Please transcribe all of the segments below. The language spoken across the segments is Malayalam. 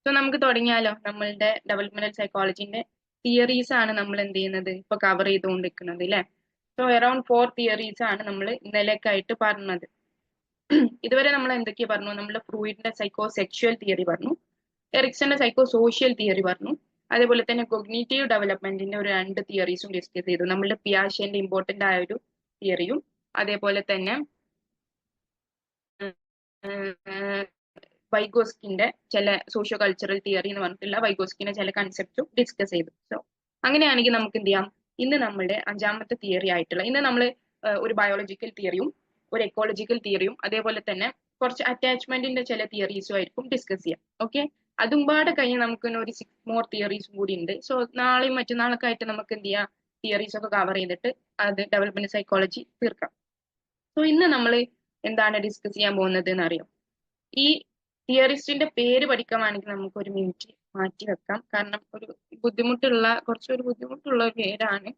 സോ നമുക്ക് തുടങ്ങിയാലോ. നമ്മളുടെ ഡെവലപ്മെന്റൽ സൈക്കോളജിന്റെ തിയറീസ് ആണ് നമ്മൾ എന്ത് ചെയ്യുന്നത് ഇപ്പൊ കവർ ചെയ്തുകൊണ്ടിരിക്കുന്നത് അല്ലെ. സോ അറൌണ്ട് 4 തിയറീസ് ആണ് നമ്മൾ ഇന്നലേക്കായിട്ട് പറഞ്ഞത്. ഇതുവരെ നമ്മൾ എന്തൊക്കെയാ പറഞ്ഞു? നമ്മൾ ഫ്രൂയിഡിന്റെ സൈക്കോ സെക്ഷുവൽ തിയറി പറഞ്ഞു, എറിക്സന്റെ സൈക്കോ സോഷ്യൽ തിയറി പറഞ്ഞു, അതേപോലെ തന്നെ കൊഗ്നീറ്റീവ് ഡെവലപ്മെന്റിന്റെ ഒരു 2 തിയറീസും ഡിസ്കസ് ചെയ്തു. നമ്മളുടെ പിയാഷെന്റെ ഇമ്പോർട്ടന്റ് ആയ ഒരു തിയറിയും അതേപോലെ തന്നെ വൈഗോസ്കിന്റെ ചില സോഷ്യോ കൾച്ചറൽ തിയറി എന്ന് പറഞ്ഞിട്ടുള്ള വൈഗോസ്കിന്റെ ചില കൺസെപ്റ്റും ഡിസ്കസ് ചെയ്തു. സോ അങ്ങനെയാണെങ്കിൽ നമുക്ക് എന്ത് ചെയ്യാം, ഇന്ന് നമ്മുടെ 5ാമത്തെ തിയറി ആയിട്ടുള്ള ഇന്ന് നമ്മൾ ഒരു ബയോളജിക്കൽ തിയറിയും ഒരു എക്കോളജിക്കൽ തിയറിയും അതേപോലെ തന്നെ കുറച്ച് അറ്റാച്ച്മെന്റിന്റെ ചില തിയറീസും ആയിരിക്കും ഡിസ്കസ് ചെയ്യാം. ഓക്കെ, അതും പാടെ കഴിഞ്ഞ് നമുക്ക് ഒരു 6 മോർ തിയറീസും കൂടി ഉണ്ട്. സോ നാളെയും മറ്റന്നാളൊക്കെ ആയിട്ട് നമുക്ക് എന്ത് ചെയ്യാം, തിയറീസ് ഒക്കെ കവർ ചെയ്തിട്ട് അത് ഡെവലപ്മെന്റ് സൈക്കോളജി തീർക്കാം. സോ ഇന്ന് നമ്മൾ എന്താണ് ഡിസ്കസ് ചെയ്യാൻ പോകുന്നത് എന്നറിയാം. ഈ തിയറിസ്റ്റിന്റെ പേര് പഠിക്കാനാണെങ്കിൽ നമുക്ക് ഒരു മിനിറ്റ് മാറ്റി വെക്കാം, കാരണം കുറച്ചൊരു ബുദ്ധിമുട്ടുള്ള പേരാണ്.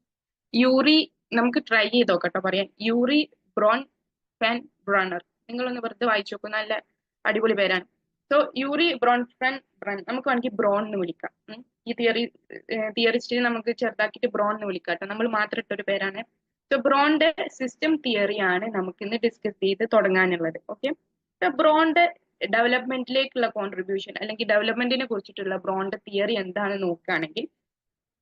യൂറി, നമുക്ക് ട്രൈ ചെയ്ത് നോക്കട്ടോ പറയാൻ. Urie Bronfenbrenner. നിങ്ങളൊന്ന് വെറുതെ വായിച്ചു നോക്കൂ, നല്ല അടിപൊളി പേരാണ്. So Urie Bronfenbrenner, നമുക്ക് വേണമെങ്കിൽ ബ്രോൺ എന്ന് വിളിക്കാം. ഈ തിയറിസ്റ്റിനെ നമുക്ക് ചെറുതാക്കിയിട്ട് ബ്രോൺ എന്ന് വിളിക്കാം കേട്ടോ, നമ്മൾ മാത്രം ഇട്ടൊരു പേരാണ്. സോ ബ്രോണിന്റെ സിസ്റ്റം തിയറിയാണ് നമുക്ക് ഇന്ന് ഡിസ്കസ് ചെയ്ത് തുടങ്ങാനുള്ളത്. ഓക്കെ, ബ്രോണിന്റെ ഡെവലപ്മെന്റിലേക്കുള്ള കോൺട്രിബ്യൂഷൻ അല്ലെങ്കിൽ ഡെവലപ്മെന്റിനെ കുറിച്ചിട്ടുള്ള ബ്രോണിന്റെ തിയറി എന്താണെന്ന് നോക്കുകയാണെങ്കിൽ,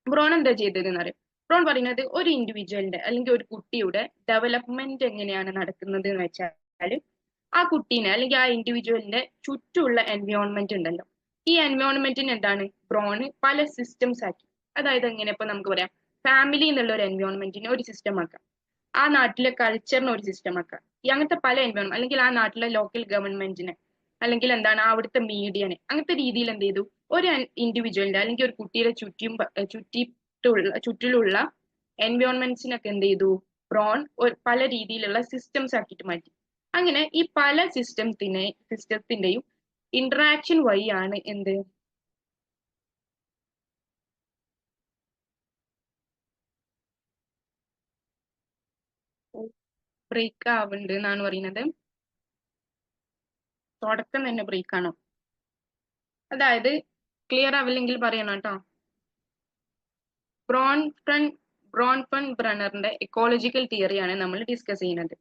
ബ്രോൺ എന്താ ചെയ്തതെന്ന് അറിയാം. ബ്രോൺ പറയുന്നത് ഒരു ഇൻഡിവിജ്വലിന്റെ അല്ലെങ്കിൽ ഒരു കുട്ടിയുടെ ഡെവലപ്മെന്റ് എങ്ങനെയാണ് നടക്കുന്നത് എന്ന് വെച്ചാൽ, ആ കുട്ടീനെ അല്ലെങ്കിൽ ആ ഇൻഡിവിജ്വലിന്റെ ചുറ്റുമുള്ള എൻവയോൺമെന്റ് ഉണ്ടല്ലോ, ഈ എൻവയോൺമെന്റിന് എന്താണ് ബ്രോണ് പല സിസ്റ്റംസ് ആക്കി. അതായത് എങ്ങനെ ഇപ്പൊ നമുക്ക് പറയാം, ഫാമിലി എന്നുള്ള ഒരു എൻവയോൺമെന്റിനെ ഒരു സിസ്റ്റം ആക്കാം, ആ നാട്ടിലെ കൾച്ചറിനെ ഒരു സിസ്റ്റം ആക്കാം, ഈ അങ്ങനത്തെ പല എൻവയോൺമെന്റ് അല്ലെങ്കിൽ ആ നാട്ടിലെ ലോക്കൽ ഗവൺമെന്റിനെ അല്ലെങ്കിൽ എന്താണ് അവിടുത്തെ മീഡിയനെ, അങ്ങനത്തെ രീതിയിൽ എന്ത് ചെയ്തു ഒരു ഇൻഡിവിജ്വലിന്റെ അല്ലെങ്കിൽ ഒരു കുട്ടിയുടെ ചുറ്റിലുള്ള എൻവയോൺമെന്റ്സിനൊക്കെ എന്ത് ചെയ്തു ബ്രോൺ പല രീതിയിലുള്ള സിസ്റ്റംസ് ആക്കിയിട്ട് മാറ്റി. അങ്ങനെ ഈ പല സിസ്റ്റത്തിന്റെയും ഇന്ററാക്ഷൻ വഴിയാണ് എന്ത് ബ്രേക്ക് ആവുന്നുണ്ട് എന്നാണ് പറയുന്നത്. തുടക്കം തന്നെ ബ്രേക്ക് ആണോ? അതായത് ക്ലിയർ ആവില്ലെങ്കിൽ പറയണം കേട്ടോ. ബ്രോൺഫൺ ബ്രോൺഫൺ ബ്രണറിന്റെ എക്കോളജിക്കൽ തിയറിയാണ് നമ്മൾ ഡിസ്കസ് ചെയ്യുന്നത്.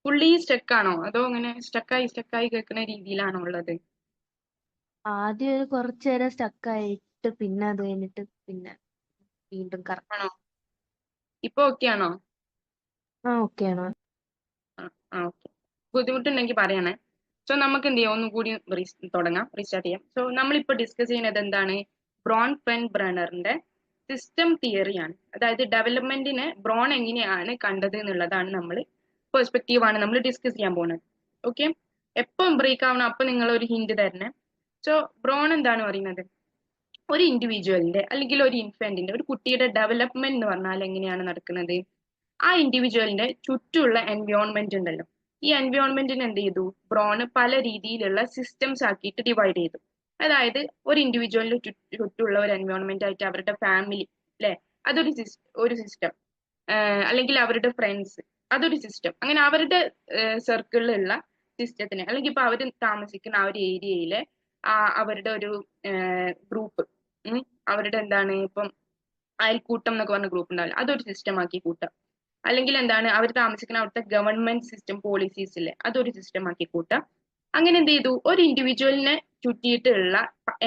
ഫുള്ളി സ്റ്റക്ക് ആണോ അതോ അങ്ങനെ സ്റ്റക്കായി കേൾക്കുന്ന രീതിയിലാണോ ഉള്ളത്? ആദ്യം ഒരു കുറച്ചു നേരം സ്റ്റക്കായിട്ട് പിന്നെ അത് കഴിഞ്ഞിട്ട് പിന്നെ വീണ്ടും കറക്റ്റ്. ആണോ? ഇപ്പൊ ഓക്കെ ആണോ? ഓക്കെ ആണോ? ഓക്കെ. ബുദ്ധിമുട്ടുണ്ടെങ്കിൽ പറയണേ. സോ നമുക്ക് എന്ത് ചെയ്യാം, ഒന്നുകൂടി തുടങ്ങാം, റീസ്റ്റാർട്ട് ചെയ്യാം. സോ നമ്മളിപ്പോ ഡിസ്കസ് ചെയ്യുന്നത് എന്താണ്, ബ്രോൺ ഫെൻ ബ്രണറിന്റെ സിസ്റ്റം തിയറിയാണ്. അതായത് ഡെവലപ്മെന്റിനെ ബ്രോൺ എങ്ങനെയാണ് കണ്ടത് എന്നുള്ളതാണ് പെർസ്പെക്റ്റീവാണ് നമ്മൾ ഡിസ്കസ് ചെയ്യാൻ പോകുന്നത്. ഓക്കെ, എപ്പം ബ്രേക്ക് ആവണം അപ്പൊ നിങ്ങൾ ഒരു ഹിന്റ് തരണേ. സോ ബ്രോൺ എന്താണ് പറയുന്നത്, ഒരു ഇൻഡിവിജ്വലിന്റെ അല്ലെങ്കിൽ ഒരു ഇൻഫന്റിന്റെ ഒരു കുട്ടിയുടെ ഡെവലപ്മെന്റ് എന്ന് പറഞ്ഞാൽ എങ്ങനെയാണ് നടക്കുന്നത്, ആ ഇൻഡിവിജ്വലിന്റെ ചുറ്റുമുള്ള എൻവയോൺമെന്റ് ഉണ്ടല്ലോ, ഈ എൻവയോൺമെന്റിന് എന്ത് ചെയ്തു ബ്രോണ് പല രീതിയിലുള്ള സിസ്റ്റംസ് ആക്കിയിട്ട് ഡിവൈഡ് ചെയ്തു. അതായത് ഒരു ഇൻഡിവിജ്വലിന് ചുറ്റുമുള്ള ഒരു എൻവയോൺമെന്റ് ആയിട്ട് അവരുടെ ഫാമിലി അല്ലെ, ഒരു സിസ്റ്റം, അല്ലെങ്കിൽ അവരുടെ ഫ്രണ്ട്സ് അതൊരു സിസ്റ്റം. അങ്ങനെ അവരുടെ സർക്കിളിലുള്ള സിസ്റ്റത്തിന് അല്ലെങ്കിൽ ഇപ്പൊ അവർ താമസിക്കുന്ന ആ ഒരു ഏരിയയിലെ അവരുടെ ഒരു ഗ്രൂപ്പ്, അവരുടെ എന്താണ് ഇപ്പം അയൽക്കൂട്ടം എന്നൊക്കെ പറഞ്ഞ ഗ്രൂപ്പ് ഉണ്ടാവില്ല, അതൊരു സിസ്റ്റം ആക്കി കൂട്ടുക. അല്ലെങ്കിൽ എന്താണ് അവർ താമസിക്കുന്ന അവിടുത്തെ ഗവൺമെന്റ് സിസ്റ്റം പോളിസീസ് ഇല്ലേ, അതൊരു സിസ്റ്റം ആക്കി കൂട്ടുക. അങ്ങനെ എന്ത് ചെയ്തു, ഒരു ഇൻഡിവിജ്വലിനെ ചുറ്റിയിട്ടുള്ള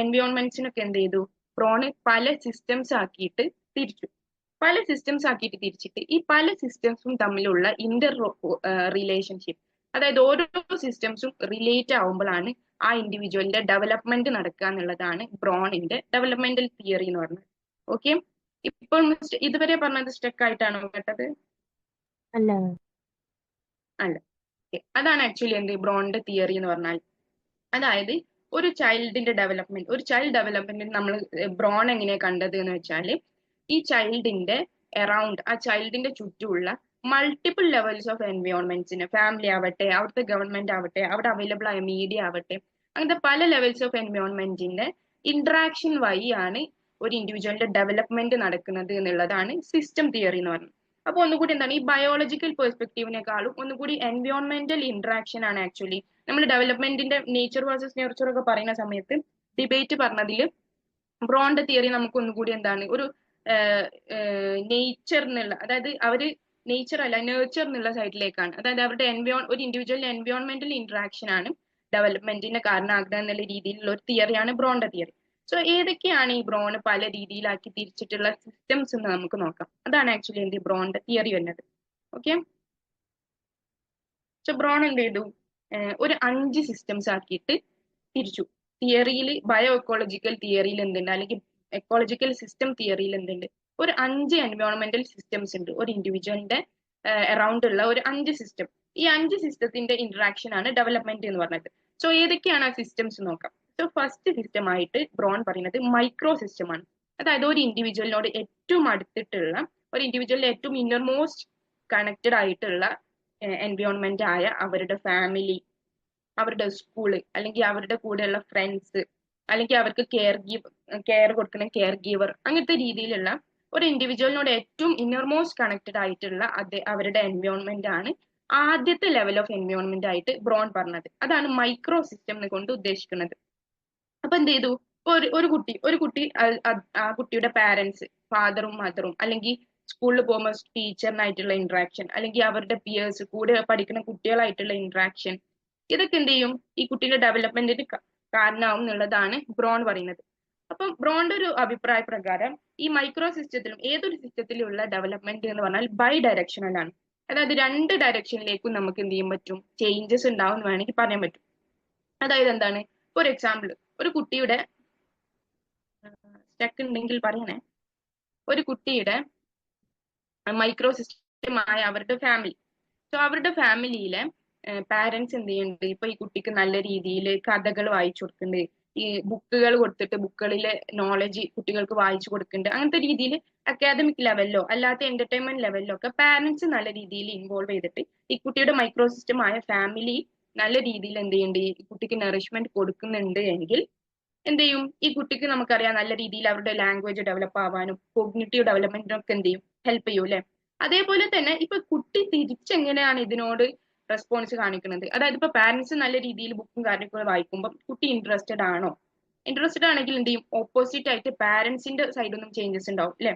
എൻവയോൺമെന്റ്സിനൊക്കെ എന്ത് ചെയ്തു ബ്രോണ് പല സിസ്റ്റംസ് ആക്കിയിട്ട് തിരിച്ചു. പല സിസ്റ്റംസ് ആക്കിയിട്ട് തിരിച്ചിട്ട് ഈ പല സിസ്റ്റംസും തമ്മിലുള്ള ഇന്റർ റിലേഷൻഷിപ്പ്, അതായത് ഓരോ സിസ്റ്റംസും റിലേറ്റ് ആവുമ്പോഴാണ് ആ ഇൻഡിവിജ്വലിന്റെ ഡെവലപ്മെന്റ് നടക്കുക എന്നുള്ളതാണ് ബ്രോണിന്റെ ഡെവലപ്മെന്റൽ തിയറി എന്ന് പറയുന്നത്. ഓക്കെ, ഇപ്പോൾ ഇതുവരെ പറഞ്ഞത് സ്റ്റക്ക് ആയിട്ടാണോ കേട്ടത്? അല്ല. അല്ല. അതാണ് ആക്ച്വലി എന്ത് ബ്രോണിന്റെ തിയറി എന്ന് പറഞ്ഞാൽ. അതായത് ഒരു ചൈൽഡ് ഡെവലപ്മെന്റ് നമ്മൾ ബ്രോൺ എങ്ങനെയാ കണ്ടത് എന്ന് വെച്ചാൽ, ഈ ചൈൽഡിന്റെ അറൌണ്ട് ആ ചൈൽഡിന്റെ ചുറ്റുമുള്ള മൾട്ടിപ്പിൾ ലെവൽസ് ഓഫ് എൻവയോൺമെന്റ്സിന്, ഫാമിലി ആവട്ടെ അവിടുത്തെ ഗവൺമെന്റ് ആവട്ടെ അവിടെ അവൈലബിൾ ആയ മീഡിയ ആവട്ടെ, അങ്ങനത്തെ പല ലെവൽസ് ഓഫ് എൻവയോൺമെന്റിന്റെ ഇന്ററാക്ഷൻ വഴിയാണ് ഒരു ഇൻഡിവിജ്വലിന്റെ ഡെവലപ്മെന്റ് നടക്കുന്നത് എന്നുള്ളതാണ് സിസ്റ്റം തിയറി എന്ന് പറയുന്നത്. അപ്പൊ ഒന്നുകൂടി എന്താണ്, ഈ ബയോളജിക്കൽ പെർസ്പെക്റ്റീവിനെക്കാളും ഒന്നുകൂടി എൻവയോൺമെന്റൽ ഇന്ററാക്ഷൻ ആണ് ആക്ച്വലി നമ്മൾ ഡെവലപ്മെന്റിന്റെ നേച്ചർ വേഴ്സസ് നെർച്ചർ ഒക്കെ പറയുന്ന സമയത്ത് ഡിബേറ്റ് പറഞ്ഞതിൽ ബ്രോണിന്റെ തിയറി നമുക്ക് ഒന്നുകൂടി എന്താണ് ഒരു നേച്ചർ എന്നുള്ള, അതായത് അവര് നേച്ചർ അല്ല നേച്ചർ എന്നുള്ള സൈഡിലേക്കാണ്. അതായത് അവരുടെ ഒരു ഇൻഡിവിജ്വലിന്റെ എൻവയോൺമെന്റൽ ഇന്ററാക്ഷൻ ആണ് ഡെവലപ്മെന്റിന് കാരണമാകുക എന്നുള്ള രീതിയിലുള്ള ഒരു തിയറിയാണ് ബ്രോണിന്റെ തിയറി. സോ ഏതൊക്കെയാണ് ഈ ബ്രോണ് പല രീതിയിലാക്കി തിരിച്ചിട്ടുള്ള സിസ്റ്റംസ് എന്ന് നമുക്ക് നോക്കാം. അതാണ് ആക്ച്വലി എന്ത് ബ്രോണിന്റെ തിയറി വരുന്നത്. ഓക്കെ, സോ ബ്രോൺ എന്ത് ചെയ്തു, ഒരു 5 സിസ്റ്റംസ് ആക്കിയിട്ട് തിരിച്ചു. തിയറിയിൽ ബയോ എക്കോളജിക്കൽ തിയറിയിൽ എന്തുണ്ട്, അല്ലെങ്കിൽ എക്കോളജിക്കൽ സിസ്റ്റം തിയറിയിൽ എന്തുണ്ട്, ഒരു 5 എൻവയോൺമെന്റൽ സിസ്റ്റംസ് ഉണ്ട് ഒരു ഇൻഡിവിജ്വലിന്റെ അറൌണ്ട് ഉള്ള ഒരു 5 സിസ്റ്റം. ഈ 5 സിസ്റ്റത്തിന്റെ ഇന്ററാക്ഷൻ ആണ് ഡെവലപ്മെന്റ് എന്ന് പറഞ്ഞത്. സോ ഏതൊക്കെയാണ് ആ സിസ്റ്റംസ് നോക്കാം. സോ ഫസ്റ്റ് സിസ്റ്റം ആയിട്ട് ബ്രോൺ പറയുന്നത് മൈക്രോ സിസ്റ്റം ആണ്. അതായത് ഒരു ഇൻഡിവിജ്വലിനോട് ഏറ്റവും അടുത്തിട്ടുള്ള, ഒരു ഇൻഡിവിജ്വലിന്റെ ഏറ്റവും ഇന്നർമോസ്റ്റ് കണക്റ്റഡ് ആയിട്ടുള്ള എൻവയോൺമെന്റ് ആയ അവരുടെ ഫാമിലി, അവരുടെ സ്കൂള്, അല്ലെങ്കിൽ അവരുടെ കൂടെയുള്ള ഫ്രണ്ട്സ്, അല്ലെങ്കിൽ അവർക്ക് കെയർ കൊടുക്കുന്ന കെയർ ഗീവർ, അങ്ങനത്തെ രീതിയിലുള്ള ഒരു ഇൻഡിവിജ്വലിനോട് ഏറ്റവും ഇന്നർമോസ്റ്റ് കണക്റ്റഡ് ആയിട്ടുള്ള അവരുടെ എൻവയോൺമെന്റ് ആണ് ആദ്യത്തെ ലെവൽ ഓഫ് എൻവയോൺമെന്റ് ആയിട്ട് ബ്രോൺ പറഞ്ഞത്. അതാണ് മൈക്രോ സിസ്റ്റം കൊണ്ട് ഉദ്ദേശിക്കുന്നത്. അപ്പൊ എന്ത് ചെയ്തു, ഒരു കുട്ടി ആ കുട്ടിയുടെ പാരന്റ്സ്, ഫാദറും മദറും, അല്ലെങ്കിൽ സ്കൂളിൽ പോകുമ്പോൾ ടീച്ചറിനായിട്ടുള്ള ഇന്ററാക്ഷൻ, അല്ലെങ്കിൽ അവരുടെ പിയേഴ്സ്, കൂടെ പഠിക്കുന്ന കുട്ടികളായിട്ടുള്ള ഇന്ററാക്ഷൻ, ഇതൊക്കെ എന്ത് ചെയ്യും, ഈ കുട്ടിയുടെ ഡെവലപ്മെന്റിന് കാരണമാവും എന്നുള്ളതാണ് ബ്രോൺ പറയുന്നത്. അപ്പം ബ്രോണിന്റെ ഒരു അഭിപ്രായ പ്രകാരം ഈ മൈക്രോ സിസ്റ്റത്തിലും ഏതൊരു സിസ്റ്റത്തിലുള്ള ഡെവലപ്മെന്റ് എന്ന് പറഞ്ഞാൽ ബൈ ഡയറക്ഷണൽ ആണ്. അതായത് 2 ഡയറക്ഷനിലേക്കും നമുക്ക് എന്ത് ചെയ്യാൻ പറ്റും, ചേഞ്ചസ് ഉണ്ടാവും എന്ന് വേണമെങ്കിൽ പറയാൻ പറ്റും. അതായത് എന്താണ്, ഫോർ എക്സാമ്പിൾ ഒരു കുട്ടിയുടെ സ്റ്റക്ക് ഉണ്ടെങ്കിൽ പറയണേ, ഒരു കുട്ടിയുടെ മൈക്രോ സിസ്റ്റമായ അവരുടെ ഫാമിലി. സോ അവരുടെ ഫാമിലിയിലെ പാരന്റ്സ് എന്ത് ചെയ്യുന്നുണ്ട്, ഇപ്പൊ ഈ കുട്ടിക്ക് നല്ല രീതിയിൽ കഥകൾ വായിച്ചു കൊടുക്കുന്നുണ്ട്, ഈ ബുക്കുകൾ കൊടുത്തിട്ട് ബുക്കുകളിലെ നോളജ് കുട്ടികൾക്ക് വായിച്ചു കൊടുക്കുന്നുണ്ട്. അങ്ങനത്തെ രീതിയിൽ അക്കാദമിക് ലെവലിലോ അല്ലാത്ത എന്റർടൈൻമെന്റ് ലെവലിലോ ഒക്കെ പാരന്റ്സ് നല്ല രീതിയിൽ ഇൻവോൾവ് ചെയ്തിട്ട് ഈ കുട്ടിയുടെ മൈക്രോ സിസ്റ്റം ആയ ഫാമിലി നല്ല രീതിയിൽ എന്ത് ചെയ്യുന്നുണ്ട്, ഈ കുട്ടിക്ക് നറിഷ്മെന്റ് കൊടുക്കുന്നുണ്ട് എങ്കിൽ എന്ത് ചെയ്യും, ഈ കുട്ടിക്ക് നമുക്കറിയാം നല്ല രീതിയിൽ അവരുടെ ലാംഗ്വേജ് ഡെവലപ്പ് ആവാനും കോഗ്നിറ്റീവ് ഡെവലപ്മെന്റിനും ഒക്കെ എന്ത് ചെയ്യും, ഹെൽപ്പ് ചെയ്യും അല്ലെ. അതേപോലെ തന്നെ ഇപ്പൊ കുട്ടി തിരിച്ചെങ്ങനെയാണ് ഇതിനോട് റെസ്പോൺസ് കാണിക്കുന്നത്. അതായത് ഇപ്പൊ പാരന്റ്സ് നല്ല രീതിയിൽ ബുക്കും കാര്യങ്ങളും വായിക്കുമ്പോൾ കുട്ടി ഇൻട്രസ്റ്റഡ് ആണോ, ഇൻട്രസ്റ്റഡ് ആണെങ്കിൽ എന്ത് ചെയ്യും, ഓപ്പോസിറ്റ് ആയിട്ട് പാരന്റ്സിന്റെ സൈഡിൽ നിന്നും ചേഞ്ചസ് ഉണ്ടാവും അല്ലെ.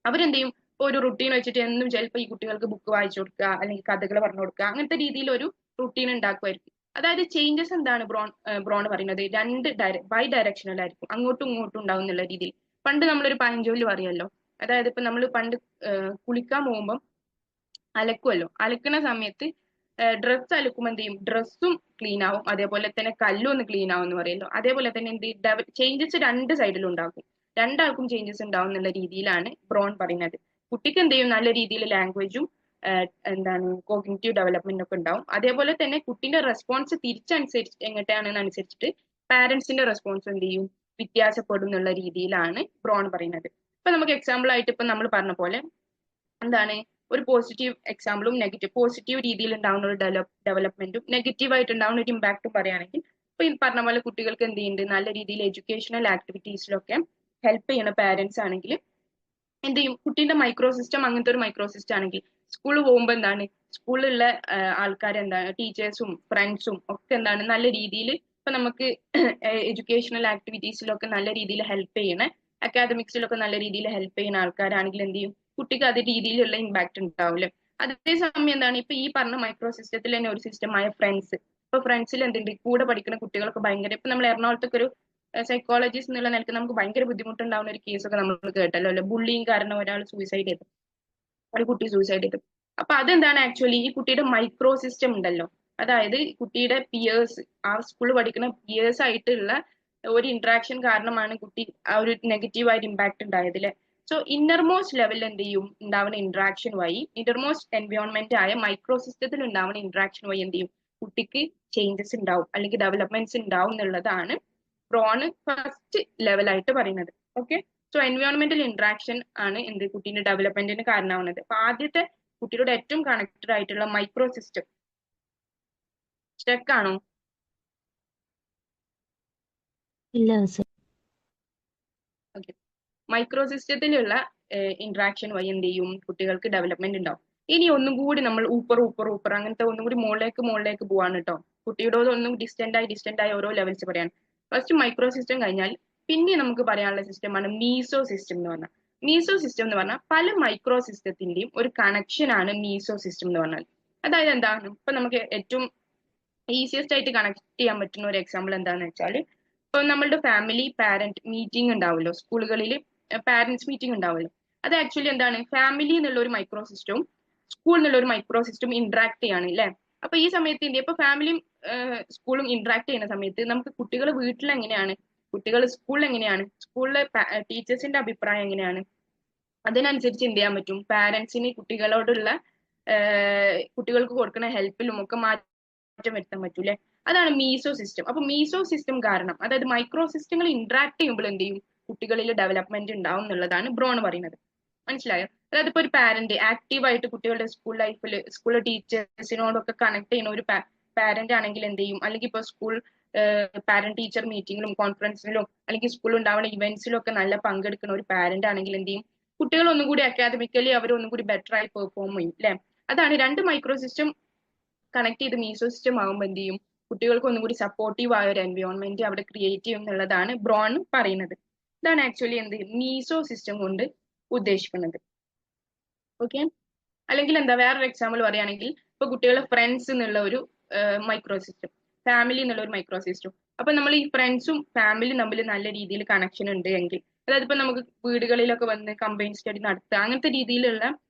അവരെന്ത് ചെയ്യും, ഇപ്പൊ ഒരു റുട്ടീൻ വെച്ചിട്ട് എന്നും ചിലപ്പോൾ ഈ കുട്ടികൾക്ക് ബുക്ക് വായിച്ചു കൊടുക്കുക, അല്ലെങ്കിൽ കഥകൾ പറഞ്ഞു കൊടുക്കുക, അങ്ങനത്തെ രീതിയിൽ ഒരു റുട്ടീൻ ഉണ്ടാക്കുമായിരിക്കും. അതായത് ചേഞ്ചസ് എന്താണ് ബ്രോൺ പറയുന്നത്, 2 ബൈ ഡയറക്ഷണൽ ആയിരിക്കും, അങ്ങോട്ടും ഇങ്ങോട്ടും ഉണ്ടാവും എന്നുള്ള രീതിയിൽ. പണ്ട് നമ്മളൊരു പഴഞ്ചൊല്ല് പറയല്ലോ, അതായത് ഇപ്പൊ നമ്മൾ പണ്ട് കുളിക്കാൻ പോകുമ്പോൾ അലക്കുമല്ലോ, അലക്കുന്ന സമയത്ത് ഡ്രസ്സ് അലക്കുമ്പോൾ എന്ത് ചെയ്യും, ഡ്രസ്സും ക്ലീൻ ആവും, അതേപോലെ തന്നെ കല്ലും ഒന്ന് ക്ലീൻ ആവും എന്ന് പറയല്ലോ. അതേപോലെ തന്നെ എന്ത് ചേഞ്ചസ് 2 സൈഡിലും ഉണ്ടാകും, രണ്ടാൾക്കും ചേഞ്ചസ് ഉണ്ടാവും എന്നുള്ള രീതിയിലാണ് ബ്രോൺ പറയുന്നത്. കുട്ടിക്ക് എന്ത് ചെയ്യും, നല്ല രീതിയിൽ ലാംഗ്വേജും എന്താണ് കോഗ്നിറ്റീവ് ഡെവലപ്മെന്റ് ഒക്കെ ഉണ്ടാവും. അതേപോലെ തന്നെ കുട്ടിന്റെ റെസ്പോൺസ് തിരിച്ചനുസരിച്ച് എങ്ങോട്ടാണെന്ന് അനുസരിച്ചിട്ട് പാരന്റ്സിന്റെ റെസ്പോൺസ് എന്ത് ചെയ്യും, വ്യത്യാസപ്പെടും എന്നുള്ള രീതിയിലാണ് ബ്രോൺ പറയുന്നത്. ഇപ്പൊ നമുക്ക് എക്സാമ്പിൾ ആയിട്ട് ഇപ്പൊ നമ്മൾ പറഞ്ഞ പോലെ എന്താണ്, ഒരു പോസിറ്റീവ് എക്സാമ്പിളും പോസിറ്റീവ് രീതിയിൽ ഉണ്ടാവുന്ന ഒരു ഡെവലപ്മെന്റും നെഗറ്റീവ് ആയിട്ട് ഉണ്ടാവുന്ന ഒരു ഇമ്പാക്റ്റും പറയുകയാണെങ്കിൽ, ഇപ്പൊ ഈ പറഞ്ഞ പോലെ കുട്ടികൾക്ക് എന്ത് ചെയ്യുന്നുണ്ട്, നല്ല രീതിയിൽ എഡ്യൂക്കേഷണൽ ആക്ടിവിറ്റീസിലൊക്കെ ഹെൽപ്പ് ചെയ്യുന്ന പാരന്റ്സ് ആണെങ്കിൽ എന്ത് ചെയ്യും, കുട്ടീന്റെ മൈക്രോ സിസ്റ്റം അങ്ങനത്തെ ഒരു മൈക്രോ സിസ്റ്റം ആണെങ്കിൽ സ്കൂളിൽ പോകുമ്പോൾ എന്താണ്, സ്കൂളിലുള്ള ആൾക്കാർ എന്താണ്, ടീച്ചേഴ്സും ഫ്രണ്ട്സും ഒക്കെ എന്താണ് നല്ല രീതിയിൽ ഇപ്പൊ നമുക്ക് എഡ്യൂക്കേഷണൽ ആക്ടിവിറ്റീസിലൊക്കെ നല്ല രീതിയിൽ ഹെൽപ്പ് ചെയ്യണ, അക്കാദമിക്സിലൊക്കെ നല്ല രീതിയിൽ ഹെൽപ്പ് ചെയ്യുന്ന ആൾക്കാരാണെങ്കിൽ എന്ത് ചെയ്യും, കുട്ടിക്ക് അതേ രീതിയിലുള്ള ഇമ്പാക്ട് ഉണ്ടാവില്ലേ. അതേസമയം എന്താണ്, ഇപ്പൊ ഈ പറഞ്ഞ മൈക്രോ സിസ്റ്റത്തിൽ തന്നെ ഒരു സിസ്റ്റമായ ഫ്രണ്ട്സ്, ഇപ്പൊ ഫ്രണ്ട്സിൽ എന്തുണ്ട്, കൂടെ പഠിക്കുന്ന കുട്ടികളൊക്കെ ഭയങ്കര, ഇപ്പൊ നമ്മൾ എറണാകുളത്തൊക്കെ ഒരു സൈക്കോളജിസ്റ്റ് എന്നുള്ള നിലക്ക് നമുക്ക് ഭയങ്കര ബുദ്ധിമുട്ടുണ്ടാവുന്ന ഒരു കേസൊക്കെ നമ്മൾ കേട്ടല്ലോ അല്ലെ, ബുള്ളിങ് കാരണം ഒരാൾ സൂയിസൈഡ് ചെയ്തു, ഒരു കുട്ടി സൂയിസൈഡ് ചെയ്തു. അപ്പൊ അതെന്താണ് ആക്ച്വലി ഈ കുട്ടിയുടെ മൈക്രോ സിസ്റ്റം ഉണ്ടല്ലോ, അതായത് കുട്ടിയുടെ പിയേഴ്സ്, ആ സ്കൂളിൽ പഠിക്കുന്ന പിയേഴ്സ് ആയിട്ടുള്ള ഒരു ഇന്ററാക്ഷൻ കാരണമാണ് കുട്ടി ആ ഒരു നെഗറ്റീവായിട്ട് ഇമ്പാക്ട് ഉണ്ടായത് അല്ലെ. സോ ഇന്നർമോസ്റ്റ് ലെവലിൽ എന്ത് ചെയ്യും, ഉണ്ടാവുന്ന ഇന്ററാക്ഷൻ വഴി, ഇന്റർമോസ്റ്റ് എൻവയോൺമെന്റ് ആയ മൈക്രോ സിസ്റ്റത്തിൽ ഉണ്ടാവുന്ന ഇന്ററാക്ഷൻ വഴി എന്ത് ചെയ്യും, കുട്ടിക്ക് ചേഞ്ചസ് ഉണ്ടാവും അല്ലെങ്കിൽ ഡെവലപ്മെന്റ്സ് ഉണ്ടാവും എന്നുള്ളതാണ് ബ്രോണ് ഫസ്റ്റ് ലെവലായിട്ട് പറയുന്നത്. ഓക്കെ, സോ എൻവയോൺമെന്റൽ ഇന്ററാക്ഷൻ ആണ് എന്ത് കുട്ടീന്റെ ഡെവലപ്മെന്റിന് കാരണമാവുന്നത്. അപ്പൊ ആദ്യത്തെ കുട്ടിയുടെ ഏറ്റവും കണക്റ്റഡ് ആയിട്ടുള്ള മൈക്രോ സിസ്റ്റം സ്റ്റക്ക് ആണോ? ഇല്ല സർ. ഓക്കെ, മൈക്രോ സിസ്റ്റത്തിലുള്ള ഇന്ററാക്ഷൻ വഴി എന്ത് ചെയ്യും, കുട്ടികൾക്ക് ഡെവലപ്മെന്റ് ഉണ്ടാവും. ഇനി ഒന്നും കൂടി നമ്മൾ ഊപ്പർ അങ്ങനത്തെ ഒന്നും കൂടി മുകളിലേക്ക് പോവാണ് കേട്ടോ. കുട്ടിയുടെ ഒന്നും ഡിസ്റ്റന്റ് ആയി ഓരോ ലെവൽസ് പറയാൻ. ഫസ്റ്റ് മൈക്രോ സിസ്റ്റം കഴിഞ്ഞാൽ പിന്നെ നമുക്ക് പറയാനുള്ള സിസ്റ്റമാണ് മീസോ സിസ്റ്റം എന്ന് പറഞ്ഞാൽ. മീസോ സിസ്റ്റം എന്ന് പറഞ്ഞാൽ പല മൈക്രോ സിസ്റ്റത്തിന്റെയും ഒരു കണക്ഷൻ ആണ് മീസോ സിസ്റ്റം എന്ന് പറഞ്ഞാൽ. അതായത് എന്താണ്, ഇപ്പൊ നമുക്ക് ഏറ്റവും ഈസിയസ്റ്റ് ആയിട്ട് കണക്ട് ചെയ്യാൻ പറ്റുന്ന ഒരു എക്സാമ്പിൾ എന്താണെന്ന് വെച്ചാൽ, ഇപ്പൊ നമ്മളുടെ ഫാമിലി പാരന്റ് മീറ്റിംഗ് ഉണ്ടാവുമല്ലോ, സ്കൂളുകളിൽ പാരന്റ്സ് മീറ്റിംഗ് ഉണ്ടാവുമല്ലോ. അത് ആക്ച്വലി എന്താണ്, ഫാമിലി എന്നുള്ള ഒരു മൈക്രോ സിസ്റ്റവും സ്കൂൾ എന്നുള്ള ഒരു മൈക്രോ സിസ്റ്റം ഇന്ററാക്ട് ചെയ്യാണ് അല്ലെ. അപ്പൊ ഈ സമയത്ത് ഇന്ത്യ ഇപ്പൊ ഫാമിലിയും സ്കൂളും ഇന്ററാക്ട് ചെയ്യുന്ന സമയത്ത് നമുക്ക് കുട്ടികൾ വീട്ടിൽ എങ്ങനെയാണ്, കുട്ടികൾ സ്കൂളിൽ എങ്ങനെയാണ്, സ്കൂളിലെ ടീച്ചേഴ്സിന്റെ അഭിപ്രായം എങ്ങനെയാണ്, അതിനനുസരിച്ച് എന്ത് ചെയ്യാൻ പറ്റും, പാരന്റ്സിന് കുട്ടികളോടുള്ള കുട്ടികൾക്ക് കൊടുക്കുന്ന ഹെൽപ്പിലും ഒക്കെ മാറ്റം വരുത്താൻ പറ്റൂലെ. അതാണ് മീസോ സിസ്റ്റം. അപ്പൊ മീസോ സിസ്റ്റം കാരണം, അതായത് മൈക്രോ സിസ്റ്റങ്ങൾ ഇന്ററാക്ട് ചെയ്യുമ്പോൾ എന്ത് ചെയ്യും, കുട്ടികളിൽ ഡെവലപ്മെന്റ് ഉണ്ടാവും എന്നുള്ളതാണ് ബ്രോൺ പറയുന്നത്. മനസ്സിലായോ? അതായത് ഇപ്പൊ ഒരു പാരന്റ് ആക്റ്റീവായിട്ട് കുട്ടികളുടെ സ്കൂൾ ലൈഫിൽ സ്കൂൾ ടീച്ചേഴ്സിനോടൊക്കെ കണക്ട് ചെയ്യുന്ന ഒരു പാരന്റ് ആണെങ്കിൽ എന്ത് ചെയ്യും, അല്ലെങ്കിൽ ഇപ്പൊ സ്കൂൾ പാരന്റ് ടീച്ചർ മീറ്റിംഗിലും കോൺഫറൻസിലും അല്ലെങ്കിൽ സ്കൂളിൽ ഉണ്ടാവുന്ന ഇവന്റ്സിലും ഒക്കെ നല്ല പങ്കെടുക്കുന്ന ഒരു പാരന്റ് ആണെങ്കിൽ എന്ത് ചെയ്യും, കുട്ടികൾ ഒന്നും കൂടി അക്കാദമിക്കലി അവർ ഒന്നും കൂടി ബെറ്റർ ആയി പെർഫോം ചെയ്യും അല്ലെ. അതാണ് രണ്ട് മൈക്രോ സിസ്റ്റം കണക്ട് ചെയ്ത് മീസോ സിസ്റ്റം ആകുമ്പോൾ എന്ത് ചെയ്യും, കുട്ടികൾക്ക് ഒന്നും കൂടി സപ്പോർട്ടീവ് ആയ ഒരു എൻവയോൺമെന്റ് അവിടെ ക്രിയേറ്റ് ചെയ്യും എന്നുള്ളതാണ് ബ്രോൺ പറയുന്നത്. ഇതാണ് ആക്ച്വലി എന്ത് മീസോ സിസ്റ്റം കൊണ്ട് ഉദ്ദേശിക്കുന്നത്. ഓക്കെ. അല്ലെങ്കിൽ എന്താ, വേറൊരു എക്സാമ്പിൾ പറയുകയാണെങ്കിൽ ഇപ്പൊ കുട്ടികളെ ഫ്രണ്ട്സ് എന്നുള്ള ഒരു മൈക്രോ സിസ്റ്റം, ഫാമിലി എന്നുള്ള ഒരു മൈക്രോ സിസ്റ്റം. അപ്പൊ നമ്മൾ ഈ ഫ്രണ്ട്സും ഫാമിലിയും തമ്മിൽ നല്ല രീതിയിൽ കണക്ഷൻ ഉണ്ട് എങ്കിൽ, അതായത് ഇപ്പൊ നമുക്ക് വീടുകളിലൊക്കെ വന്ന് കമ്പൈൻ സ്റ്റഡി നടത്തുക അങ്ങനത്തെ രീതിയിലുള്ള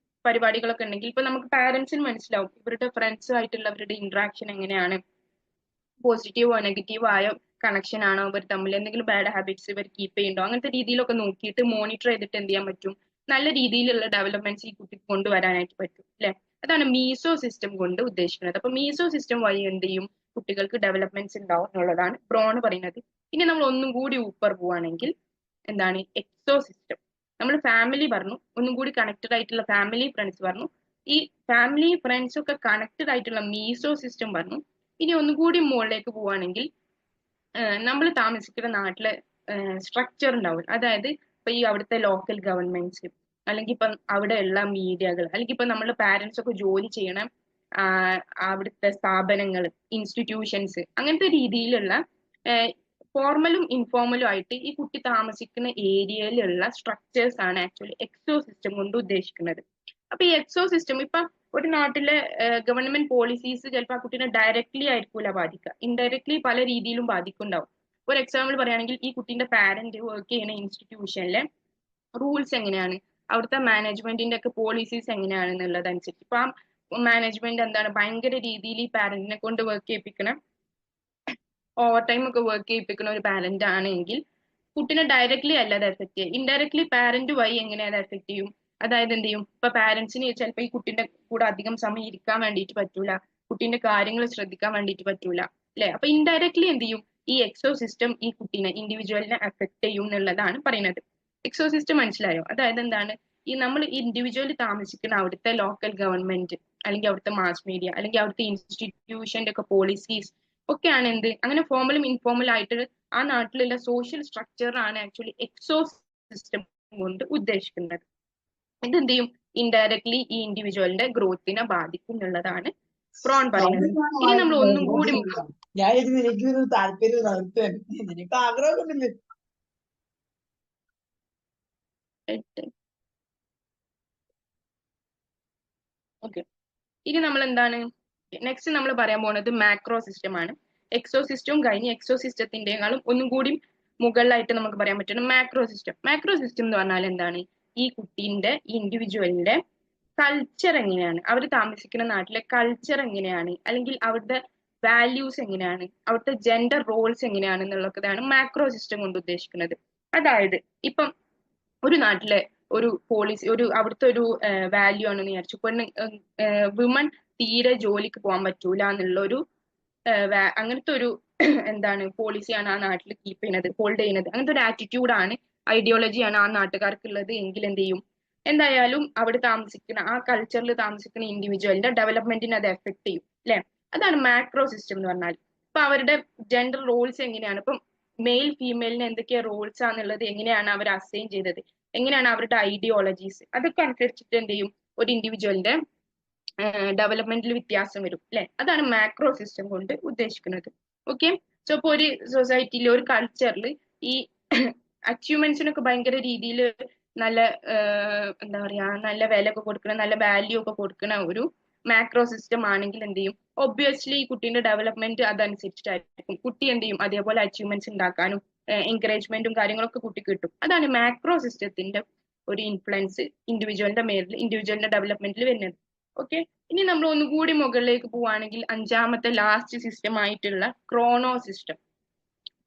പരിപാടികളൊക്കെ ഉണ്ടെങ്കിൽ ഇപ്പൊ നമുക്ക് പാരന്റ്സിന് മനസ്സിലാവും ഇവരുടെ ഫ്രണ്ട്സ് ആയിട്ടുള്ള അവരുടെ ഇന്ററാക്ഷൻ എങ്ങനെയാണ്, പോസിറ്റീവോ നെഗറ്റീവോ ആയ കണക്ഷൻ ആണോ, ഇവർ തമ്മിൽ എന്തെങ്കിലും ബാഡ് ഹാബിറ്റ്സ് ഇവർ കീപ്പ് ചെയ്യുന്നുണ്ടോ, അങ്ങനത്തെ രീതിയിലൊക്കെ നോക്കിയിട്ട് മോണിറ്റർ ചെയ്തിട്ട് എന്ത് ചെയ്യാൻ പറ്റും, നല്ല രീതിയിലുള്ള ഡെവലപ്മെന്റ്സ് ഈ കുട്ടിക്ക് കൊണ്ടുവരാനായിട്ട് പറ്റും അല്ലെ. അതാണ് മീസോ സിസ്റ്റം കൊണ്ട് ഉദ്ദേശിക്കുന്നത്. അപ്പൊ മീസോ സിസ്റ്റം വഴി എന്ത് ചെയ്യും, കുട്ടികൾക്ക് ഡെവലപ്മെന്റ്സ് ഉണ്ടാവും എന്നുള്ളതാണ് ബ്രോൺ പറയുന്നത്. ഇനി നമ്മൾ ഒന്നും കൂടി ഊപ്പർ പോവാണെങ്കിൽ എന്താണ് എക്സോ സിസ്റ്റം. നമ്മൾ ഫാമിലി പറഞ്ഞു, ഒന്നും കൂടി കണക്റ്റഡ് ആയിട്ടുള്ള ഫാമിലി ഫ്രണ്ട്സ് പറഞ്ഞു, ഈ ഫാമിലി ഫ്രണ്ട്സ് ഒക്കെ കണക്റ്റഡ് ആയിട്ടുള്ള മീസോ സിസ്റ്റം പറഞ്ഞു. ഇനി ഒന്നും കൂടി മുകളിലേക്ക് പോവാണെങ്കിൽ നമ്മൾ താമസിക്കുന്ന നാട്ടിലെ സ്ട്രക്ചർ ഉണ്ടാവും. അതായത് ഇപ്പൊ ഈ അവിടുത്തെ ലോക്കൽ ഗവൺമെന്റ്സ്, അല്ലെങ്കിൽ ഇപ്പൊ അവിടെയുള്ള മീഡിയകൾ, അല്ലെങ്കിൽ ഇപ്പൊ നമ്മുടെ പാരന്റ്സ് ഒക്കെ ജോലി ചെയ്യണ അവിടുത്തെ സ്ഥാപനങ്ങൾ, ഇൻസ്റ്റിറ്റ്യൂഷൻസ്, അങ്ങനത്തെ രീതിയിലുള്ള ഫോർമലും ഇൻഫോർമലും ആയിട്ട് ഈ കുട്ടി താമസിക്കുന്ന ഏരിയയിലുള്ള സ്ട്രക്ചേഴ്സ് ആണ് ആക്ച്വലി എക്സോ സിസ്റ്റം കൊണ്ട് ഉദ്ദേശിക്കുന്നത്. അപ്പൊ ഈ എക്സോ സിസ്റ്റം ഇപ്പൊ ഒരു നാട്ടിലെ ഗവൺമെന്റ് പോളിസീസ് ചിലപ്പോൾ ആ കുട്ടീനെ ഡയറക്ട്ലി ആയിരിക്കൂല ബാധിക്കുക, ഇൻഡയറക്ട്ലി പല രീതിയിലും ബാധിക്കുന്നുണ്ടാവും. ഒരു എക്സാമ്പിൾ പറയുകയാണെങ്കിൽ ഈ കുട്ടീന്റെ പാരന്റ് വർക്ക് ചെയ്യുന്ന ഇൻസ്റ്റിറ്റ്യൂഷനിലെ റൂൾസ് എങ്ങനെയാണ്, അവിടുത്തെ മാനേജ്മെന്റിന്റെ ഒക്കെ പോളിസീസ് എങ്ങനെയാണെന്നുള്ളതനുസരിച്ച്, ഇപ്പൊ ആ മാനേജ്മെന്റ് എന്താണ് ഭയങ്കര രീതിയിൽ ഈ പാരന്റിനെ കൊണ്ട് വർക്ക് ചെയ്യിപ്പിക്കണം, ഓവർ ടൈം ഒക്കെ വർക്ക് ചെയ്യിപ്പിക്കുന്ന ഒരു പാരന്റ് ആണെങ്കിൽ കുട്ടിനെ ഡയറക്ട്ലി അല്ല അത് എഫക്ട് ചെയ്യുക, ഇൻഡയറക്ട്ലി പാരന്റ് വഴി എങ്ങനെ അത് എഫക്ട് ചെയ്യും. അതായത് എന്ത് ചെയ്യും, ഇപ്പൊ പാരന്റ്സിന് ചിലപ്പോൾ ഈ കുട്ടിന്റെ കൂടെ അധികം സമയം ഇരിക്കാൻ വേണ്ടിയിട്ട് പറ്റൂല, കുട്ടീന്റെ കാര്യങ്ങൾ ശ്രദ്ധിക്കാൻ വേണ്ടിയിട്ട് പറ്റൂല അല്ലെ. അപ്പൊ ഇൻഡയറക്ട്ലി എന്ത് ചെയ്യും, ഈ എക്സോ സിസ്റ്റം ഈ കുട്ടീനെ ഇൻഡിവിജ്വലിനെ എഫക്ട് ചെയ്യും എന്നുള്ളതാണ് പറയുന്നത്. എക്സോ സിസ്റ്റം മനസ്സിലായോ? അതായത് എന്താണ്, ഈ നമ്മൾ ഇൻഡിവിജ്വലി താമസിക്കുന്ന അവിടുത്തെ ലോക്കൽ ഗവൺമെന്റ്, അല്ലെങ്കിൽ അവിടുത്തെ മാസ് മീഡിയ, അല്ലെങ്കിൽ അവിടുത്തെ ഇൻസ്റ്റിറ്റ്യൂഷന്റെ ഒക്കെ പോളിസീസ് ഒക്കെയാണ് എന്ത്, അങ്ങനെ ഫോർമലും ഇൻഫോർമലും ആയിട്ട് ആ നാട്ടിലുള്ള സോഷ്യൽ സ്ട്രക്ചറാണ് ആക്ച്വലി എക്സോ സിസ്റ്റം കൊണ്ട് ഉദ്ദേശിക്കുന്നത്. ഇതെന്ത് ചെയ്യും, ഇൻഡയറക്ട്ലി ഈ ഇൻഡിവിജ്വലിന്റെ ഗ്രോത്തിനെ ബാധിക്കും എന്നുള്ളതാണ് ബ്രോൺ പറയുന്നത്. ഇനി നമ്മൾ ഒന്നും കൂടി ഞാൻ എനിക്ക് താല്പര്യം നിനക്ക് ആഗ്രഹമൊന്നുമില്ലേ? ഓക്കെ. ഇനി നമ്മൾ എന്താണ് നെക്സ്റ്റ് നമ്മൾ പറയാൻ പോകുന്നത് മാക്രോ സിസ്റ്റം ആണ്. എക്സോ സിസ്റ്റവും കഴിഞ്ഞ് എക്സോ സിസ്റ്റത്തിന്റെക്കാളും ഒന്നും കൂടി മുകളിലായിട്ട് നമുക്ക് പറയാൻ പറ്റുന്ന മാക്രോ സിസ്റ്റം. മാക്രോ സിസ്റ്റം എന്ന് പറഞ്ഞാൽ എന്താണ്, ഈ കുട്ടീന്റെ ഇൻഡിവിജ്വലിന്റെ കൾച്ചർ എങ്ങനെയാണ്, അവർ താമസിക്കുന്ന നാട്ടിലെ കൾച്ചർ എങ്ങനെയാണ്, അല്ലെങ്കിൽ അവരുടെ വാല്യൂസ് എങ്ങനെയാണ്, അവിടുത്തെ ജെൻഡർ റോൾസ് എങ്ങനെയാണ് എന്നുള്ളതാണ് മാക്രോ സിസ്റ്റം കൊണ്ട് ഉദ്ദേശിക്കുന്നത്. അതായത് ഇപ്പം ഒരു നാട്ടിലെ ഒരു പോളിസി, ഒരു അവിടുത്തെ ഒരു വാല്യൂ ആണെന്ന് വിചാരിച്ചു, പെണ്ണ് വിമൺ തീരെ ജോലിക്ക് പോകാൻ പറ്റൂല എന്നുള്ള ഒരു അങ്ങനത്തെ ഒരു എന്താണ് പോളിസിയാണ് ആ നാട്ടിൽ കീപ്പ് ചെയ്യുന്നത്, ഹോൾഡ് ചെയ്യുന്നത്. അങ്ങനത്തെ ഒരു ആറ്റിറ്റ്യൂഡാണ്, ഐഡിയോളജിയാണ് ആ നാട്ടുകാർക്കുള്ളത് എങ്കിൽ എന്ത് ചെയ്യും, എന്തായാലും അവിടെ താമസിക്കുന്ന ആ കൾച്ചറിൽ താമസിക്കുന്ന ഇൻഡിവിജ്വലിന്റെ ഡെവലപ്മെന്റിനെ അത് എഫക്ട് ചെയ്യും അല്ലെ. അതാണ് മാക്രോ സിസ്റ്റം എന്ന് പറഞ്ഞാൽ. ഇപ്പൊ അവരുടെ ജെൻഡർ റോൾസ് എങ്ങനെയാണ്, ഇപ്പം മെയിൽ ഫീമെയിലിന് എന്തൊക്കെ റോൾസ് ആണെന്നുള്ളത് എങ്ങനെയാണ് അവർ അസൈൻ ചെയ്തത്, എങ്ങനെയാണ് അവരുടെ ഐഡിയോളജീസ്, അതൊക്കെ അനുസരിച്ചിട്ട് എന്ത് ചെയ്യും, ഒരു ഇൻഡിവിജ്വലിന്റെ ഡെവലപ്മെന്റിൽ വ്യത്യാസം വരും അല്ലെ. അതാണ് മാക്രോ സിസ്റ്റം കൊണ്ട് ഉദ്ദേശിക്കുന്നത്. ഓക്കെ. സോ ഇപ്പൊ ഒരു സൊസൈറ്റിയിൽ ഒരു കൾച്ചറിൽ ഈ അച്ചീവ്മെന്റ്സിനൊക്കെ ഭയങ്കര രീതിയിൽ നല്ല എന്താ പറയാ നല്ല വില ഒക്കെ കൊടുക്കണ നല്ല വാല്യൂ ഒക്കെ കൊടുക്കണ ഒരു മാക്രോ സിസ്റ്റം ആണെങ്കിൽ എന്ത് ചെയ്യും ഒബ്വിയസ്ലി ഈ കുട്ടീന്റെ ഡെവലപ്മെന്റ് അതനുസരിച്ചിട്ടായിരിക്കും. കുട്ടി എന്ത് ചെയ്യും അതേപോലെ അച്ചീവ്മെന്റ്സ് ഉണ്ടാക്കാനും എൻകറേജ്മെന്റും കാര്യങ്ങളൊക്കെ കുട്ടിക്ക് കിട്ടും. അതാണ് മാക്രോ സിസ്റ്റത്തിന്റെ ഒരു ഇൻഫ്ലുവൻസ് ഇൻഡിവിജ്വലിന്റെ മേലിൽ ഇൻഡിവിജ്വലിന്റെ ഡെവലപ്മെന്റിൽ വരുന്നത്. ഓക്കെ, ഇനി നമ്മൾ ഒന്നുകൂടി മുകളിലേക്ക് പോവുകയാണെങ്കിൽ അഞ്ചാമത്തെ ലാസ്റ്റ് സിസ്റ്റം ആയിട്ടുള്ള ക്രോണോ സിസ്റ്റം.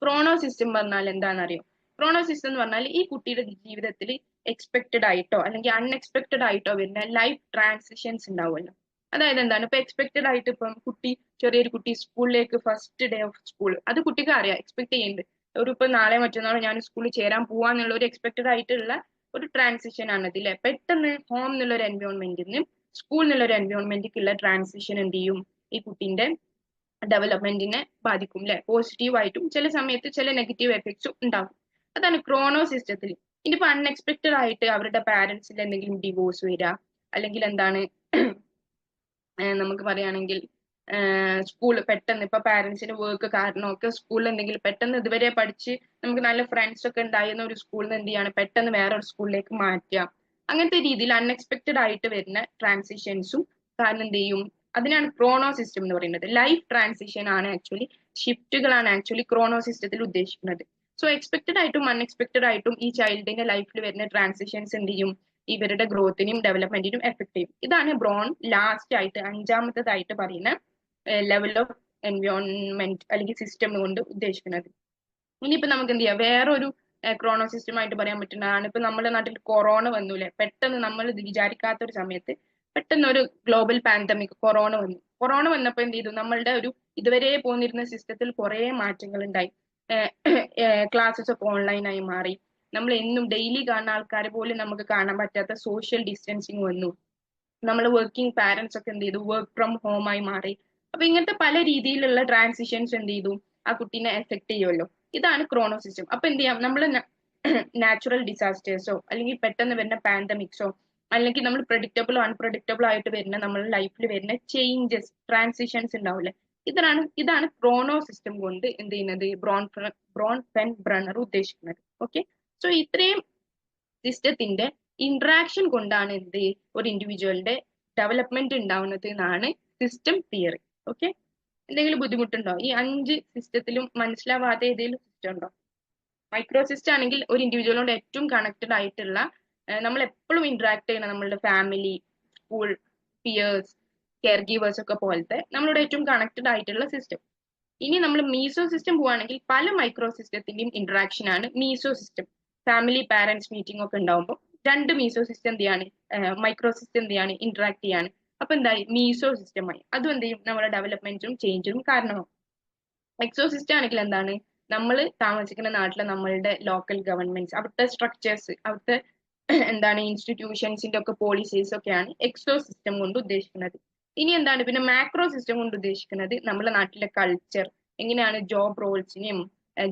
ക്രോണോ സിസ്റ്റം പറഞ്ഞാൽ എന്താണെന്നറിയോ? ക്രോണോ സിസ്റ്റം എന്ന് പറഞ്ഞാൽ ഈ കുട്ടിയുടെ ജീവിതത്തിൽ എക്സ്പെക്റ്റഡ് ആയിട്ടോ അല്ലെങ്കിൽ അൺഎക്സ്പെക്റ്റഡ് ആയിട്ടോ വരുന്ന ലൈഫ് ട്രാൻസിഷൻസ് ഉണ്ടാവുമല്ലോ. അതായത് എന്താണ് ഇപ്പൊ എക്സ്പെക്റ്റഡ് ആയിട്ട് ഇപ്പം കുട്ടി ചെറിയൊരു കുട്ടി സ്കൂളിലേക്ക് ഫസ്റ്റ് ഡേ ഓഫ് സ്കൂൾ, അത് കുട്ടിക്ക് അറിയാം, എക്സ്പെക്ട് ചെയ്യുന്നുണ്ട്. ഒരു ഇപ്പൊ നാളെ മറ്റന്നാളോ ഞാൻ സ്കൂളിൽ ചേരാൻ പോവാന്നുള്ള ഒരു എക്സ്പെക്റ്റഡ് ആയിട്ടുള്ള ഒരു ട്രാൻസിഷൻ ആണ് ഇതിലെ. പെട്ടെന്ന് ഹോം എന്നുള്ള ഒരു എൻവയോൺമെന്റിൽ നിന്ന് സ്കൂൾ എന്നുള്ള ഒരു എൻവയോൺമെന്റിലേക്കുള്ള ട്രാൻസിഷൻ എന്ത് ചെയ്യും ഈ കുട്ടീന്റെ ഡെവലപ്മെന്റിനെ ബാധിക്കും അല്ലെ. പോസിറ്റീവായിട്ടും ചില സമയത്ത് ചില നെഗറ്റീവ് എഫക്ട്സും ഉണ്ടാകും. അതാണ് ക്രോണോ സിസ്റ്റത്തിൽ. ഇനിയിപ്പോ അൺഎക്സ്പെക്റ്റഡ് ആയിട്ട് അവരുടെ പാരന്റ്സിൽ എന്തെങ്കിലും ഡിവോഴ്സ് വരിക, അല്ലെങ്കിൽ എന്താണ് നമുക്ക് പറയുകയാണെങ്കിൽ സ്കൂൾ പെട്ടെന്ന് ഇപ്പൊ പാരന്റ്സിന്റെ വർക്ക് കാരണമൊക്കെ സ്കൂളിൽ എന്തെങ്കിലും പെട്ടെന്ന് ഇതുവരെ പഠിച്ച് നമുക്ക് നല്ല ഫ്രണ്ട്സ് ഒക്കെ ഉണ്ടായിരുന്ന ഒരു സ്കൂളിൽ നിന്ന് എന്ത് ചെയ്യാണ് പെട്ടെന്ന് വേറൊരു സ്കൂളിലേക്ക് മാറ്റുക. അങ്ങനത്തെ രീതിയിൽ അൺഎക്സ്പെക്റ്റഡ് ആയിട്ട് വരുന്ന ട്രാൻസിഷൻസും കാരണം എന്ത് ചെയ്യും, അതിനാണ് ക്രോണോ സിസ്റ്റം എന്ന് പറയുന്നത്. ലൈഫ് ട്രാൻസിഷൻ ആണ് ആക്ച്വലി, ഷിഫ്റ്റുകളാണ് ആക്ച്വലി ക്രോണോ സിസ്റ്റത്തിൽ ഉദ്ദേശിക്കുന്നത്. സോ എക്സ്പെക്റ്റഡ് ആയിട്ടും അൺഎക്സ്പെക്റ്റഡ് ആയിട്ടും ഈ ചൈൽഡിന്റെ ലൈഫിൽ വരുന്ന ട്രാൻസിഷൻസ് എന്ത് ചെയ്യും ഇവരുടെ ഗ്രോത്തിനും ഡെവലപ്മെന്റിനും എഫക്ട് ചെയ്യും. ഇതാണ് ബ്രോൺ ലാസ്റ്റ് ആയിട്ട് അഞ്ചാമത്തേതായിട്ട് പറയുന്ന ലെവൽ ഓഫ് എൻവയോൺമെന്റ് അല്ലെങ്കിൽ സിസ്റ്റം കൊണ്ട് ഉദ്ദേശിക്കുന്നത്. ഇനിയിപ്പോ നമുക്ക് എന്ത് ചെയ്യാം വേറൊരു ക്രോണോ സിസ്റ്റം ആയിട്ട് പറയാൻ പറ്റുന്നതാണ്. ഇപ്പൊ നമ്മുടെ നാട്ടിൽ കൊറോണ വന്നൂലെ, പെട്ടെന്ന് നമ്മൾ ഇത് വിചാരിക്കാത്ത ഒരു സമയത്ത് പെട്ടെന്ന് ഒരു ഗ്ലോബൽ പാൻഡമിക് കൊറോണ വന്നു. കൊറോണ വന്നപ്പോൾ എന്ത് ചെയ്തു നമ്മളുടെ ഒരു ഇതുവരെ പോന്നിരുന്ന സിസ്റ്റത്തിൽ കുറെ മാറ്റങ്ങൾ ഉണ്ടായി. ക്ലാസ്സസ് ഒക്കെ ഓൺലൈനായി മാറി. നമ്മൾ എന്നും ഡെയിലി കാണുന്ന ആൾക്കാരെ പോലും നമുക്ക് കാണാൻ പറ്റാത്ത സോഷ്യൽ ഡിസ്റ്റൻസിങ് വന്നു. നമ്മൾ വർക്കിംഗ് പാരന്റ്സ് ഒക്കെ എന്ത് ചെയ്തു വർക്ക് ഫ്രം ഹോം ആയി മാറി. അപ്പൊ ഇങ്ങനത്തെ പല രീതിയിലുള്ള ട്രാൻസിഷൻസ് എന്ത് ചെയ്തു ആ കുട്ടീനെ എഫക്ട് ചെയ്യുമല്ലോ. ഇതാണ് ക്രോണോ സിസ്റ്റം. അപ്പൊ എന്ത് ചെയ്യാം നമ്മൾ നാച്ചുറൽ ഡിസാസ്റ്റേഴ്സോ അല്ലെങ്കിൽ പെട്ടെന്ന് വരുന്ന പാൻഡമിക്സോ അല്ലെങ്കിൽ നമ്മൾ പ്രഡിക്റ്റബിളോ അൺപ്രഡിക്റ്റബിളോ ആയിട്ട് വരുന്ന നമ്മുടെ ലൈഫിൽ വരുന്ന ചേഞ്ചസ് ട്രാൻസിഷൻസ് ഉണ്ടാവില്ലേ, ഇതാണ് ക്രോണോ സിസ്റ്റം കൊണ്ട് എന്ത് ചെയ്യുന്നത് ബ്രോൺ ഫെൻ ബ്രണ്ണർ ഉദ്ദേശിക്കുന്നത്. ഓക്കെ, സോ ഇത്രയും സിസ്റ്റത്തിന്റെ ഇന്ററാക്ഷൻ കൊണ്ടാണ് എന്ത് ഒരു ഇൻഡിവിജ്വലിന്റെ ഡെവലപ്മെന്റ് ഉണ്ടാവുന്നത് എന്നാണ് സിസ്റ്റം തിയറി. ഓക്കെ, എന്തെങ്കിലും ബുദ്ധിമുട്ടുണ്ടോ ഈ 5 സിസ്റ്റത്തിലും മനസ്സിലാവാത്ത ഏതെങ്കിലും സിസ്റ്റം ഉണ്ടോ? മൈക്രോ സിസ്റ്റം ആണെങ്കിൽ ഒരു ഇൻഡിവിജ്വലിനോട് ഏറ്റവും കണക്റ്റഡ് ആയിട്ടുള്ള നമ്മൾ എപ്പോഴും ഇന്ററാക്ട് ചെയ്യുന്ന നമ്മളുടെ family, school, peers, caregivers ഒക്കെ പോലത്തെ നമ്മളോട് ഏറ്റവും കണക്റ്റഡ് ആയിട്ടുള്ള സിസ്റ്റം. ഇനി നമ്മൾ മീസോ സിസ്റ്റം പോവാണെങ്കിൽ പല മൈക്രോ സിസ്റ്റത്തിന്റെയും ഇന്ററാക്ഷൻ ആണ് meso system. Family parents meeting ഒക്കെ ഉണ്ടാവുമ്പോൾ രണ്ട് മീസോ സിസ്റ്റം എന്ത് ചെയ്യാണ് മൈക്രോ സിസ്റ്റം എന്ത് ചെയ്യാണ് ഇന്ററാക്ട് ചെയ്യാണ്. അപ്പൊ എന്തായി മീസോ സിസ്റ്റമായി. അതും എന്ത് ചെയ്യും നമ്മുടെ ഡെവലപ്മെന്റിനും ചേഞ്ചിനും കാരണമാവും. എക്സോ സിസ്റ്റം ആണെങ്കിൽ എന്താണ് നമ്മൾ താമസിക്കുന്ന നാട്ടിലെ നമ്മളുടെ ലോക്കൽ ഗവൺമെന്റ്സ് അവിടുത്തെ സ്ട്രക്ചേഴ്സ് അവിടുത്തെ എന്താണ് ഇൻസ്റ്റിറ്റ്യൂഷൻസിന്റെ ഒക്കെ പോളിസീസ് ഒക്കെയാണ് എക്സോ സിസ്റ്റം കൊണ്ട് ഉദ്ദേശിക്കുന്നത്. ഇനി എന്താണ് പിന്നെ മാക്രോ സിസ്റ്റം കൊണ്ട് ഉദ്ദേശിക്കുന്നത് നമ്മുടെ നാട്ടിലെ കൾച്ചർ എങ്ങനെയാണ് ജോബ് റോൾസിനെയും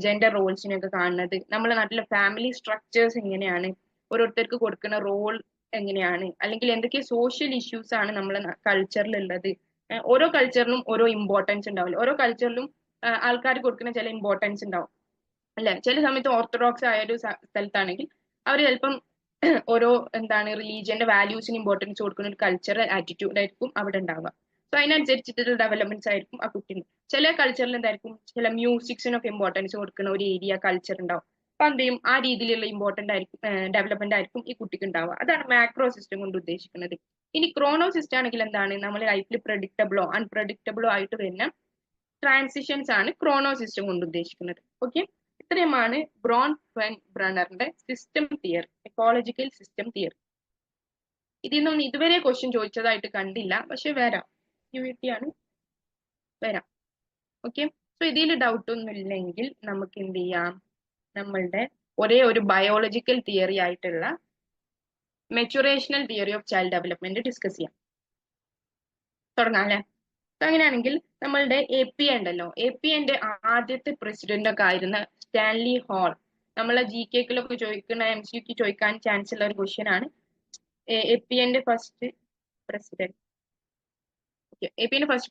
ജെൻഡർ റോൾസിനെയും ഒക്കെ കാണുന്നത്, നമ്മുടെ നാട്ടിലെ ഫാമിലി സ്ട്രക്ചേഴ്സ് എങ്ങനെയാണ്, ഓരോരുത്തർക്ക് കൊടുക്കുന്ന റോൾ എങ്ങനെയാണ്, അല്ലെങ്കിൽ എന്തൊക്കെ സോഷ്യൽ ഇഷ്യൂസ് ആണ് നമ്മളെ കൾച്ചറിൽ ഉള്ളത്. ഓരോ കൾച്ചറിനും ഓരോ ഇമ്പോർട്ടൻസ് ഉണ്ടാവില്ല, ഓരോ കൾച്ചറിലും ആൾക്കാർ കൊടുക്കുന്ന ചില ഇമ്പോർട്ടൻസ് ഉണ്ടാവും അല്ലെ. ചില സമയത്ത് ഓർത്തഡോക്സ് ആയ ഒരു സ്ഥലത്താണെങ്കിൽ അവർ ചിലപ്പം ഓരോ എന്താണ് റിലീജിയന്റെ വാല്യൂസിന് ഇമ്പോർട്ടൻസ് കൊടുക്കുന്ന ഒരു കൾച്ചറൽ ആറ്റിറ്റ്യൂഡ് ആയിരിക്കും അവിടെ ഉണ്ടാവുക. സോ അതിനനുസരിച്ചിട്ടുള്ള ഡെവലപ്മെന്റ്സ് ആയിരിക്കും ആ കുട്ടിന്. ചില കൾച്ചറിൽ എന്തായിരിക്കും ചില മ്യൂസിക്സിനൊക്കെ ഇമ്പോർട്ടൻസ് കൊടുക്കുന്ന ഒരു ഏരിയ കൾച്ചർ ഉണ്ടാവും. അപ്പൊ എന്ത് ചെയ്യും ആ രീതിയിലുള്ള ഇമ്പോർട്ടന്റ് ആയിരിക്കും ഡെവലപ്മെന്റ് ആയിരിക്കും ഈ കുട്ടിക്ക് ഉണ്ടാവുക. അതാണ് മാക്രോ സിസ്റ്റം കൊണ്ട് ഉദ്ദേശിക്കുന്നത്. ഇനി ക്രോണോ സിസ്റ്റം ആണെങ്കിൽ എന്താണ് നമ്മുടെ ലൈഫിൽ പ്രഡിക്റ്റബിളോ അൺപ്രഡിക്റ്റബിളോ ആയിട്ട് വരുന്ന ട്രാൻസിഷൻസ് ആണ് ക്രോണോ സിസ്റ്റം കൊണ്ട് ഉദ്ദേശിക്കുന്നത്. ഓക്കെ, ഇത്രയുമാണ് ബ്രോൺ ഫെൻ ബ്രണ്ണറിന്റെ system theory, ecological system theory. ഇതിൽ നിന്നും ഇതുവരെ ക്വസ്റ്റ്യൻ ചോദിച്ചതായിട്ട് കണ്ടില്ല, പക്ഷെ വരാം, ആണ് വരാം. ഓക്കെ, സോ ഇതിൽ ഡൗട്ട് ഒന്നും ഇല്ലെങ്കിൽ നമുക്ക് എന്ത് ചെയ്യാം നമ്മളുടെ ഒരേ ഒരു ബയോളജിക്കൽ തിയറി ആയിട്ടുള്ള maturational theory of child development discuss ചെയ്യാം. തുടങ്ങാം അല്ലെ. അങ്ങനെയാണെങ്കിൽ നമ്മളുടെ APA ഉണ്ടല്ലോ, APAന്റെ ആദ്യത്തെ പ്രസിഡന്റ് ഒക്കെ ആയിരുന്ന സ്റ്റാൻലി ഹാൾ. നമ്മളെ GK-ക്കിലൊക്കെ ചോദിക്കുന്ന MCQ ചോദിക്കാൻ ചാൻസ് ഉള്ള ഒരു ക്വസ്റ്റ്യൻ ആണ്. APAന്റെ ഫസ്റ്റ്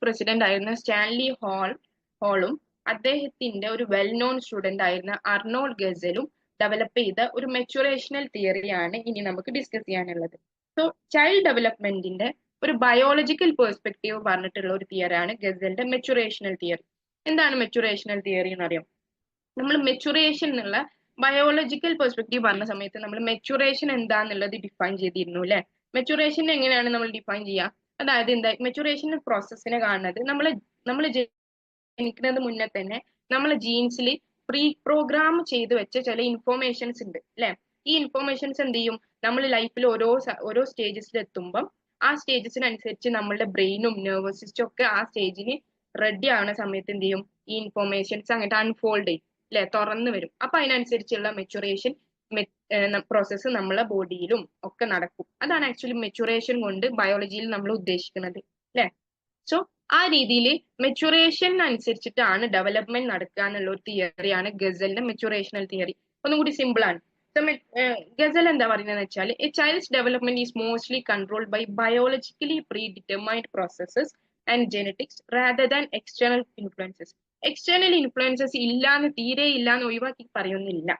പ്രസിഡന്റ് ആയിരുന്ന സ്റ്റാൻലി ഹാളും അദ്ദേഹത്തിന്റെ ഒരു വെൽ നോൺ സ്റ്റുഡന്റ് ആയിരുന്ന അർണോൾഡ് ഗസലും ഡെവലപ്പ് ചെയ്ത ഒരു മെച്ചുറേഷണൽ തിയറിയാണ് ഇനി നമുക്ക് ഡിസ്കസ് ചെയ്യാനുള്ളത്. സോ ചൈൽഡ് ഡെവലപ്മെന്റിന്റെ ഒരു ബയോളജിക്കൽ പെർസ്പെക്റ്റീവ് പറഞ്ഞിട്ടുള്ള ഒരു തിയറിയാണ് ഗസലിന്റെ മെച്ചുറേഷണൽ തിയറി. എന്താണ് മെച്ചുറേഷണൽ തിയറി എന്ന് അറിയാം? നമ്മൾ മെച്ചുറേഷൻ എന്നുള്ള ബയോളജിക്കൽ പെർസ്പെക്റ്റീവ് പറഞ്ഞ സമയത്ത് നമ്മൾ മെച്ചുറേഷൻ എന്താന്നുള്ളത് ഡിഫൈൻ ചെയ്തിരുന്നു അല്ലെ. മെച്ചുറേഷൻ എങ്ങനെയാണ് നമ്മൾ ഡിഫൈൻ ചെയ്യുക? അതായത് എന്താ മെച്ചുറേഷൻ പ്രോസസ്സിനെ കാണുന്നത് നമ്മൾ ജനിക്കുന്നത് മുന്നേ തന്നെ നമ്മളെ ജീൻസിൽ പ്രീ പ്രോഗ്രാം ചെയ്ത് വെച്ച ചില ഇൻഫോർമേഷൻസ് ഉണ്ട് അല്ലെ. ഈ ഇൻഫോർമേഷൻസ് എന്ത് ചെയ്യും? നമ്മൾ ലൈഫിൽ ഓരോ സ്റ്റേജസിൽ എത്തുമ്പം ആ സ്റ്റേജസിനനുസരിച്ച് നമ്മളുടെ ബ്രെയിനും നെർവസ് സിസ്റ്റം ഒക്കെ ആ സ്റ്റേജിന് റെഡി ആവുന്ന സമയത്ത് എന്ത് ചെയ്യും? ഈ ഇൻഫോർമേഷൻസ് അങ്ങോട്ട് അൺഫോൾഡ് ചെയ്യും അല്ലെ, തുറന്നു വരും. അപ്പൊ അതിനനുസരിച്ചുള്ള മെച്ചുറേഷൻ പ്രോസസ്സ് നമ്മളെ ബോഡിയിലും ഒക്കെ നടക്കും. അതാണ് ആക്ച്വലി മെച്ചുറേഷൻ കൊണ്ട് ബയോളജിയിൽ നമ്മൾ ഉദ്ദേശിക്കുന്നത് അല്ലെ. സോ ആ രീതിയിൽ മെച്ചുറേഷൻ അനുസരിച്ചിട്ടാണ് ഡെവലപ്മെന്റ് നടക്കുക എന്നുള്ള ഒരു തിയറിയാണ് ഗസലിന്റെ മെച്ചുറേഷണൽ തിയറി. ഒന്നും കൂടി സിമ്പിൾ ആണ്. ഗസൽ എന്താ പറയുന്നത് വെച്ചാൽ a child's development is mostly controlled by biologically predetermined processes and genetics rather than external influences. External influences ഇല്ലാന്ന് തീരെ ഇല്ലാന്ന് ഒഴിവാക്കി പറയുന്നില്ല.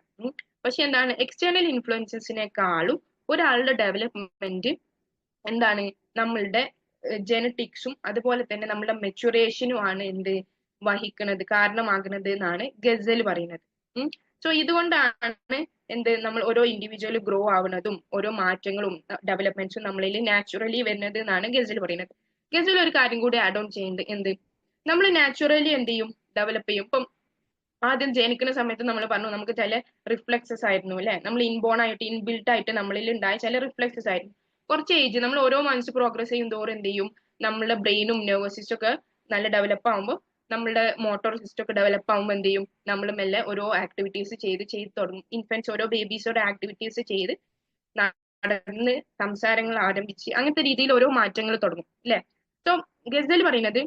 പക്ഷെ എന്താണ്, എക്സ്റ്റേണൽ ഇൻഫ്ലുവൻസസിനെക്കാളും ഒരാളുടെ ഡെവലപ്മെന്റ് എന്താണ് നമ്മളുടെ ജെനറ്റിക്സും അതുപോലെ തന്നെ നമ്മുടെ മെച്ചുറേഷനും ആണ് എന്ത് വഹിക്കുന്നത്, കാരണമാകുന്നത് എന്നാണ് ഗസൽ പറയുന്നത്. സോ ഇതുകൊണ്ടാണ് എന്ത് നമ്മൾ ഓരോ ഇൻഡിവിജ്വൽ ഗ്രോ ആവുന്നതും ഓരോ മാറ്റങ്ങളും ഡെവലപ്മെന്റ്സും നമ്മളിൽ നാച്ചുറലി വരുന്നത് എന്നാണ് ഗസൽ പറയുന്നത്. ഗസൽ ഒരു കാര്യം കൂടി ആഡ് ഓൺ ചെയ്യുന്നത് എന്ത്, നമ്മൾ നാച്ചുറലി എന്ത് ചെയ്യും? ഡെവലപ്പ് ചെയ്യും. ഇപ്പം ആദ്യം ജനിക്കുന്ന സമയത്ത് നമ്മൾ പറഞ്ഞു നമുക്ക് ചില റിഫ്ലെക്സസ് ആയിരുന്നു അല്ലെ, നമ്മൾ ഇൻബോൺ ആയിട്ട് ഇൻബിൽട്ട് ആയിട്ട് നമ്മളിൽ ഉണ്ടായ ചില റിഫ്ലെക്സസ് ആയിരുന്നു. കുറച്ച് ഏജ് നമ്മൾ ഓരോ മന്ത്സ് പ്രോഗ്രസ് ചെയ്യും തോറും എന്ത് ചെയ്യും? നമ്മളുടെ ബ്രെയിനും നെർവസ് സിസ്റ്റം ഒക്കെ നല്ല ഡെവലപ്പ് ആകുമ്പോൾ നമ്മളുടെ മോട്ടോർ സിസ്റ്റം ഒക്കെ ഡെവലപ്പ് ആകുമ്പോൾ എന്ത് ചെയ്യും? നമ്മൾ മെല്ലെ ഓരോ ആക്ടിവിറ്റീസ് ചെയ്ത് തുടങ്ങും. ഇൻഫൻസ് ഓരോ ബേബീസോടെ ആക്ടിവിറ്റീസ് ചെയ്ത് നടന്ന് സംസാരങ്ങൾ ആരംഭിച്ച് അങ്ങനത്തെ രീതിയിൽ ഓരോ മാറ്റങ്ങൾ തുടങ്ങും അല്ലെ. സോ ഗസൽ പറയുന്നത്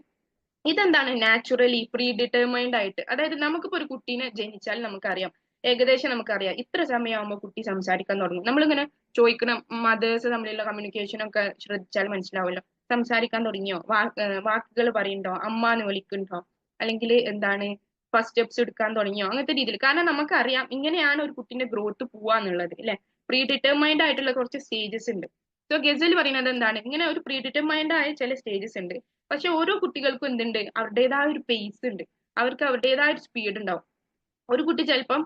ഇതെന്താണ് നാച്ചുറലി പ്രീ ഡിറ്റർമൈൻഡ് ആയിട്ട്, അതായത് നമുക്കിപ്പോ ഒരു കുട്ടീനെ ജനിച്ചാൽ നമുക്കറിയാം, ഏകദേശം നമുക്കറിയാം ഇത്ര സമയമാകുമ്പോൾ കുട്ടി സംസാരിക്കാൻ തുടങ്ങും. നമ്മളിങ്ങനെ ചോദിക്കണം, മദേഴ്സ് തമ്മിലുള്ള കമ്മ്യൂണിക്കേഷൻ ഒക്കെ ശ്രദ്ധിച്ചാൽ മനസ്സിലാവുമല്ലോ. സംസാരിക്കാൻ തുടങ്ങിയോ, വാക്കുകൾ പറയുന്നുണ്ടോ, അമ്മ എന്ന് വിളിക്കുന്നുണ്ടോ, അല്ലെങ്കിൽ എന്താണ് ഫസ്റ്റ് സ്റ്റെപ്സ് എടുക്കാൻ തുടങ്ങിയോ, അങ്ങനത്തെ രീതിയിൽ. കാരണം നമുക്കറിയാം ഇങ്ങനെയാണ് ഒരു കുട്ടീന്റെ ഗ്രോത്ത് പോവാന്നുള്ളത് അല്ലെ. പ്രീ ഡിറ്റർമൈൻഡ് ആയിട്ടുള്ള കുറച്ച് സ്റ്റേജസ് ഉണ്ട്. സോ ഗസൽ പറയുന്നത് എന്താണ്, ഇങ്ങനെ ഒരു പ്രീ ഡിറ്റർമൈൻഡ് ആയ ചില സ്റ്റേജസ് ഉണ്ട്. പക്ഷെ ഓരോ കുട്ടികൾക്കും എന്തുണ്ട്? അവരുടേതായ ഒരു പേസ് ഉണ്ട്, അവർക്ക് അവരുടേതായ ഒരു സ്പീഡ് ഉണ്ടാവും. ഒരു കുട്ടി ചിലപ്പം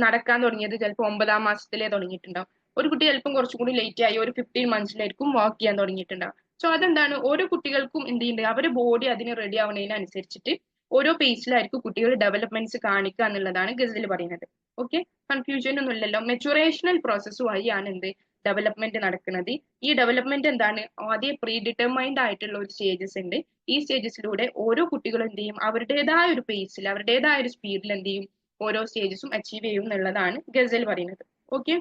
നടക്കാൻ തുടങ്ങിയത് ചിലപ്പോൾ 9ാം മാസത്തിലേ തുടങ്ങിയിട്ടുണ്ടാവും. ഒരു കുട്ടി ചിലപ്പം കുറച്ചും കൂടി ലേറ്റ് ആയി ഒരു 15 മന്ത്സിലായിരിക്കും വാക്ക് ചെയ്യാൻ തുടങ്ങിയിട്ടുണ്ടാവും. സോ അതെന്താണ്, ഓരോ കുട്ടികൾക്കും എന്ത് ചെയ്യുന്നുണ്ട്, അവരുടെ ബോഡി അതിന് റെഡി ആവുന്നതിനനുസരിച്ചിട്ട് ഓരോ പേസിലായിരിക്കും കുട്ടികൾ ഡെവലപ്മെന്റ്സ് കാണിക്കുക എന്നുള്ളതാണ് ഗസൽ പറയുന്നത്. ഓക്കെ, കൺഫ്യൂഷൻ ഒന്നും ഇല്ലല്ലോ. മെച്ചുറേഷണൽ പ്രോസസ് വഴിയാണ് എന്ത് ഡെവലപ്മെന്റ് നടക്കുന്നത്. ഈ ഡെവലപ്മെന്റ് എന്താണ്, ആദ്യം പ്രീ ഡിറ്റർമൈൻഡ് ആയിട്ടുള്ള ഒരു സ്റ്റേജസ് ഉണ്ട്. ഈ സ്റ്റേജസിലൂടെ ഓരോ കുട്ടികളും എന്ത് ചെയ്യും? അവരുടേതായ ഒരു പേസിൽ അവരുടേതായ ഒരു സ്പീഡിൽ എന്ത് ചെയ്യും? ഓരോ സ്റ്റേജസും അച്ചീവ് ചെയ്യും എന്നുള്ളതാണ് ഗസൽ പറയുന്നത്. ഓക്കെ,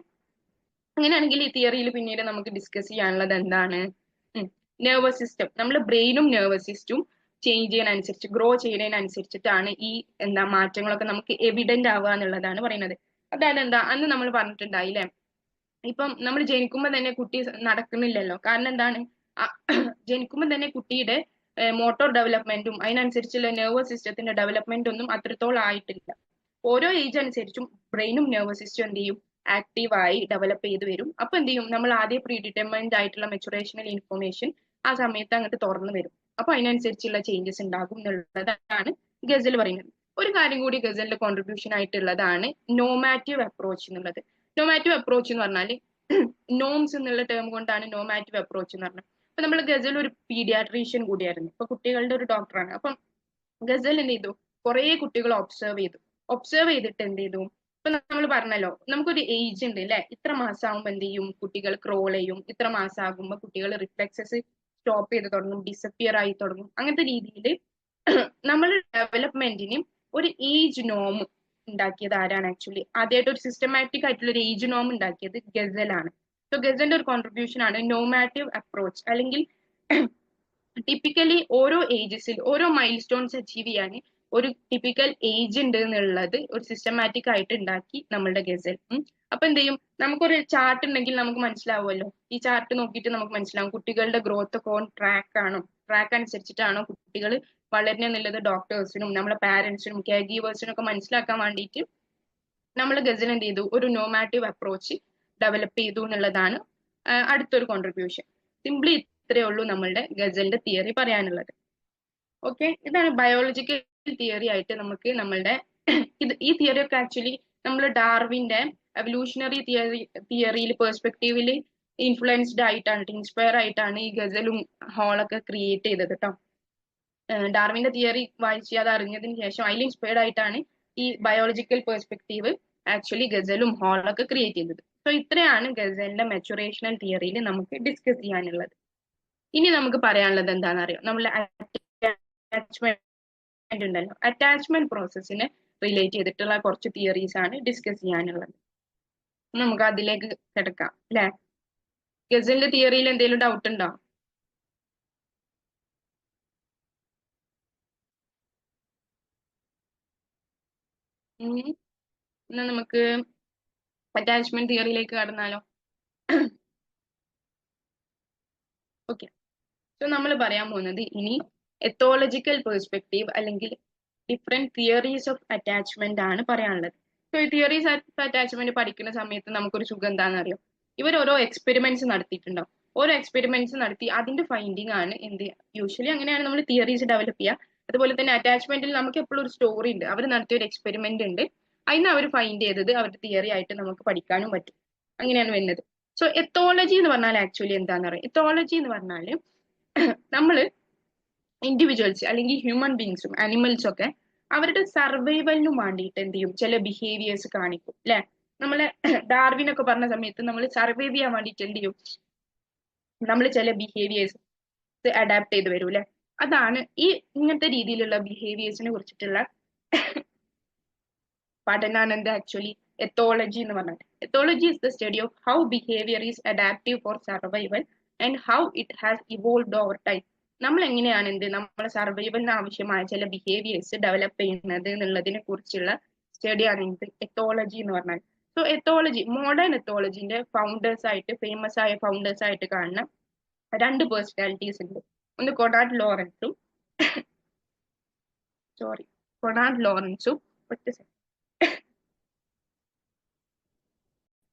അങ്ങനെയാണെങ്കിൽ ഈ തിയറിയിൽ പിന്നീട് നമുക്ക് ഡിസ്കസ് ചെയ്യാനുള്ളത് എന്താണ്? Nervous system. നമ്മൾ ബ്രെയിനും നെർവസ് സിസ്റ്റവും ചേഞ്ച് ചെയ്യുന്നതനുസരിച്ച് ഗ്രോ ചെയ്യുന്നതിനനുസരിച്ചിട്ടാണ് ഈ മാറ്റങ്ങളൊക്കെ നമുക്ക് എവിഡന്റ് ആവുക എന്നുള്ളതാണ് പറയുന്നത്. അതായത് എന്താ, അന്ന് നമ്മൾ പറഞ്ഞിട്ടുണ്ടായില്ലേ, ഇപ്പം നമ്മൾ ജനിക്കുമ്പോൾ തന്നെ കുട്ടി നടക്കുന്നില്ലല്ലോ. കാരണം എന്താണ്, ജനിക്കുമ്പോൾ തന്നെ കുട്ടിയുടെ മോട്ടോർ ഡെവലപ്മെന്റും അതിനനുസരിച്ചുള്ള നെർവസ് സിസ്റ്റത്തിന്റെ ഡെവലപ്മെന്റ് ഒന്നും അത്രത്തോളം ആയിട്ടില്ല. ഓരോ ഏജ് അനുസരിച്ചും ബ്രെയിനും നെർവസ് സിസ്റ്റം എന്ത് ചെയ്യും? ആക്റ്റീവായി ഡെവലപ്പ് ചെയ്ത് വരും. അപ്പൊ എന്ത് ചെയ്യും? നമ്മൾ ആദ്യം പ്രീ ഡിറ്റർമൈൻഡ് ആയിട്ടുള്ള മെച്ചുറേഷണൽ ഇൻഫോർമേഷൻ ആ സമയത്ത് അങ്ങോട്ട് തുറന്നു വരും. അപ്പൊ അതിനനുസരിച്ചുള്ള ചേഞ്ചസ് ഉണ്ടാകും എന്നുള്ളതാണ് ഗസൽ പറയുന്നത്. ഒരു കാര്യം കൂടി ഗസലിന്റെ കോൺട്രിബ്യൂഷൻ ആയിട്ടുള്ളതാണ് നോമാറ്റീവ് അപ്രോച്ച് എന്നുള്ളത്. നോമാറ്റീവ് അപ്രോച്ച് എന്ന് പറഞ്ഞാൽ നോംസ് എന്നുള്ള ടേം കൊണ്ടാണ് നോമാറ്റീവ് അപ്രോച്ച് എന്ന് പറഞ്ഞത്. അപ്പൊ നമ്മൾ ഗസൽ ഒരു പീഡിയാട്രീഷ്യൻ കൂടിയായിരുന്നു, ഇപ്പൊ കുട്ടികളുടെ ഒരു ഡോക്ടറാണ്. അപ്പം ഗസൽ എന്ത് ചെയ്തു? കുറെ കുട്ടികളെ ഒബ്സർവ് ചെയ്തിട്ട് എന്ത് ചെയ്തു? ഇപ്പൊ നമ്മൾ പറഞ്ഞല്ലോ നമുക്കൊരു ഏജ് ഉണ്ട് അല്ലെ, ഇത്ര മാസം ആകുമ്പോൾ എന്ത് ചെയ്യും? കുട്ടികൾ ക്രോൾ ചെയ്യും. ഇത്ര മാസം ആകുമ്പോൾ കുട്ടികൾ റിഫ്ലെക്സസ് സ്റ്റോപ്പ് ചെയ്ത് തുടങ്ങും, ഡിസപ്പിയർ ആയി തുടങ്ങും. അങ്ങനത്തെ രീതിയിൽ നമ്മൾ ഡെവലപ്മെന്റിന് ഒരു ഏജ് നോം ഉണ്ടാക്കിയത് ആരാണ്? ആക്ച്വലി ആദ്യമായിട്ട് ഒരു സിസ്റ്റമാറ്റിക് ആയിട്ടുള്ള ഒരു ഏജ് നോം ഉണ്ടാക്കിയത് ഗസലാണ്. സോ ഗസലിന്റെ ഒരു കോൺട്രിബ്യൂഷൻ ആണ് നോമാറ്റീവ് അപ്രോച്ച്. അല്ലെങ്കിൽ ടിപ്പിക്കലി ഓരോ ഏജസിൽ ഓരോ മൈൽ സ്റ്റോൺസ് അച്ചീവ് ചെയ്യാൻ ഒരു ടിപ്പിക്കൽ ഏജ് ഉണ്ട് എന്നുള്ളത് ഒരു സിസ്റ്റമാറ്റിക് ആയിട്ട് ഉണ്ടാക്കി നമ്മളുടെ ഗസൽ. അപ്പൊ എന്ത് ചെയ്യും? നമുക്കൊരു ചാർട്ട് ഉണ്ടെങ്കിൽ നമുക്ക് മനസ്സിലാവുമല്ലോ. ഈ ചാർട്ട് നോക്കിയിട്ട് നമുക്ക് മനസ്സിലാവും കുട്ടികളുടെ ഗ്രോത്ത് ഒക്കെ ഓൺ ട്രാക്ക് ആണോ, ട്രാക്ക് അനുസരിച്ചിട്ടാണോ കുട്ടികൾ വളരുന്നത് എന്നുള്ളത് ഡോക്ടേഴ്സിനും നമ്മളെ പാരന്റ്സിനും കെയർ ഗീവേഴ്സിനും ഒക്കെ മനസ്സിലാക്കാൻ വേണ്ടിയിട്ട് നമ്മൾ ഗസൽ എന്ത് ചെയ്തു, ഒരു നോമാറ്റീവ് അപ്രോച്ച് ഡെവലപ്പ് ചെയ്തു എന്നുള്ളതാണ് അടുത്തൊരു കോൺട്രിബ്യൂഷൻ. സിംപ്ലി ഇത്രയേ ഉള്ളൂ നമ്മളുടെ ഗസലിന്റെ തിയറി പറയാനുള്ളത്. ഓക്കെ, ഇതാണ് ബയോളജിക്കൽ തിയറി ആയിട്ട് നമുക്ക് നമ്മളുടെ ഈ തിയറി ഒക്കെ ആക്ച്വലി നമ്മൾ ഡാർവിന്റെ എവല്യൂഷണറി തിയറിയിൽ പെർസ്പെക്റ്റീവിൽ ഇൻഫ്ലുവൻസ്ഡ് ആയിട്ടാണ്, ഇൻസ്പയർ ആയിട്ടാണ് ഈ ഗസലും ഹോളൊക്കെ ക്രിയേറ്റ് ചെയ്തത് കേട്ടോ. ഡാർവിന്റെ തിയറി വായിച്ച് അത് അറിഞ്ഞതിന് ശേഷം അതിൽ ഇൻസ്പയർഡ് ആയിട്ടാണ് ഈ ബയോളജിക്കൽ പെർസ്പെക്റ്റീവ് ആക്ച്വലി ഗസലും ഹോളൊക്കെ ക്രിയേറ്റ് ചെയ്തത്. സോ ഇത്രയാണ് ഗസലിന്റെ മെച്ചുറേഷണൽ തിയറിയിൽ നമുക്ക് ഡിസ്കസ് ചെയ്യാനുള്ളത്. ഇനി നമുക്ക് പറയാനുള്ളത് എന്താണെന്ന് അറിയാം, നമ്മളെ അറ്റാച്ച്മെന്റ് ഉണ്ടല്ലോ, അറ്റാച്ച്മെന്റ് പ്രോസസ്സിനെ റിലേറ്റ് ചെയ്തിട്ടുള്ള കുറച്ച് തിയറീസ് ആണ് ഡിസ്കസ് ചെയ്യാനുള്ളത്. നമുക്ക് അതിലേക്ക് കിടക്കാം അല്ലെ. ഗസലിന്റെ തിയറിയിൽ എന്തെങ്കിലും ഡൗട്ട് ഉണ്ടോ? എന്നാ നമുക്ക് അറ്റാച്ച്മെന്റ് തിയറിയിലേക്ക് കടന്നാലോ? ഓക്കെ, സോ നമ്മൾ പറയാൻ പോകുന്നത് ഇനി എത്തോളജിക്കൽ പെർസ്പെക്റ്റീവ് അല്ലെങ്കിൽ ഡിഫറെന്റ് തിയറീസ് ഓഫ് അറ്റാച്ച്മെന്റ് ആണ് പറയാനുള്ളത്. സോ ഈ തിയറീസ് ഓഫ് അറ്റാച്ച്മെന്റ് പഠിക്കുന്ന സമയത്ത് നമുക്കൊരു സുഖം എന്താണെന്ന് അറിയാം, ഇവർ ഓരോ എക്സ്പെരിമെന്റ്സ് നടത്തിയിട്ടുണ്ടാവും. ഓരോ എക്സ്പെരിമെന്റ്സ് നടത്തി അതിന്റെ ഫൈൻഡിങ് ആണ് എന്ത്, യൂഷ്വലി അങ്ങനെയാണ് നമ്മൾ തിയറീസ് ഡെവലപ്പ് ചെയ്യുക. അതുപോലെ തന്നെ അറ്റാച്ച്മെന്റിൽ നമുക്ക് എപ്പോഴും ഒരു സ്റ്റോറി ഉണ്ട്, അവർ നടത്തിയ ഒരു എക്സ്പെരിമെന്റ് ഉണ്ട്, അതിന് അവർ ഫൈൻഡ് ചെയ്തത് അവരുടെ തിയറി ആയിട്ട് നമുക്ക് പഠിക്കാനും പറ്റും. അങ്ങനെയാണ് വരുന്നത്. സോ എത്തോളജി എന്ന് പറഞ്ഞാൽ ആക്ച്വലി എന്താണെന്ന് പറയാം, എത്തോളജി എന്ന് പറഞ്ഞാൽ നമ്മള് ഇൻഡിവിജ്വൽസ് അല്ലെങ്കിൽ ഹ്യൂമൻ ബീങ്സും അനിമൽസും ഒക്കെ അവരുടെ സർവൈവലിനും വേണ്ടിയിട്ട് എന്ത് ചെയ്യും, ചില ബിഹേവിയേഴ്സ് കാണിക്കും അല്ലെ. നമ്മളെ ഡാർവിനൊക്കെ പറഞ്ഞ സമയത്ത് നമ്മൾ സർവൈവ് ചെയ്യാൻ വേണ്ടിയിട്ട് എന്ത് ചെയ്യും, നമ്മൾ ചില ബിഹേവിയേഴ്സ് അഡാപ്റ്റ് ചെയ്ത് വരും അല്ലെ. അതാണ് ഈ ഇങ്ങനത്തെ രീതിയിലുള്ള ബിഹേവിയേഴ്സിനെ കുറിച്ചിട്ടുള്ള പഠനമാണ് എന്ത് ആക്ച്വലി എത്തോളജി എന്ന് പറഞ്ഞാൽ. Ethology is the study of how behaviour is adaptive four survival and how it has evolved over time. നമ്മൾ എങ്ങനെയാണ് എന്ത് നമ്മളെ സർവൈവലിന് ആവശ്യമായ ചില ബിഹേവിയേഴ്സ് ഡെവലപ്പ് ചെയ്യുന്നത് എന്നുള്ളതിനെ കുറിച്ചുള്ള സ്റ്റഡിയാണ് എന്ത് എത്തോളജി എന്ന് പറഞ്ഞാൽ. സോ എത്തോളജി, മോഡേൺ എത്തോളജിന്റെ ഫൗണ്ടേഴ്സ് ആയിട്ട്, ഫേമസ് ആയ ഫൗണ്ടേഴ്സ് ആയിട്ട് കാണുന്ന രണ്ട് പേഴ്സണാലിറ്റീസ് ഉണ്ട്. ഒന്ന് കൊണാർഡ് ലോറൻസും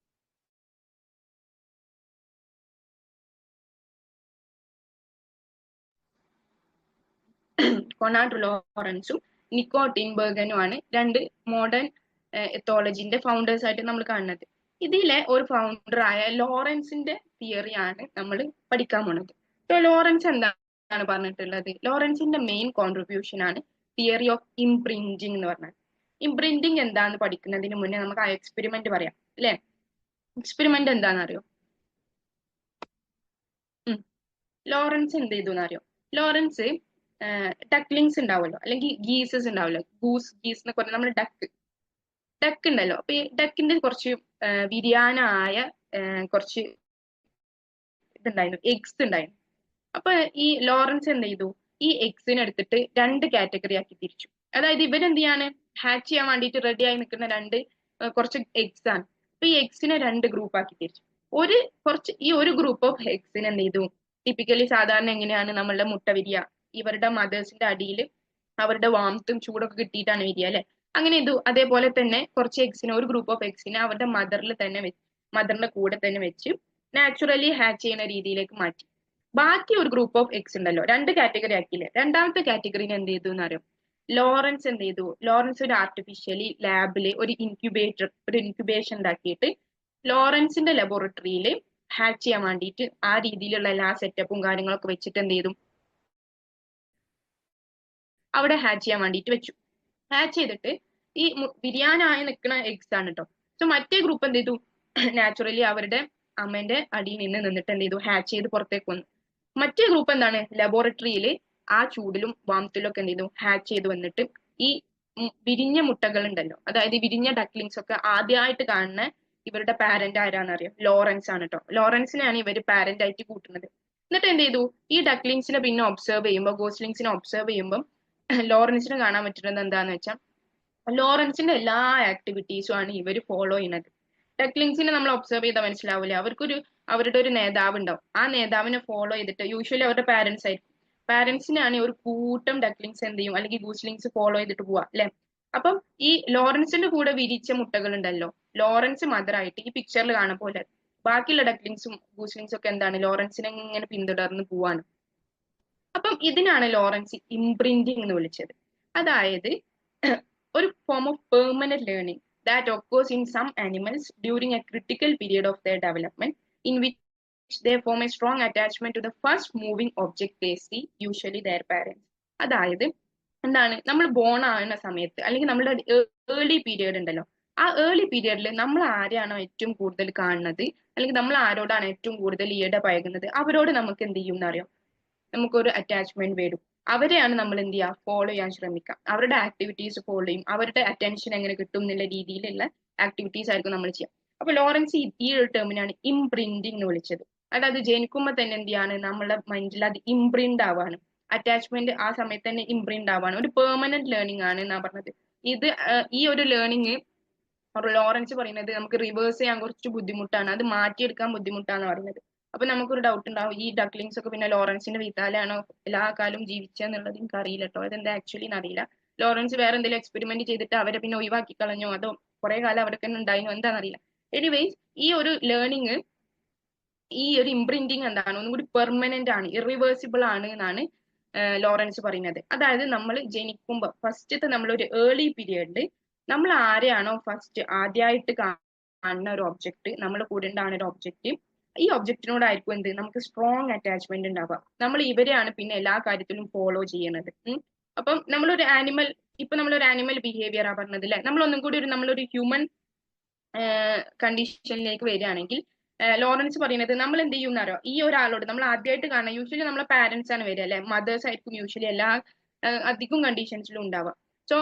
കൊണാർഡ് ലോറൻസും നിക്കോ ടിൻബർഗനുമാണ് രണ്ട് മോഡേൺ എത്തോളജിന്റെ ഫൗണ്ടേഴ്സ് ആയിട്ട് നമ്മൾ കാണുന്നത്. ഇതിലെ ഒരു ഫൗണ്ടർ ആയ ലോറൻസിന്റെ തിയറിയാണ് നമ്മൾ പഠിക്കാൻ പോണത്. സോ ലോറൻസ് എന്താണ് പറഞ്ഞിട്ടുള്ളത്, ലോറൻസിന്റെ മെയിൻ കോൺട്രിബ്യൂഷൻ ആണ് തിയറി ഓഫ് ഇംപ്രിന്റിംഗ് എന്ന് പറഞ്ഞാൽ. ഇംപ്രിന്റിംഗ് എന്താന്ന് പഠിക്കുന്നതിന് മുന്നേ നമുക്ക് ആ എക്സ്പെരിമെന്റ് പറയാം അല്ലെ. എക്സ്പെരിമെന്റ് എന്താണെന്ന് അറിയോ? ലോറൻസ് എന്ത് ചെയ്തു എന്നറിയോ? ലോറൻസ് ഡക്ലിങ്സ് ഉണ്ടാവുമല്ലോ, അല്ലെങ്കിൽ ഗീസസ് ഉണ്ടാവുമല്ലോ, ഗീസ് എന്ന് പറഞ്ഞാൽ നമ്മുടെ ഡക്ക് ഉണ്ടല്ലോ. അപ്പൊ ഈ ഡക്കിന്റെ കുറച്ച് വിരിയാനായ കുറച്ച് ഇതുണ്ടായിരുന്നു, എഗ്സ് ഉണ്ടായിരുന്നു. അപ്പൊ ഈ ലോറൻസ് എന്ത് ചെയ്തു, ഈ എഗ്സിനെ എടുത്തിട്ട് രണ്ട് കാറ്റഗറി ആക്കി തിരിച്ചു. അതായത് ഇവരെന്ത് ചെയ്യാണ്, ഹാച്ച് ചെയ്യാൻ വേണ്ടിയിട്ട് റെഡി ആയി നിൽക്കുന്ന കുറച്ച് എഗ്സ് ആണ്. അപ്പൊ ഈ എഗ്സിനെ രണ്ട് ഗ്രൂപ്പ് ആക്കി തിരിച്ചു. ഈ ഒരു ഗ്രൂപ്പ് ഓഫ് എഗ്സിനെ എന്ത് ചെയ്തു, ടിപ്പിക്കലി സാധാരണ എങ്ങനെയാണ് നമ്മളുടെ മുട്ട വിരിയ, ഇവരുടെ മദേഴ്സിന്റെ അടിയിൽ അവരുടെ വാമത്തും ചൂടൊക്കെ കിട്ടിയിട്ടാണ് വിരിയ അല്ലെ. അങ്ങനെ ഇത് അതേപോലെ തന്നെ കുറച്ച് എഗ്സിനെ, ഒരു ഗ്രൂപ്പ് ഓഫ് എഗ്സിനെ അവരുടെ മദറിന്റെ കൂടെ തന്നെ വെച്ച് നാച്ചുറലി ഹാച്ച് ചെയ്യുന്ന രീതിയിലേക്ക് മാറ്റി. ബാക്കി ഒരു ഗ്രൂപ്പ് ഓഫ് എഗ്സ് ഉണ്ടല്ലോ, രണ്ട് കാറ്റഗറി ആക്കിയില്ലേ. രണ്ടാമത്തെ കാറ്റഗറിനെ എന്ത് ചെയ്തു എന്നറിയാം, ലോറൻസ് എന്ത് ചെയ്തു, ലോറൻസ് ഒരു ആർട്ടിഫിഷ്യലി ലാബില് ഒരു ഇൻക്യുബേഷൻ ഉണ്ടാക്കിയിട്ട് ലോറൻസിന്റെ ലബോറട്ടറിയിൽ ഹാച്ച് ചെയ്യാൻ വേണ്ടിയിട്ട് ആ രീതിയിലുള്ള എല്ലാ സെറ്റപ്പും കാര്യങ്ങളൊക്കെ വെച്ചിട്ട് എന്ത് ചെയ്തു, അവിടെ ഹാച്ച് ചെയ്യാൻ വേണ്ടിയിട്ട് വെച്ചു. ഹാച്ച് ചെയ്തിട്ട് ഈ ബിരിയാനായി നിൽക്കുന്ന എഗ്സ് ആണ് കേട്ടോ. സോ മറ്റേ ഗ്രൂപ്പ് എന്ത് ചെയ്തു, നാച്ചുറലി അവരുടെ അമ്മേന്റെ അടിയിൽ നിന്നിട്ട് എന്ത് ചെയ്തു, ഹാച്ച് ചെയ്ത് പുറത്തേക്ക് വന്നു. മറ്റേ ഗ്രൂപ്പ് എന്താണ്, ലബോറട്ടറിയിൽ ആ ചൂടിലും വാമത്തിലും ഒക്കെ എന്ത് ചെയ്തു, ഹാച്ച് ചെയ്ത് വന്നിട്ട് ഈ വിരിഞ്ഞ മുട്ടകൾ ഉണ്ടല്ലോ, അതായത് വിരിഞ്ഞ ഡക്ലിങ്സ് ഒക്കെ ആദ്യമായിട്ട് കാണുന്ന ഇവരുടെ പാരന്റ് ആരാന്നറിയാം, ലോറൻസ് ആണ് കേട്ടോ. ലോറൻസിനെയാണ് ഇവര് പാരന്റ് ആയിട്ട് കൂട്ടുന്നത്. എന്നിട്ട് എന്ത് ചെയ്തു, ഈ ഡക്ലിങ്സിനെ പിന്നെ ഒബ്സർവ് ചെയ്യുമ്പോൾ, ഗോസ്ലിങ്സിനെ ഒബ്സർവ് ചെയ്യുമ്പോൾ ലോറൻസിന് കാണാൻ പറ്റുന്നത് എന്താന്ന് വെച്ചാൽ ലോറൻസിന്റെ എല്ലാ ആക്ടിവിറ്റീസും ആണ് ഇവർ ഫോളോ ചെയ്യുന്നത്. ഡക്ലിങ്സിനെ നമ്മൾ ഒബ്സർവ് ചെയ്താൽ മനസ്സിലാവില്ല, അവരുടെ ഒരു നേതാവ് ഉണ്ടാവും. ആ നേതാവിനെ ഫോളോ ചെയ്തിട്ട് യൂഷ്വലി അവരുടെ പാരന്റ്സ് ആയിരിക്കും. പാരന്റ്സിനാണ് ഒരു കൂട്ടം ഡക്ലിങ്സ് എന്ത് ചെയ്യും, അല്ലെങ്കിൽ ഗൂസ്ലിങ്സ് ഫോളോ ചെയ്തിട്ട് പോവാ അല്ലെ. അപ്പം ഈ ലോറൻസിന്റെ കൂടെ വിരിച്ച മുട്ടകൾ ഉണ്ടല്ലോ, ലോറൻസ് മദർ ആയിട്ട് ഈ പിക്ചറിൽ കാണുന്ന പോലെ ബാക്കിയുള്ള ഡക്ലിങ്സും ഗൂസ്ലിങ്സും ഒക്കെ എന്താണ്, ലോറൻസിനെ ഇങ്ങനെ പിന്തുടർന്ന് പോവാണ്. അപ്പം ഇതിനാണ് ലോറൻസ് ഇംപ്രിന്റിംഗ് എന്ന് വിളിച്ചത്. അതായത് ഒരു form of permanent learning that occurs in some animals during a critical period of their development in which they form a strong attachment to the first moving object they see, usually their parents. അതായത് എന്താണ്, നമ്മൾ ബോൺ ആവുന്ന സമയത്ത് അല്ലെങ്കിൽ നമ്മുടെ ഏർലി പീരിയഡ് ഉണ്ടല്ലോ, ആ ഏർലി പീരിയഡിൽ നമ്മൾ ആരെയാണോ ഏറ്റവും കൂടുതൽ കാണുന്നത്, അല്ലെങ്കിൽ നമ്മൾ ആരോടാണ് ഏറ്റവും കൂടുതൽ ഇടപഴകുന്നത്, അവരോട് നമുക്ക് എന്ത് ചെയ്യും എന്നറിയോ, നമുക്കൊരു അറ്റാച്ച്മെന്റ് വരും. അവരെയാണ് നമ്മൾ എന്ത് ചെയ്യുക, ഫോളോ ചെയ്യാൻ ശ്രമിക്കുക. അവരുടെ ആക്ടിവിറ്റീസ് ഫോളോ ചെയ്യും, അവരുടെ അറ്റൻഷൻ എങ്ങനെ കിട്ടും എന്നുള്ള രീതിയിലുള്ള ആക്ടിവിറ്റീസ് ആയിരിക്കും നമ്മൾ ചെയ്യുക. അപ്പൊ ലോറൻസ് ഈ ഒരു ടേമിനാണ് ഇംപ്രിന്റിംഗ് എന്ന് വിളിച്ചത്. അതായത് ജനിക്കുമ്പോൾ തന്നെ എന്ത് ചെയ്യാണ്, നമ്മുടെ മൈൻഡിൽ അത് ഇംപ്രിന്റ് ആവാണ്, അറ്റാച്ച്മെന്റ് ആ സമയത്ത് തന്നെ ഇംപ്രിന്റ് ആവാണ്, ഒരു പെർമനന്റ് ലേണിംഗ് ആണ് എന്നാ പറഞ്ഞത്. ഇത് ഈ ഒരു ലേണിംഗ് ലോറൻസ് പറയുന്നത് നമുക്ക് റിവേഴ്സ് ചെയ്യാൻ കുറച്ച് ബുദ്ധിമുട്ടാണ്, അത് മാറ്റിയെടുക്കാൻ ബുദ്ധിമുട്ടാന്ന് പറയുന്നത്. അപ്പൊ നമുക്കൊരു ഡൗട്ട് ഉണ്ടാവും, ഈ ഡക്ലിങ്സ് ഒക്കെ പിന്നെ ലോറൻസിന്റെ വീട്ടാലാണോ എല്ലാ കാലവും ജീവിച്ചെന്നുള്ളത് എനിക്ക് അറിയില്ല കേട്ടോ, അതെന്താ ആക്ച്വലി അറിയില്ല. ലോറൻസ് വേറെ എന്തെങ്കിലും എക്സ്പെരിമെന്റ് ചെയ്തിട്ട് അവരെ പിന്നെ ഒഴിവാക്കി കളഞ്ഞോ, അതോ കുറെ കാലം അവിടെ തന്നെ ഉണ്ടായിരുന്നോ, എന്താണെന്നറിയില്ല. എനിവേസ് ഈ ഒരു ലേണിംഗ്, ഈ ഒരു ഇംപ്രിന്റിങ് എന്താണ്, ഒന്നും കൂടി പെർമനന്റ് ആണ്, ഇറിവേഴ്സിബിൾ ആണ് എന്നാണ് ലോറൻസ് പറയുന്നത്. അതായത് നമ്മൾ ജനിക്കുമ്പോൾ ഫസ്റ്റത്തെ നമ്മളൊരു ഏർലി പീരിയഡിൽ നമ്മൾ ആരെയാണോ ഫസ്റ്റ് ആദ്യമായിട്ട് കാണുന്ന ഒരു ഒബ്ജക്റ്റ്, നമ്മുടെ കൂടെ ഉണ്ടാകുന്ന ഒരു ഒബ്ജക്റ്റ്, ഈ ഒബ്ജക്റ്റിനോടായിരിക്കും എന്ത്, നമുക്ക് സ്ട്രോങ് അറ്റാച്ച്മെന്റ് ഉണ്ടാവുക. നമ്മൾ ഇവരെയാണ് പിന്നെ എല്ലാ കാര്യത്തിലും ഫോളോ ചെയ്യുന്നത്. അപ്പം നമ്മളൊരു ആനിമൽ, ഇപ്പൊ നമ്മളൊരു ആനിമൽ ബിഹേവിയർ ആ പറഞ്ഞത് അല്ലെ, നമ്മളൊന്നും കൂടി നമ്മളൊരു ഹ്യൂമൻ കണ്ടീഷനിലേക്ക് വരികയാണെങ്കിൽ ലോറൻസ് പറയുന്നത് നമ്മൾ എന്ത് ചെയ്യും എന്നറിയോ, ഈ ഒരാളോട് നമ്മൾ ആദ്യമായിട്ട് കാണുക, യൂഷ്വലി നമ്മളെ പാരന്റ്സ് ആണ് വരിക അല്ലെ, മദേഴ്സ് ആയിരിക്കും യൂഷ്വലി എല്ലാ അധികം കണ്ടീഷൻസിലും ഉണ്ടാവുക. സോ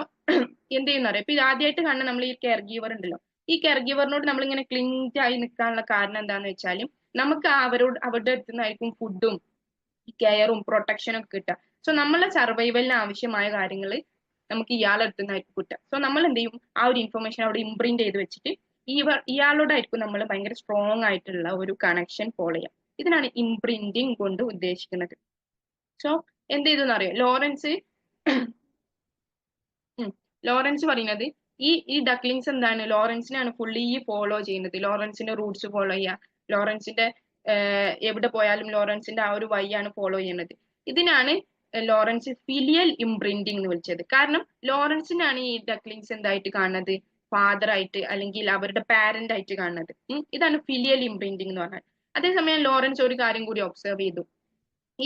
എന്ത് ചെയ്യുന്നറിയോ, ഇപ്പൊ ഇത് ആദ്യമായിട്ട് കാണുന്ന നമ്മൾ ഈ കെയർ ഗീവർ ഉണ്ടല്ലോ, ഈ കെയർ ഗീവറിനോട് നമ്മൾ ഇങ്ങനെ ക്ലിഞ്ച് ആയി നിൽക്കാനുള്ള കാരണം എന്താന്ന് വെച്ചാൽ നമുക്ക് അവരുടെ അടുത്ത് നിന്നായിരിക്കും ഫുഡും കെയറും പ്രൊട്ടക്ഷനും ഒക്കെ കിട്ടുക. സോ നമ്മളെ സർവൈവലിന് ആവശ്യമായ കാര്യങ്ങൾ നമുക്ക് ഇയാളുടെ അടുത്ത് നിന്നായിരിക്കും കിട്ടുക. സോ നമ്മൾ എന്ത് ചെയ്യും, ആ ഒരു ഇൻഫർമേഷൻ അവിടെ ഇംപ്രിന്റ് ചെയ്ത് വെച്ചിട്ട് ഇയാളോടായിരിക്കും നമ്മൾ ഭയങ്കര സ്ട്രോങ് ആയിട്ടുള്ള ഒരു കണക്ഷൻ ഫോളോ ചെയ്യാം. ഇതിനാണ് ഇംപ്രിന്റിങ് കൊണ്ട് ഉദ്ദേശിക്കുന്നത്. സോ എന്ത് ചെയ്തു അറിയോ, ലോറൻസ് പറയുന്നത് ഈ ഡക്ലിങ്സ് എന്താണ്, ലോറൻസിനാണ് ഫുള്ളി ഫോളോ ചെയ്യുന്നത്, ലോറൻസിന്റെ റൂട്ട്സ് ഫോളോ ചെയ്യുക, ലോറൻസിന്റെ എവിടെ പോയാലും ലോറൻസിന്റെ ആ ഒരു വഴിയാണ് ഫോളോ ചെയ്യുന്നത്. ഇതിനാണ് ലോറൻസ് ഫിലിയൽ ഇംപ്രിന്റിംഗ് എന്ന് വിളിച്ചത്. കാരണം ലോറൻസിനാണ് ഈ ഡക്ലിങ്സ് എന്തായിട്ട് കാണുന്നത്, ഫാദർ ആയിട്ട് അല്ലെങ്കിൽ അവരുടെ പാരന്റ് ആയിട്ട് കാണുന്നത്. ഇതാണ് ഫിലിയൽ ഇംപ്രിന്റിംഗ് എന്ന് പറഞ്ഞാൽ. അതേസമയം ലോറൻസ് ഒരു കാര്യം കൂടി ഒബ്സർവ് ചെയ്തു,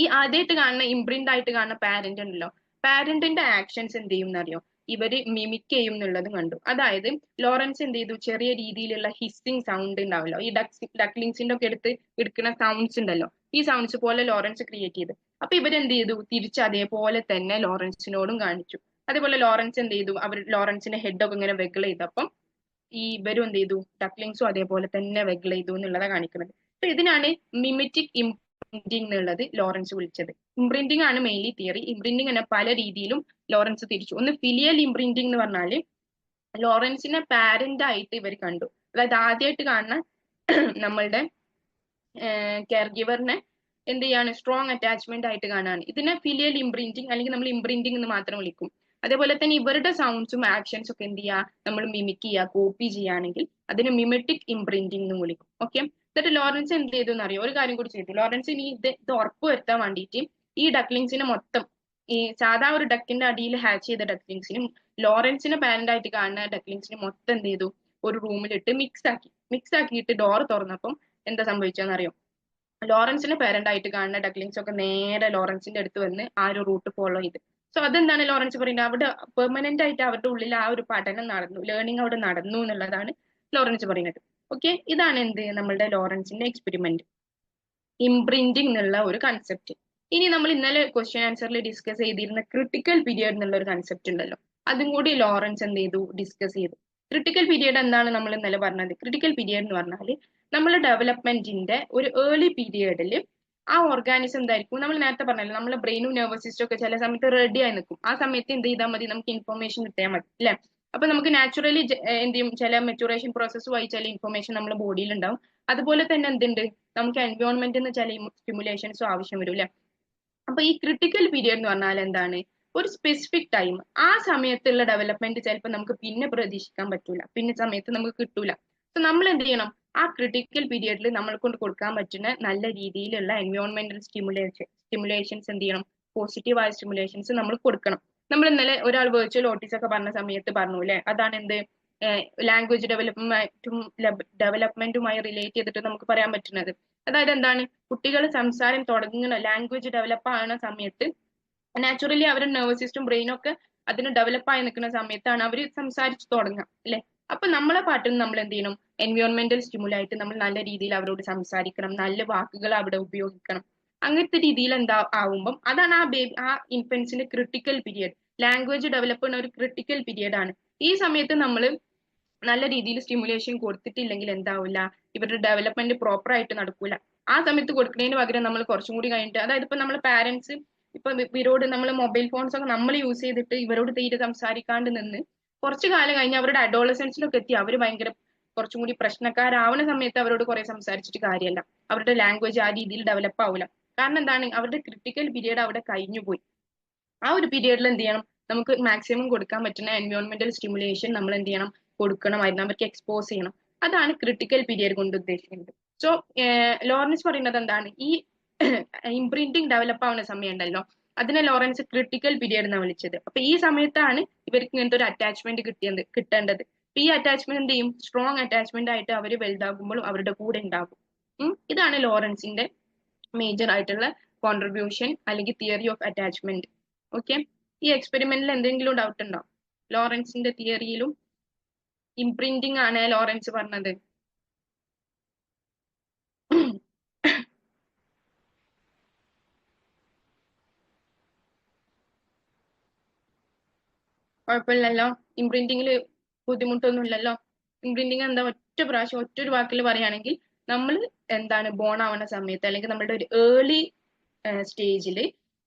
ഈ ആദ്യമായിട്ട് കാണുന്ന ഇംപ്രിന്റ് ആയിട്ട് കാണുന്ന പാരന്റ് ഉണ്ടല്ലോ, പാരന്റിന്റെ ആക്ഷൻസ് എന്ത് ചെയ്യും എന്നറിയോ, ഇവര് മിമിക് ചെയ്യും എന്നുള്ളതും കണ്ടു. അതായത് ലോറൻസ് എന്ത് ചെയ്തു, ചെറിയ രീതിയിലുള്ള ഹിസ്സിങ് സൗണ്ട് ഉണ്ടാവല്ലോ, ഈ ഡക്ലിങ്സിന്റെ ഒക്കെ എടുക്കുന്ന സൗണ്ട്സ് ഉണ്ടല്ലോ, ഈ സൗണ്ട്സ് പോലെ ലോറൻസ് ക്രിയേറ്റ് ചെയ്തു. അപ്പൊ ഇവരെന്ത് ചെയ്തു, തിരിച്ച് അതേപോലെ തന്നെ ലോറൻസിനോടും കാണിച്ചു. അതേപോലെ ലോറൻസ് എന്ത് ചെയ്തു, ലോറൻസിന്റെ ഹെഡ് ഒക്കെ ഇങ്ങനെ വെഗിൾ ചെയ്തപ്പം ഈ ഇവരും എന്ത് ചെയ്തു, ഡക്ലിങ്സും അതേപോലെ തന്നെ വെഗിൾ ചെയ്തു എന്നുള്ളതാണ് കാണിക്കുന്നത്. അപ്പൊ ഇതിനാണ് മിമിറ്റിക് ഇംപ്രിന്റിംഗ് എന്നുള്ളത് ലോറൻസ് വിളിച്ചത്. ഇംപ്രിന്റിംഗ് ആണ് മെയിൻലി തിയറി. ഇംപ്രിന്റിംഗ് തന്നെ പല രീതിയിലും ലോറൻസ് തിരിച്ചു. ഒന്ന് ഫിലിയൽ ഇംപ്രിന്റിംഗ് എന്ന് പറഞ്ഞാല് ലോറൻസിനെ പാരന്റ് ആയിട്ട് ഇവർ കണ്ടു. അതായത് ആദ്യമായിട്ട് കാണുന്ന നമ്മളുടെ കെയർ ഗിവറിനെ എന്ത് ചെയ്യാണ്, സ്ട്രോങ് അറ്റാച്ച്മെന്റ് ആയിട്ട് കാണാണ്. ഇതിനെ ഫിലിയൽ ഇംപ്രിന്റിംഗ് അല്ലെങ്കിൽ നമ്മൾ ഇംപ്രിന്റിംഗ് എന്ന് മാത്രം വിളിക്കും. അതേപോലെ തന്നെ ഇവരുടെ സൗണ്ട്സും ആക്ഷൻസും ഒക്കെ എന്ത് ചെയ്യുക, നമ്മൾ മിമിക് ചെയ്യുക, കോപ്പി ചെയ്യുകയാണെങ്കിൽ അതിന് മിമറ്റിക് ഇംപ്രിന്റിംഗ് എന്ന് വിളിക്കും. ഓക്കെ, എന്നിട്ട് ലോറൻസ് എന്ത് ചെയ്തു എന്നറിയോ, ഒരു കാര്യം കൂടി ചെയ്തു. ലോറൻസ് ഇനി ഇത് ഉറപ്പ് വരുത്താൻ വേണ്ടിയിട്ട് ഈ ഡക്ലിങ്സിനെ മൊത്തം, ഈ സാധാ ഒരു ഡക്കിന്റെ അടിയിൽ ഹാച്ച് ചെയ്ത ഡക്ലിങ്സിനും ലോറൻസിനെ പാരന്റ് ആയിട്ട് കാണുന്ന ഡക്ലിങ്സിനും മൊത്തം എന്ത് ചെയ്തു, ഒരു റൂമിലിട്ട് മിക്സ് ആക്കിയിട്ട് ഡോർ തുറന്നപ്പം എന്താ സംഭവിച്ചതെന്നറിയോ, ലോറൻസിനെ പാരന്റ് ആയിട്ട് കാണുന്ന ഡക്ലിങ്സ് ഒക്കെ നേരെ ലോറൻസിന്റെ അടുത്ത് വന്ന് ആ ഒരു റൂട്ട് ഫോളോ ചെയ്ത്. സോ അതെന്താണ് ലോറൻസ് പറയുന്നത്, അവിടെ പെർമനന്റ് ആയിട്ട് അവരുടെ ഉള്ളിൽ ആ ഒരു പഠനം നടന്നു, ലേണിംഗ് അവിടെ നടന്നു എന്നുള്ളതാണ് ലോറൻസ് പറയുന്നത്. ഓക്കെ, ഇതാണ് എന്ത് നമ്മളുടെ ലോറൻസിന്റെ എക്സ്പെരിമെന്റ്, ഇംപ്രിന്റിംഗ് എന്നുള്ള ഒരു കൺസെപ്റ്റ്. ഇനി നമ്മൾ ഇന്നലെ ക്വസ്റ്റ്യൻ ആൻസറിൽ ഡിസ്കസ് ചെയ്തിരുന്ന ക്രിട്ടിക്കൽ പീരിയഡ് എന്നുള്ള ഒരു കൺസെപ്റ്റ് ഉണ്ടല്ലോ, അതും കൂടി ലോറൻസ് എന്ത് ചെയ്തു, ഡിസ്കസ് ചെയ്തു. ക്രിട്ടിക്കൽ പീരിയഡ് എന്താണ് നമ്മൾ ഇന്നലെ പറഞ്ഞത്, ക്രിട്ടിക്കൽ പീരിയഡ് എന്ന് പറഞ്ഞാൽ നമ്മുടെ ഡെവലപ്മെന്റിന്റെ ഒരു ഏർലി പീരിയഡിൽ ആ ഓർഗാനിസം എന്തായിരിക്കും, നമ്മൾ നേരത്തെ പറഞ്ഞല്ലോ നമ്മുടെ ബ്രെയിനും നെർവസ് സിസ്റ്റം ഒക്കെ ചില സമയത്ത് റെഡി ആയി നിൽക്കും. ആ സമയത്ത് എന്ത് ചെയ്താൽ മതി, നമുക്ക് ഇൻഫർമേഷൻ കിട്ടിയാൽ മതി അല്ലെ. അപ്പൊ നമുക്ക് നാച്ചുറലി എന്ത് ചെയ്യും, ചില മെച്ചുറേഷൻ പ്രോസസ്സ് വഴി ചില ഇൻഫർമേഷൻ നമ്മുടെ ബോഡിയിൽ ഉണ്ടാവും. അതുപോലെ തന്നെ എന്തുണ്ട്, നമുക്ക് എൻവയോൺമെന്റിൽ നിന്ന് ചില സ്റ്റിമുലേഷൻസും ആവശ്യം വരും അല്ലെ. അപ്പൊ ഈ ക്രിട്ടിക്കൽ പീരിയഡ് എന്ന് പറഞ്ഞാൽ എന്താണ്? ഒരു സ്പെസിഫിക് ടൈം, ആ സമയത്തുള്ള ഡെവലപ്മെന്റ് ചിലപ്പോൾ നമുക്ക് പിന്നെ പ്രതീക്ഷിക്കാൻ പറ്റൂല, പിന്നെ സമയത്ത് നമുക്ക് കിട്ടൂല. അപ്പൊ നമ്മൾ എന്ത് ചെയ്യണം? ആ ക്രിട്ടിക്കൽ പീരിയഡിൽ നമ്മളെ കൊണ്ട് കൊടുക്കാൻ പറ്റുന്ന നല്ല രീതിയിലുള്ള എൻവയോൺമെന്റൽ സ്റ്റിമുലേഷൻസ് എന്ത് ചെയ്യണം? പോസിറ്റീവായ സ്റ്റിമുലേഷൻസ് നമ്മൾ കൊടുക്കണം. നമ്മൾ ഇന്നലെ ഒരാൾ വെർച്വൽ ഓട്ടീസ് ഒക്കെ പറഞ്ഞ സമയത്ത് പറഞ്ഞു അല്ലെ, അതാണ് എന്ത് ലാംഗ്വേജ് ഡെവലപ്മെന്റുമായി റിലേറ്റ് ചെയ്തിട്ട് നമുക്ക് പറയാൻ പറ്റുന്നത്. അതായത് എന്താണ്? കുട്ടികൾ സംസാരം തുടങ്ങുന്ന, ലാംഗ്വേജ് ഡെവലപ്പ് ആവുന്ന സമയത്ത് നാച്ചുറലി അവരുടെ നെർവസ് സിസ്റ്റം ബ്രെയിനും ഒക്കെ അതിന് ഡെവലപ്പ് ആയി നിൽക്കുന്ന സമയത്താണ് അവർ സംസാരിച്ച് തുടങ്ങുക അല്ലെ. അപ്പൊ നമ്മളെ പാട്ടിൽ നമ്മൾ എന്ത് ചെയ്യണം? എൻവയോൺമെന്റൽ സ്റ്റിമുലായിട്ട് നമ്മൾ നല്ല രീതിയിൽ അവരോട് സംസാരിക്കണം, നല്ല വാക്കുകൾ അവിടെ ഉപയോഗിക്കണം. അങ്ങനത്തെ രീതിയിൽ എന്താ ആവുമ്പം അതാണ് ആ ഇൻഫൻസിന്റെ ക്രിട്ടിക്കൽ പീരിയഡ്. ലാംഗ്വേജ് ഡെവലപ്പ് ചെയ്യുന്ന ഒരു ക്രിട്ടിക്കൽ പീരിയഡ് ആണ്. ഈ സമയത്ത് നമ്മൾ നല്ല രീതിയിൽ സ്റ്റിമുലേഷൻ കൊടുത്തിട്ടില്ലെങ്കിൽ എന്താവില്ല? ഇവരുടെ ഡെവലപ്മെന്റ് പ്രോപ്പർ ആയിട്ട് നടക്കൂല. ആ സമയത്ത് കൊടുക്കുന്നതിന് പകരം നമ്മൾ കുറച്ചും കൂടി കഴിഞ്ഞിട്ട്, അതായത് ഇപ്പൊ നമ്മൾ പാരന്റ്സ് ഇപ്പൊ ഇവരോട് നമ്മൾ മൊബൈൽ ഫോൺസ് ഒക്കെ നമ്മൾ യൂസ് ചെയ്തിട്ട് ഇവരോട് തീരെ സംസാരിക്കാണ്ട് നിന്ന് കുറച്ചു കാലം കഴിഞ്ഞ് അവരുടെ അഡോളസൻസിലൊക്കെ എത്തി അവർ ഭയങ്കര കുറച്ചും കൂടി പ്രശ്നക്കാരാവുന്ന സമയത്ത് അവരോട് കുറെ സംസാരിച്ചിട്ട് കാര്യമല്ല. അവരുടെ ലാംഗ്വേജ് ആ രീതിയിൽ ഡെവലപ്പ് ആവില്ല. കാരണം എന്താണ്? അവരുടെ ക്രിട്ടിക്കൽ പീരിയഡ് അവിടെ കഴിഞ്ഞു പോയി. ആ ഒരു പീരിയഡിൽ എന്ത് ചെയ്യണം? നമുക്ക് മാക്സിമം കൊടുക്കാൻ പറ്റുന്ന എൻവയോൺമെന്റൽ സ്റ്റിമുലേഷൻ നമ്മൾ എന്ത് ചെയ്യണം? കൊടുക്കണമായിരുന്നു, അവർക്ക് എക്സ്പോസ് ചെയ്യണം. അതാണ് ക്രിട്ടിക്കൽ പീരിയഡ് കൊണ്ട് ഉദ്ദേശിക്കുന്നത്. സോ ലോറൻസ് പറയുന്നത് എന്താണ്? ഈ ഇംപ്രിന്റിംഗ് ഡെവലപ്പ് ആവുന്ന സമയം ഉണ്ടല്ലോ, അതിനെ ലോറൻസ് ക്രിട്ടിക്കൽ പീരിയഡ് എന്നാണ് വിളിച്ചത്. അപ്പൊ ഈ സമയത്താണ് ഇവർക്ക് ഇങ്ങനത്തെ ഒരു അറ്റാച്ച്മെന്റ് കിട്ടേണ്ടത്. ഈ അറ്റാച്ച്മെന്റ് എന്ത് ചെയ്യും? സ്ട്രോങ് അറ്റാച്ച്മെന്റ് ആയിട്ട് അവർ വലുതാകുമ്പോഴും അവരുടെ കൂടെ ഉണ്ടാകും. ഇതാണ് ലോറൻസിന്റെ മേജർ ആയിട്ടുള്ള കോൺട്രിബ്യൂഷൻ അല്ലെങ്കിൽ തിയറി ഓഫ് അറ്റാച്ച്മെന്റ്. ഓക്കെ, ഈ എക്സ്പെരിമെന്റിൽ എന്തെങ്കിലും ഡൗട്ട് ഉണ്ടോ? ലോറൻസിന്റെ തിയറിയിലും ഇംപ്രിന്റിംഗ് ആണ് ലോറൻസ് പറഞ്ഞത്. കുഴപ്പമില്ലല്ലോ, ഇംപ്രിന്റിംഗിൽ ബുദ്ധിമുട്ടൊന്നും ഇല്ലല്ലോ. ഇംപ്രിന്റിംഗ് എന്താ? ഒറ്റൊരു വാക്കിൽ പറയുകയാണെങ്കിൽ, നമ്മൾ എന്താണ് ബോൺ ആവുന്ന സമയത്ത് അല്ലെങ്കിൽ നമ്മുടെ ഒരു ഏർലി സ്റ്റേജിൽ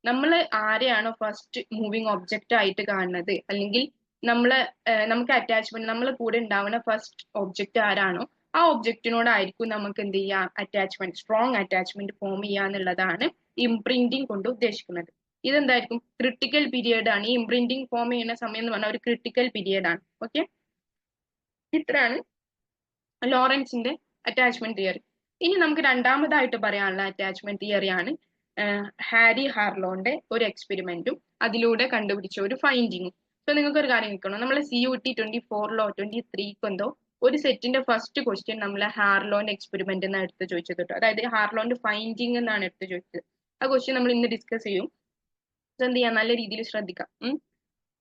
നമ്മൾ ആരെയാണോ ഫസ്റ്റ് മൂവിങ് ഒബ്ജക്റ്റ് ആയിട്ട് കാണുന്നത്, അല്ലെങ്കിൽ നമുക്ക് അറ്റാച്ച്മെന്റ്, നമ്മളെ കൂടെ ഉണ്ടാവുന്ന ഫസ്റ്റ് ഒബ്ജക്റ്റ് ആരാണോ ആ ഒബ്ജക്റ്റിനോടായിരിക്കും നമുക്ക് എന്ത് ചെയ്യുക? അറ്റാച്ച്മെന്റ്, സ്ട്രോങ് അറ്റാച്ച്മെന്റ് ഫോം ചെയ്യുക എന്നുള്ളതാണ് ഇംപ്രിന്റിംഗ് കൊണ്ട് ഉദ്ദേശിക്കുന്നത്. ഇതെന്തായിരിക്കും? ക്രിട്ടിക്കൽ പീരിയഡ് ആണ്. ഈ ഇംപ്രിന്റിംഗ് ഫോം ചെയ്യുന്ന സമയം എന്ന് പറഞ്ഞാൽ ഒരു ക്രിട്ടിക്കൽ പീരിയഡ് ആണ്. ഓക്കെ, ഇത്രയാണ് ലോറൻസിന്റെ അറ്റാച്ച്മെന്റ് തിയറി. ഇനി നമുക്ക് രണ്ടാമതായിട്ട് പറയാനുള്ള അറ്റാച്ച്മെന്റ് തിയറിയാണ് ഹാരി ഹാർലോന്റെ ഒരു എക്സ്പെരിമെന്റും അതിലൂടെ കണ്ടുപിടിച്ച ഒരു ഫൈൻഡിങ്ങും. സോ നിങ്ങൾക്ക് ഒരു കാര്യം നിൽക്കണം, നമ്മൾ CUT 24 23 എന്തോ ഒരു സെറ്റിന്റെ ഫസ്റ്റ് ക്വസ്റ്റ്യൻ നമ്മൾ ഹാർലോന്റെ എക്സ്പെരിമെന്റ് എന്നാണ് എടുത്ത് ചോദിച്ചത് കേട്ടോ. അതായത് ഹാർലോന്റെ ഫൈൻഡിങ് എന്നാണ് എടുത്ത് ചോദിച്ചത്. ആ ക്വസ്റ്റ്യൻ നമ്മൾ ഇന്ന് ഡിസ്കസ് ചെയ്യും. എന്ത് ചെയ്യാം? നല്ല രീതിയിൽ ശ്രദ്ധിക്കാം.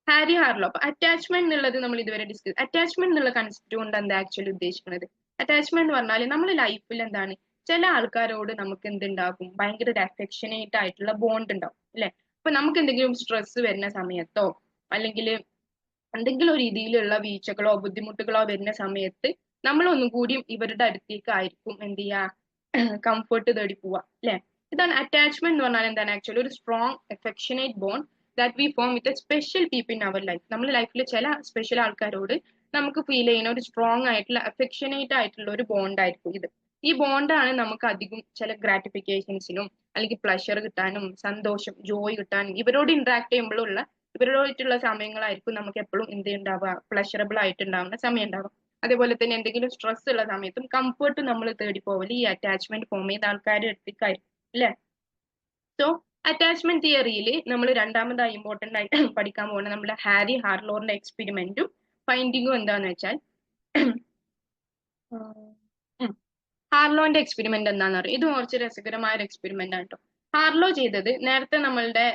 ഹാരി ഹാർലോ. അപ്പൊ അറ്റാച്ച്മെന്റ് എന്നുള്ളത് നമ്മൾ ഇതുവരെ ഡിസ്കസ്. അറ്റാച്ച്മെന്റ് എന്നുള്ള കൺസെപ്റ്റ് കൊണ്ട് എന്താ ആക്ച്വലി ഉദ്ദേശിക്കുന്നത്? അറ്റാച്ച്മെന്റ് എന്ന് പറഞ്ഞാൽ നമ്മുടെ ലൈഫിൽ എന്താണ്, ചില ആൾക്കാരോട് നമുക്ക് എന്തുണ്ടാകും? ഭയങ്കര ഒരു അഫെക്ഷനേറ്റ് ആയിട്ടുള്ള ബോണ്ട് ഉണ്ടാവും അല്ലെ. അപ്പൊ നമുക്ക് എന്തെങ്കിലും സ്ട്രെസ് വരുന്ന സമയത്തോ അല്ലെങ്കിൽ എന്തെങ്കിലും രീതിയിലുള്ള വീഴ്ചകളോ ബുദ്ധിമുട്ടുകളോ വരുന്ന സമയത്ത് നമ്മൾ ഒന്നും കൂടി ഇവരുടെ അടുത്തേക്ക് ആയിരിക്കും എന്ത് ചെയ്യുക? കംഫർട്ട് തേടി പോവുക അല്ലെ. ഇതാണ് അറ്റാച്ച്മെന്റ് എന്ന് പറഞ്ഞാൽ. എന്താണ് ആക്ച്വലി? ഒരു strong affectionate bond that we form with a special people in our life. നമ്മുടെ ലൈഫിൽ ചില സ്പെഷ്യൽ ആൾക്കാരോട് നമുക്ക് ഫീൽ ചെയ്യുന്ന ഒരു സ്ട്രോങ് ആയിട്ടുള്ള അഫെക്ഷനേറ്റ് ആയിട്ടുള്ള ഒരു ബോണ്ട് ആയിരിക്കും ഇത്. ഈ ബോണ്ടാണ് നമുക്ക് അധികം ചില ഗ്രാറ്റിഫിക്കേഷൻസിനും അല്ലെങ്കിൽ പ്ലഷർ കിട്ടാനും സന്തോഷം ജോയ് കിട്ടാനും ഇവരോട് ഇന്ററാക്ട് ചെയ്യുമ്പോഴുള്ള ഇവരോടായിട്ടുള്ള സമയങ്ങളായിരിക്കും നമുക്ക് എപ്പോഴും എന്ത് ഉണ്ടാവുക? പ്ലഷറബിൾ ആയിട്ടുണ്ടാവുന്ന സമയം ഉണ്ടാവുക. അതേപോലെ തന്നെ എന്തെങ്കിലും സ്ട്രെസ് ഉള്ള സമയത്തും കംഫർട്ട് നമ്മൾ തേടി പോവല് ഈ അറ്റാച്ച്മെന്റ് ഫോം ചെയ്ത ആൾക്കാരുടെ അടുത്തേക്കായിരിക്കും അല്ലെ. സോ അറ്റാച്ച്മെന്റ് തിയറിയിൽ നമ്മൾ രണ്ടാമതായി ഇമ്പോർട്ടന്റ് ആയിട്ട് പഠിക്കാൻ പോകുന്ന നമ്മുടെ ഹാരി ഹാർലോറിന്റെ എക്സ്പെരിമെന്റും ഫൈൻഡിങ്ങും എന്താന്ന് വെച്ചാൽ, ഹാർലോന്റെ എക്സ്പെരിമെന്റ് എന്താണെന്ന് അറിയാം. ഇത് കുറച്ച് രസകരമായ ഒരു എക്സ്പെരിമെന്റ് ആണ് കേട്ടോ. ഹാർലോ ചെയ്തത് നേരത്തെ നമ്മളുടെ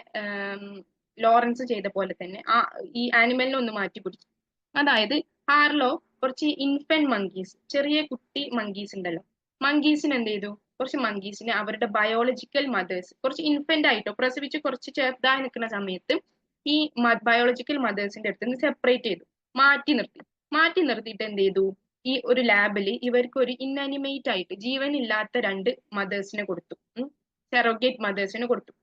ലോറൻസ് ചെയ്ത പോലെ തന്നെ ഈ ആനിമലിനെ ഒന്ന് മാറ്റി പിടിച്ചു. അതായത് ഹാർലോ കുറച്ച് ഇൻഫന്റ് മങ്കീസ്, ചെറിയ കുട്ടി മങ്കീസ് ഉണ്ടല്ലോ, മങ്കീസിന് എന്ത് ചെയ്തു? കുറച്ച് മങ്കീസിനെ അവരുടെ ബയോളജിക്കൽ മദേഴ്സ്, കുറച്ച് ഇൻഫന്റ് ആയിട്ടോ പ്രസവിച്ച് കുറച്ച് ചെറുതായി നിൽക്കുന്ന സമയത്ത് ഈ ബയോളജിക്കൽ മദേഴ്സിന്റെ അടുത്ത് നിന്ന് സെപ്പറേറ്റ് ചെയ്തു, മാറ്റി നിർത്തിയിട്ട് എന്ത് ചെയ്തു? ഈ ഒരു ലാബിൽ ഇവർക്ക് ഒരു ഇൻഅനിമേറ്റ് ആയിട്ട് ജീവനില്ലാത്ത രണ്ട് മദേഴ്സിനെ കൊടുത്തു, സെറോഗേറ്റ് മദേഴ്സിനെ കൊടുത്തു.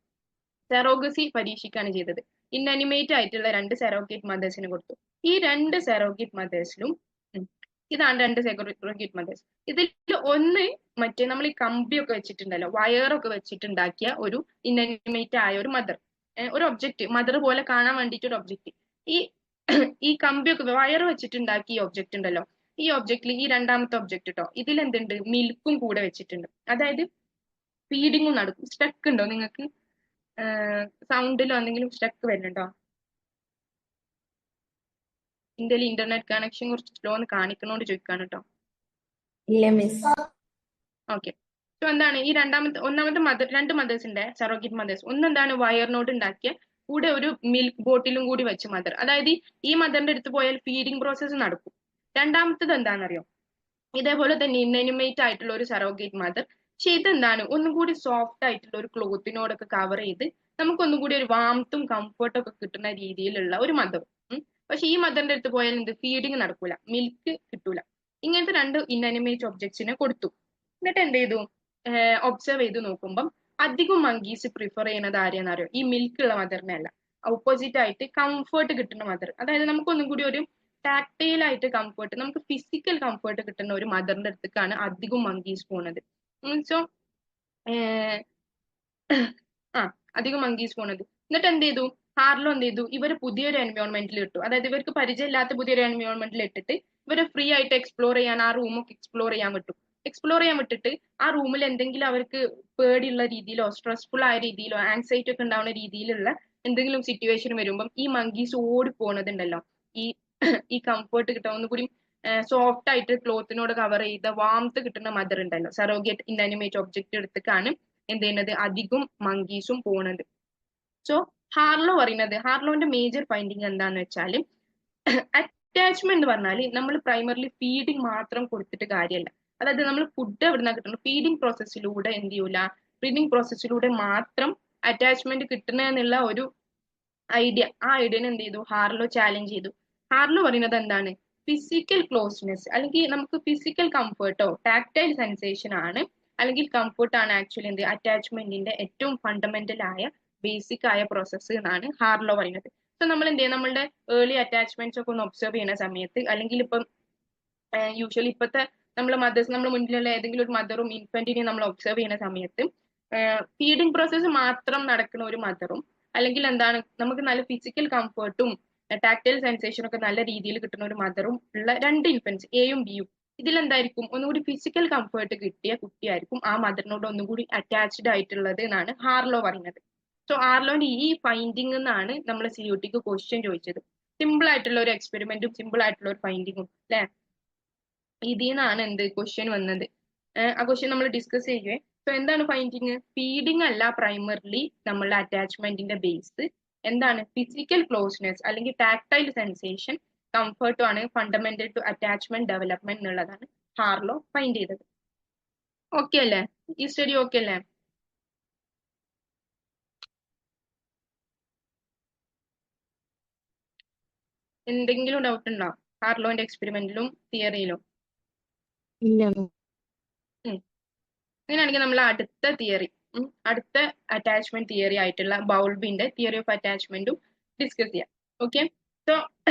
സെറോഗസി പരീക്ഷിക്കുകയാണ് ചെയ്തത്. ഇൻഅനിമേറ്റ് ആയിട്ടുള്ള രണ്ട് സെറോഗേറ്റ് മദേഴ്സിനെ കൊടുത്തു. ഈ രണ്ട് സെറോഗേറ്റ് മദേഴ്സിലും ഇതാണ് രണ്ട് സെറോഗേറ്റ് മദേഴ്സ്. ഇതിൽ ഒന്ന് മറ്റേ നമ്മൾ ഈ കമ്പിയൊക്കെ വെച്ചിട്ടുണ്ടല്ലോ, വയറൊക്കെ വെച്ചിട്ടുണ്ടാക്കിയ ഒരു ഇനനിമേറ്റ് ആയ ഒരു മദർ, ഒരു ഒബ്ജക്റ്റ്, മദർ പോലെ കാണാൻ വേണ്ടിയിട്ട് ഒരു ഒബ്ജക്റ്റ്. ഈ ഈ കമ്പിയൊക്കെ വയർ വെച്ചിട്ടുണ്ടാക്കിയ ഈ ഒബ്ജക്റ്റ് ഉണ്ടല്ലോ, ഈ ഒബ്ജക്റ്റിൽ ഈ രണ്ടാമത്തെ ഒബ്ജക്റ്റ് കേട്ടോ, ഇതിൽ എന്തുണ്ട്, മിൽക്കും കൂടെ വെച്ചിട്ടുണ്ട്. അതായത് ഫീഡിങ്ങും നടക്കും. സ്റ്റക്ക് ഉണ്ടോ നിങ്ങൾക്ക്? സൗണ്ടിലോ എന്തെങ്കിലും സ്റ്റക്ക് വരുന്നുണ്ടോ? ഇന്ത്യയിൽ ഇന്റർനെറ്റ് കണക്ഷൻ കുറച്ച് സ്ലോ എന്ന് കാണിക്കണോണ്ട് ചോദിക്കാണ് കേട്ടോ. ഇല്ല മിസ്. ഓക്കെ. സോ എന്താണ് ഈ ഒന്നാമത്തെ മദർ, രണ്ട് മദേഴ്സ് ഉണ്ട്, സറോഗേറ്റ് മദേഴ്സ്. ഒന്നെന്താണ് വയറിനോട് ഉണ്ടാക്കിയ കൂടെ ഒരു മിൽക്ക് ബോട്ടിലും കൂടി വെച്ച മദർ. അതായത് ഈ മദറിന്റെ അടുത്ത് പോയാൽ ഫീഡിങ് പ്രോസസ്സ് നടക്കും. രണ്ടാമത്തത് എന്താണെന്നറിയോ, ഇതേപോലെ തന്നെ ഇനനിമേറ്റ് ആയിട്ടുള്ള ഒരു സറോഗേറ്റ് മദർ. പക്ഷെ ഇതെന്താണ് ഒന്നും കൂടി സോഫ്റ്റ് ആയിട്ടുള്ള ഒരു ക്ലോത്തിനോടൊക്കെ കവർ ചെയ്ത് നമുക്കൊന്നും കൂടി ഒരു വാംത്തും കംഫർട്ടും ഒക്കെ കിട്ടുന്ന രീതിയിലുള്ള ഒരു മദർ. പക്ഷെ ഈ മദറിന്റെ അടുത്ത് പോയാൽ എന്ത്, ഫീഡിങ് നടക്കൂല, മിൽക്ക് കിട്ടൂല. ഇങ്ങനത്തെ രണ്ട് ഇനനിമേറ്റ് ഒബ്ജക്ട്സിനെ കൊടുത്തു. എന്നിട്ട് എന്ത് ചെയ്തു, ഒബ്സർവ് ചെയ്ത് നോക്കുമ്പം അധികം മങ്കീസ് പ്രിഫർ ചെയ്യുന്നത് ആരെയാണെന്നറിയോ, ഈ മിൽക്ക് ഉള്ള മദറിനെ അല്ല, ഓപ്പോസിറ്റ് ആയിട്ട് കംഫർട്ട് കിട്ടുന്ന മദർ. അതായത് നമുക്കൊന്നും കൂടി ഒരു ടാക്ടൈൽ ആയിട്ട് കംഫർട്ട്, നമുക്ക് ഫിസിക്കൽ കംഫർട്ട് കിട്ടുന്ന ഒരു മദറിന്റെ അടുത്തേക്കാണ് അധികം മങ്കീസ് പോണത്. സോ അധികം മങ്കീസ് പോണത്. എന്നിട്ട് എന്ത് ചെയ്തു, ഹാർലോ എന്ത് ചെയ്തു, ഇവര് പുതിയൊരു എൻവയോൺമെന്റിൽ ഇട്ടു. അതായത് ഇവർക്ക് പരിചയമില്ലാത്ത പുതിയൊരു എൻവയോൺമെന്റിൽ ഇട്ടിട്ട് ഇവരെ ഫ്രീ ആയിട്ട് എക്സ്പ്ലോർ ചെയ്യാൻ ആ റൂമൊക്കെ എക്സ്പ്ലോർ ചെയ്യാൻ വിട്ടു. എക്സ്പ്ലോർ ചെയ്യാൻ വിട്ടിട്ട് ആ റൂമിൽ എന്തെങ്കിലും അവർക്ക് പേടിയുള്ള രീതിയിലോ സ്ട്രെസ്ഫുൾ ആയ രീതിയിലോ ആൻസൈറ്റി ഒക്കെ ഉണ്ടാവുന്ന രീതിയിലുള്ള എന്തെങ്കിലും സിറ്റുവേഷൻ വരുമ്പം ഈ മങ്കീസ് ഓടി പോണതുണ്ടല്ലോ, ഈ കംഫർട്ട് കിട്ടാൻ ഒന്നുകൂടി സോഫ്റ്റ് ആയിട്ട് ക്ലോത്തിനോട് കവർ ചെയ്ത വാംത്ത് കിട്ടുന്ന മദർ ഉണ്ടല്ലോ, സറോഗേറ്റ് ഇനാനിമേറ്റ് ഒബ്ജക്റ്റ് എടുത്തേക്കാണ് എന്ത് ചെയ്യുന്നത്, അധികം മങ്കീസും പോണത്. സോ ഹാർലോ പറയുന്നത്, ഹാർലോന്റെ മേജർ ഫൈൻഡിങ് എന്താന്ന് വെച്ചാൽ, അറ്റാച്ച്മെന്റ് എന്ന് പറഞ്ഞാൽ നമ്മൾ പ്രൈമറിലി ഫീഡിങ് മാത്രം കൊടുത്തിട്ട് കാര്യമല്ല. അതായത് നമ്മൾ ഫുഡ് എവിടുന്ന കിട്ടുന്നത്, ഫീഡിങ് പ്രോസസ്സിലൂടെ എന്ത് ചെയ്യൂല, ഫീഡിങ് പ്രോസസ്സിലൂടെ മാത്രം അറ്റാച്ച്മെന്റ് കിട്ടുന്നതെന്നുള്ള ഒരു ഐഡിയ, ആ ഐഡിയനെ എന്ത് ചെയ്തു, ഹാർലോ ചാലഞ്ച് ചെയ്തു. ഹാർലോ പറയുന്നത് എന്താണ്, ഫിസിക്കൽ ക്ലോസ്നെസ് അല്ലെങ്കിൽ നമുക്ക് ഫിസിക്കൽ കംഫർട്ടോ ടാക്ടൈൽ സെൻസേഷൻ ആണ് അല്ലെങ്കിൽ കംഫർട്ട് ആണ് ആക്ച്വലി എന്ത് അറ്റാച്ച്മെന്റിന്റെ ഏറ്റവും ഫണ്ടമെന്റൽ ആയ ബേസിക് ആയ പ്രോസസ്സ് എന്നാണ് ഹാർലോ പറയുന്നത്. സോ നമ്മൾ എന്ത് ചെയ്യും, നമ്മളുടെ ഏർലി അറ്റാച്ച്മെന്റ്സ് ഒക്കെ ഒന്ന് ഒബ്സർവ് ചെയ്യുന്ന സമയത്ത്, അല്ലെങ്കിൽ ഇപ്പം യൂഷ്വലി ഇപ്പോഴത്തെ നമ്മളെ മദേഴ്സ്, നമ്മുടെ മുന്നിലുള്ള ഏതെങ്കിലും ഒരു മദറും ഇൻഫന്റിനെയും നമ്മൾ ഒബ്സർവ് ചെയ്യുന്ന സമയത്ത് ഫീഡിങ് പ്രോസസ്സ് മാത്രം നടക്കുന്ന ഒരു മദറും അല്ലെങ്കിൽ എന്താണ് നമുക്ക് നല്ല ഫിസിക്കൽ കംഫർട്ടും ടാക്ടൈൽ സെൻസേഷനും ഒക്കെ നല്ല രീതിയിൽ കിട്ടുന്ന ഒരു മദറും ഉള്ള രണ്ട് ഇൻഫൻസ് എയും ബിയും, ഇതിലെന്തായിരിക്കും ഒന്നുകൂടി ഫിസിക്കൽ കംഫർട്ട് കിട്ടിയ കുട്ടിയായിരിക്കും ആ മദറിനോട് ഒന്നുകൂടി അറ്റാച്ച്ഡ് ആയിട്ടുള്ളത് എന്നാണ് ഹാർലോ പറയുന്നത്. സോ ഹാർലോന്റെ ഈ ഫൈൻഡിങ് എന്നാണ് നമ്മൾ CUTക്ക് ക്വസ്റ്റ്യൻ ചോദിച്ചത്. സിമ്പിൾ ആയിട്ടുള്ള ഒരു എക്സ്പെരിമെന്റും സിമ്പിൾ ആയിട്ടുള്ള ഒരു ഫൈൻഡിങ്ങും അല്ലെ, ഇതിൽ നിന്നാണ് എന്ത് ക്വസ്റ്റ്യൻ വന്നത്. ആ ക്വസ്റ്റ്യൻ നമ്മൾ ഡിസ്കസ് ചെയ്യുവേ. സോ എന്താണ് ഫൈൻഡിങ്, ഫീഡിങ് അല്ല പ്രൈമർലി നമ്മളുടെ അറ്റാച്ച്മെന്റിന്റെ ബേസ്, എന്താണ് ഫിസിക്കൽ ക്ലോസ്നെസ് അല്ലെങ്കിൽ ടാക്ടൈൽ സെൻസേഷൻ കംഫർട്ടും ആണ് ഫണ്ടമെന്റൽ ടു അറ്റാച്ച്മെന്റ് ഡെവലപ്മെന്റ് എന്നുള്ളതാണ് ഹാർലോ ഫൈൻഡ് ചെയ്തത്. ഓക്കെ അല്ലേ, ഈ സ്റ്റഡി ഓക്കെ അല്ലേ? എന്തെങ്കിലും ഡൗട്ട് ഉണ്ടോ ഹാർലോന്റെ എക്സ്പെരിമെന്റിലും തിയറിയിലും? ഇല്ല. അങ്ങനെയാണെങ്കിൽ നമ്മൾ അടുത്ത തിയറി, അടുത്ത അറ്റാച്ച്മെന്റ് തിയറി ആയിട്ടുള്ള ബൗൾബിന്റെ തിയറി ഓഫ് അറ്റാച്ച്മെന്റും ഡിസ്കസ് ചെയ്യാം. ഓക്കെ. സോ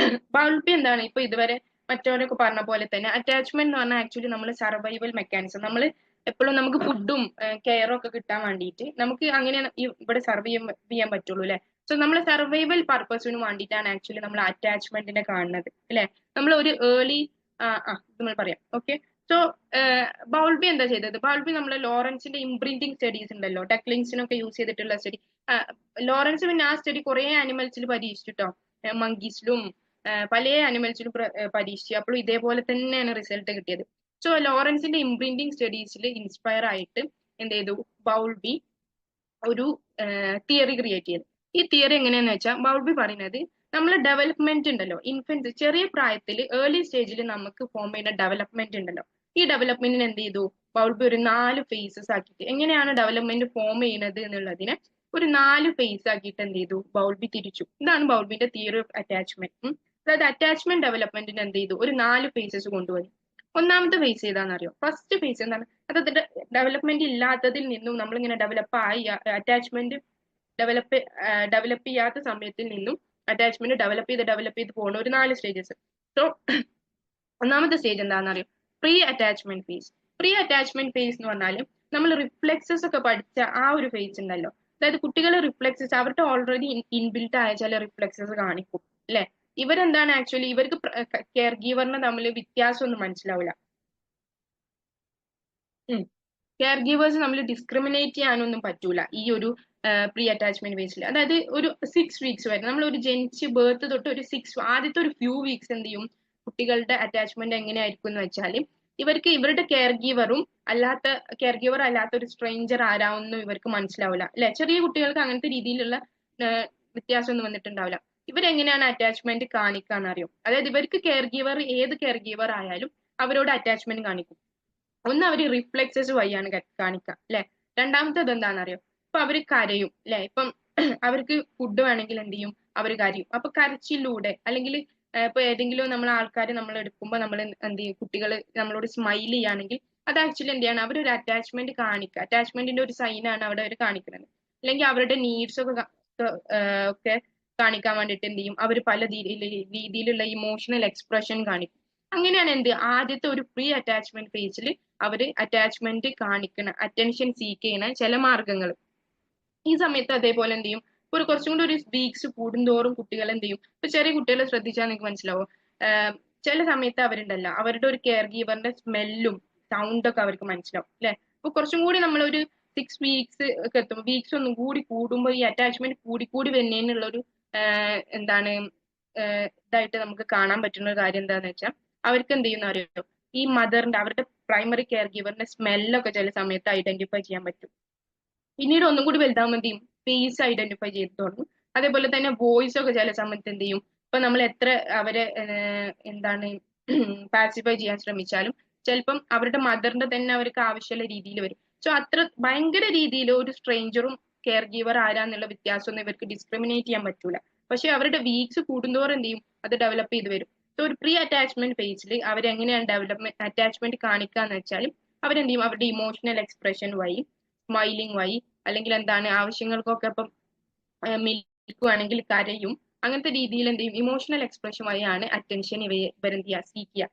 ബൗൾബി എന്താണ്, ഇപ്പൊ ഇതുവരെ മറ്റവരൊക്കെ പറഞ്ഞ പോലെ തന്നെ അറ്റാച്ച്മെന്റ് എന്ന് പറഞ്ഞാൽ ആക്ച്വലി നമ്മൾ സർവൈവൽ മെക്കാനിസം, നമ്മൾ എപ്പോഴും നമുക്ക് ഫുഡും കെയറും ഒക്കെ കിട്ടാൻ വേണ്ടിയിട്ട് നമുക്ക് അങ്ങനെ ഇവിടെ സർവൈവ് ചെയ്യാൻ പറ്റുള്ളൂ അല്ലെ. സോ നമ്മൾ സർവൈവൽ പർപ്പസിന് വേണ്ടിയിട്ടാണ് ആക്ച്വലി നമ്മൾ അറ്റാച്ച്മെന്റിനെ കാണുന്നത് അല്ലെ. നമ്മൾ ഒരു ഏർലി നമ്മൾ പറയാം. ഓക്കെ. സോ ബൗൾബി എന്താ ചെയ്തത്, ബൗൾബി നമ്മളെ ലോറൻസിന്റെ ഇംപ്രിന്റിംഗ് സ്റ്റഡീസ് ഉണ്ടല്ലോ, ടെക്ലിങ്സിനൊക്കെ യൂസ് ചെയ്തിട്ടുള്ള സ്റ്റഡി. ലോറൻസ് പിന്നെ ആ സ്റ്റഡി കുറെ ആനിമൽസിൽ പരീക്ഷിച്ചിട്ടോ, മങ്കീസിലും പല ആനിമൽസിലും പരീക്ഷിച്ചു. അപ്പോഴും ഇതേപോലെ തന്നെയാണ് റിസൾട്ട് കിട്ടിയത്. സോ ലോറൻസിന്റെ ഇംപ്രിന്റിംഗ് സ്റ്റഡീസിൽ ഇൻസ്പയർ ആയിട്ട് എന്ത് ചെയ്തു, ബൗൾബി ഒരു തിയറി ക്രിയേറ്റ് ചെയ്തു. ഈ തിയറി എങ്ങനെയാന്ന് വെച്ചാൽ ബൗൾബി പറയുന്നത് നമ്മൾ ഡെവലപ്മെന്റ് ഉണ്ടല്ലോ, ഇൻഫൻസ് ചെറിയ പ്രായത്തിൽ ഏർലി സ്റ്റേജിൽ നമുക്ക് ഫോം ചെയ്യുന്ന ഡെവലപ്മെന്റ് ഉണ്ടല്ലോ, ഈ ഡെവലപ്മെന്റിന് എന്ത് ചെയ്തു ബൗൾബി ഒരു 4 ഫേസസ് ആക്കിയിട്ട്, എങ്ങനെയാണ് ഡെവലപ്മെന്റ് ഫോം ചെയ്യുന്നത് എന്നുള്ളതിനെ ഒരു 4 ഫേസ് ആക്കിയിട്ട് എന്ത് ചെയ്തു ബൗൾബി തിരിച്ചു. ഇതാണ് ബൗൾബിന്റെ തിയറി ഓഫ് അറ്റാച്ച്മെന്റ്. അതായത് അറ്റാച്ച്മെന്റ് ഡെവലപ്മെന്റിന് എന്ത് ചെയ്തു ഒരു 4 ഫേസസ് കൊണ്ടുവന്നു. ഒന്നാമത്തെ ഫേസ് ഏതാണെന്നറിയോ, ഫസ്റ്റ് ഫേസ് എന്താണ്, അതായത് ഡെവലപ്മെന്റ് ഇല്ലാത്തതിൽ നിന്നും നമ്മളിങ്ങനെ ഡെവലപ്പ് ആയി അറ്റാച്ച്മെന്റ് ഡെവലപ്പ് ചെയ്യാത്ത സമയത്തിൽ നിന്നും അറ്റാച്ച്മെന്റ് ഡെവലപ്പ് ചെയ്ത് പോകുന്ന ഒരു 4 സ്റ്റേജസ്. സോ ഒന്നാമത്തെ സ്റ്റേജ് എന്താണെന്ന് അറിയോ? Pre attachment phase. Pre attachment phase എന്ന് പറഞ്ഞാൽ നമ്മൾ റിഫ്ലെക്സസ് ഒക്കെ പഠിച്ച ആ ഒരു ഫേസ് ഉണ്ടല്ലോ, അതായത് കുട്ടികളെ റിഫ്ലെക്സസ് അവരുടെ ഓൾറെഡി ഇൻബിൽട്ട് ആയ ചില റിഫ്ലെക്സസ് കാണിക്കും അല്ലെ. ഇവരെന്താണ് ആക്ച്വലി ഇവർക്ക് കെയർ ഗീവറിനെ തമ്മിൽ വ്യത്യാസമൊന്നും മനസ്സിലാവില്ല. കെയർ ഗീവേഴ്സ് നമ്മൾ ഡിസ്ക്രിമിനേറ്റ് ചെയ്യാനൊന്നും പറ്റൂല ഈ ഒരു പ്രീ അറ്റാച്ച്മെന്റ് ഫേസിൽ. അതായത് ഒരു 6 വീക്സ് വരെ നമ്മൾ ഒരു ജനിച്ച് ബേർത്ത് തൊട്ട് ഒരു ആദ്യത്തെ ഒരു ഫ്യൂ വീക്സ് എന്ത് ചെയ്യും, കുട്ടികളുടെ അറ്റാച്ച്മെന്റ് എങ്ങനെയായിരിക്കും എന്ന് വെച്ചാൽ ഇവർക്ക് ഇവരുടെ കെയർ ഗീവറും അല്ലാത്ത കെയർ ഗീവർ അല്ലാത്ത ഒരു സ്ട്രേഞ്ചർ ആരാവുന്നു ഇവർക്ക് മനസ്സിലാവില്ല അല്ലെ. ചെറിയ കുട്ടികൾക്ക് അങ്ങനത്തെ രീതിയിലുള്ള വ്യത്യാസമൊന്നും വന്നിട്ടുണ്ടാവില്ല. ഇവരെങ്ങനെയാണ് അറ്റാച്ച്മെന്റ് കാണിക്കാന്ന് അറിയോ? അതായത് ഇവർക്ക് കെയർ ഗീവർ ഏത് കെയർ ഗീവർ ആയാലും അവരോട് അറ്റാച്ച്മെന്റ് കാണിക്കും. ഒന്ന് അവര് റിഫ്ലെക്സസ് വഴിയാണ് കാണിക്കുക അല്ലെ. രണ്ടാമത്തേത് എന്താണെന്നറിയോ? ഇപ്പൊ അവര് കരയും അല്ലെ. ഇപ്പം അവർക്ക് ഫുഡ് വേണമെങ്കിൽ എന്ത് ചെയ്യും, അവര് കരയും. അപ്പൊ കരച്ചിലൂടെ അല്ലെങ്കിൽ ഇപ്പൊ ഏതെങ്കിലും നമ്മൾ ആൾക്കാർ നമ്മൾ എടുക്കുമ്പോൾ നമ്മൾ എന്ത് ചെയ്യും, കുട്ടികൾ നമ്മളോട് സ്മൈൽ ചെയ്യുകയാണെങ്കിൽ അത് ആക്ച്വലി എന്ത് ചെയ്യാണ്, അവരൊരു അറ്റാച്ച്മെന്റ് കാണിക്കുക. അറ്റാച്ച്മെന്റിന്റെ ഒരു സൈനാണ് അവിടെ അവർ കാണിക്കുന്നത്. അല്ലെങ്കിൽ അവരുടെ നീഡ്സ് ഒക്കെ കാണിക്കാൻ വേണ്ടിയിട്ട് എന്ത് ചെയ്യും, അവർ പല രീതിയിലുള്ള ഇമോഷണൽ എക്സ്പ്രഷൻ കാണിക്കും. അങ്ങനെയാണ് എന്ത് ആദ്യത്തെ ഒരു പ്രീ അറ്റാച്ച്മെന്റ് ഫേസിൽ അവര് അറ്റാച്ച്മെന്റ് കാണിക്കണ അറ്റൻഷൻ സീക്ക് ചെയ്യണ ചില മാർഗങ്ങൾ. ഈ സമയത്ത് അതേപോലെ എന്ത് ചെയ്യും, കുറച്ചും കൂടി ഒരു വീക്സ് കൂടുന്തോറും കുട്ടികൾ എന്ത് ചെയ്യും, ഇപ്പൊ ചെറിയ കുട്ടികളെ ശ്രദ്ധിച്ചാൽ നിങ്ങൾക്ക് മനസ്സിലാവും. ചില സമയത്ത് അവരുണ്ടല്ലോ അവരുടെ ഒരു കെയർ ഗീവറിന്റെ സ്മെല്ലും സൗണ്ടൊക്കെ അവർക്ക് മനസ്സിലാവും അല്ലെ. അപ്പൊ കുറച്ചും കൂടി നമ്മളൊരു 6 വീക്സ് ഒക്കെ എത്തുമ്പോൾ, വീക്സ് ഒന്നും കൂടി കൂടുമ്പോൾ ഈ അറ്റാച്ച്മെന്റ് കൂടി വരുന്നതിനുള്ള ഒരു എന്താണ് ഇതായിട്ട് നമുക്ക് കാണാൻ പറ്റുന്ന ഒരു കാര്യം എന്താന്ന് വെച്ചാൽ അവർക്ക് എന്ത് ചെയ്യുന്ന അറിയോ, ഈ മദറിന്റെ അവരുടെ പ്രൈമറി കെയർ ഗീവറിന്റെ സ്മെല്ലൊക്കെ ചില സമയത്ത് ഐഡന്റിഫൈ ചെയ്യാൻ പറ്റും. പിന്നീട് ഒന്നും കൂടി വലുതാകുമ്പോൾ എന്ത് ചെയ്യും, ഫേസ് ഐഡന്റിഫൈ ചെയ്ത് തുടങ്ങും. അതേപോലെ തന്നെ വോയിസ് ഒക്കെ ചില സമയത്ത് എന്ത് ചെയ്യും, ഇപ്പൊ നമ്മൾ എത്ര അവരെ എന്താണ് പാസിഫൈ ചെയ്യാൻ ശ്രമിച്ചാലും ചിലപ്പം അവരുടെ മദറിന്റെ തന്നെ അവർക്ക് ആവശ്യമുള്ള രീതിയിൽ വരും. സോ അത്ര ഭയങ്കര രീതിയിൽ ഒരു സ്ട്രേഞ്ചറും കെയർ ഗീവർ ആരാന്നുള്ള വ്യത്യാസമൊന്നും ഇവർക്ക് ഡിസ്ക്രിമിനേറ്റ് ചെയ്യാൻ പറ്റൂല. പക്ഷെ അവരുടെ വീക്സ് കൂടുന്തോറും എന്ത് ചെയ്യും, അത് ഡെവലപ്പ് ചെയ്ത് വരും. സോ ഒരു പ്രീ അറ്റാച്ച്മെന്റ് ഫേസിൽ അവരെങ്ങനെയാണ് അറ്റാച്ച്മെന്റ് കാണിക്കുക എന്ന് വെച്ചാൽ അവരെന്ത് ചെയ്യും, അവരുടെ ഇമോഷണൽ എക്സ്പ്രഷൻ വഴി, സ്മൈലിംഗ് വഴി, അല്ലെങ്കിൽ എന്താണ് ആവശ്യങ്ങൾക്കൊക്കെ ഇപ്പം മിൽക്ക് വേണമെങ്കിൽ കരയും, അങ്ങനത്തെ രീതിയിൽ എന്ത് ചെയ്യും, ഇമോഷണൽ എക്സ്പ്രഷൻ വഴിയാണ് അറ്റൻഷൻ ഇവരെന്ത് ചെയ്യുക, സീക്ക് ചെയ്യുക.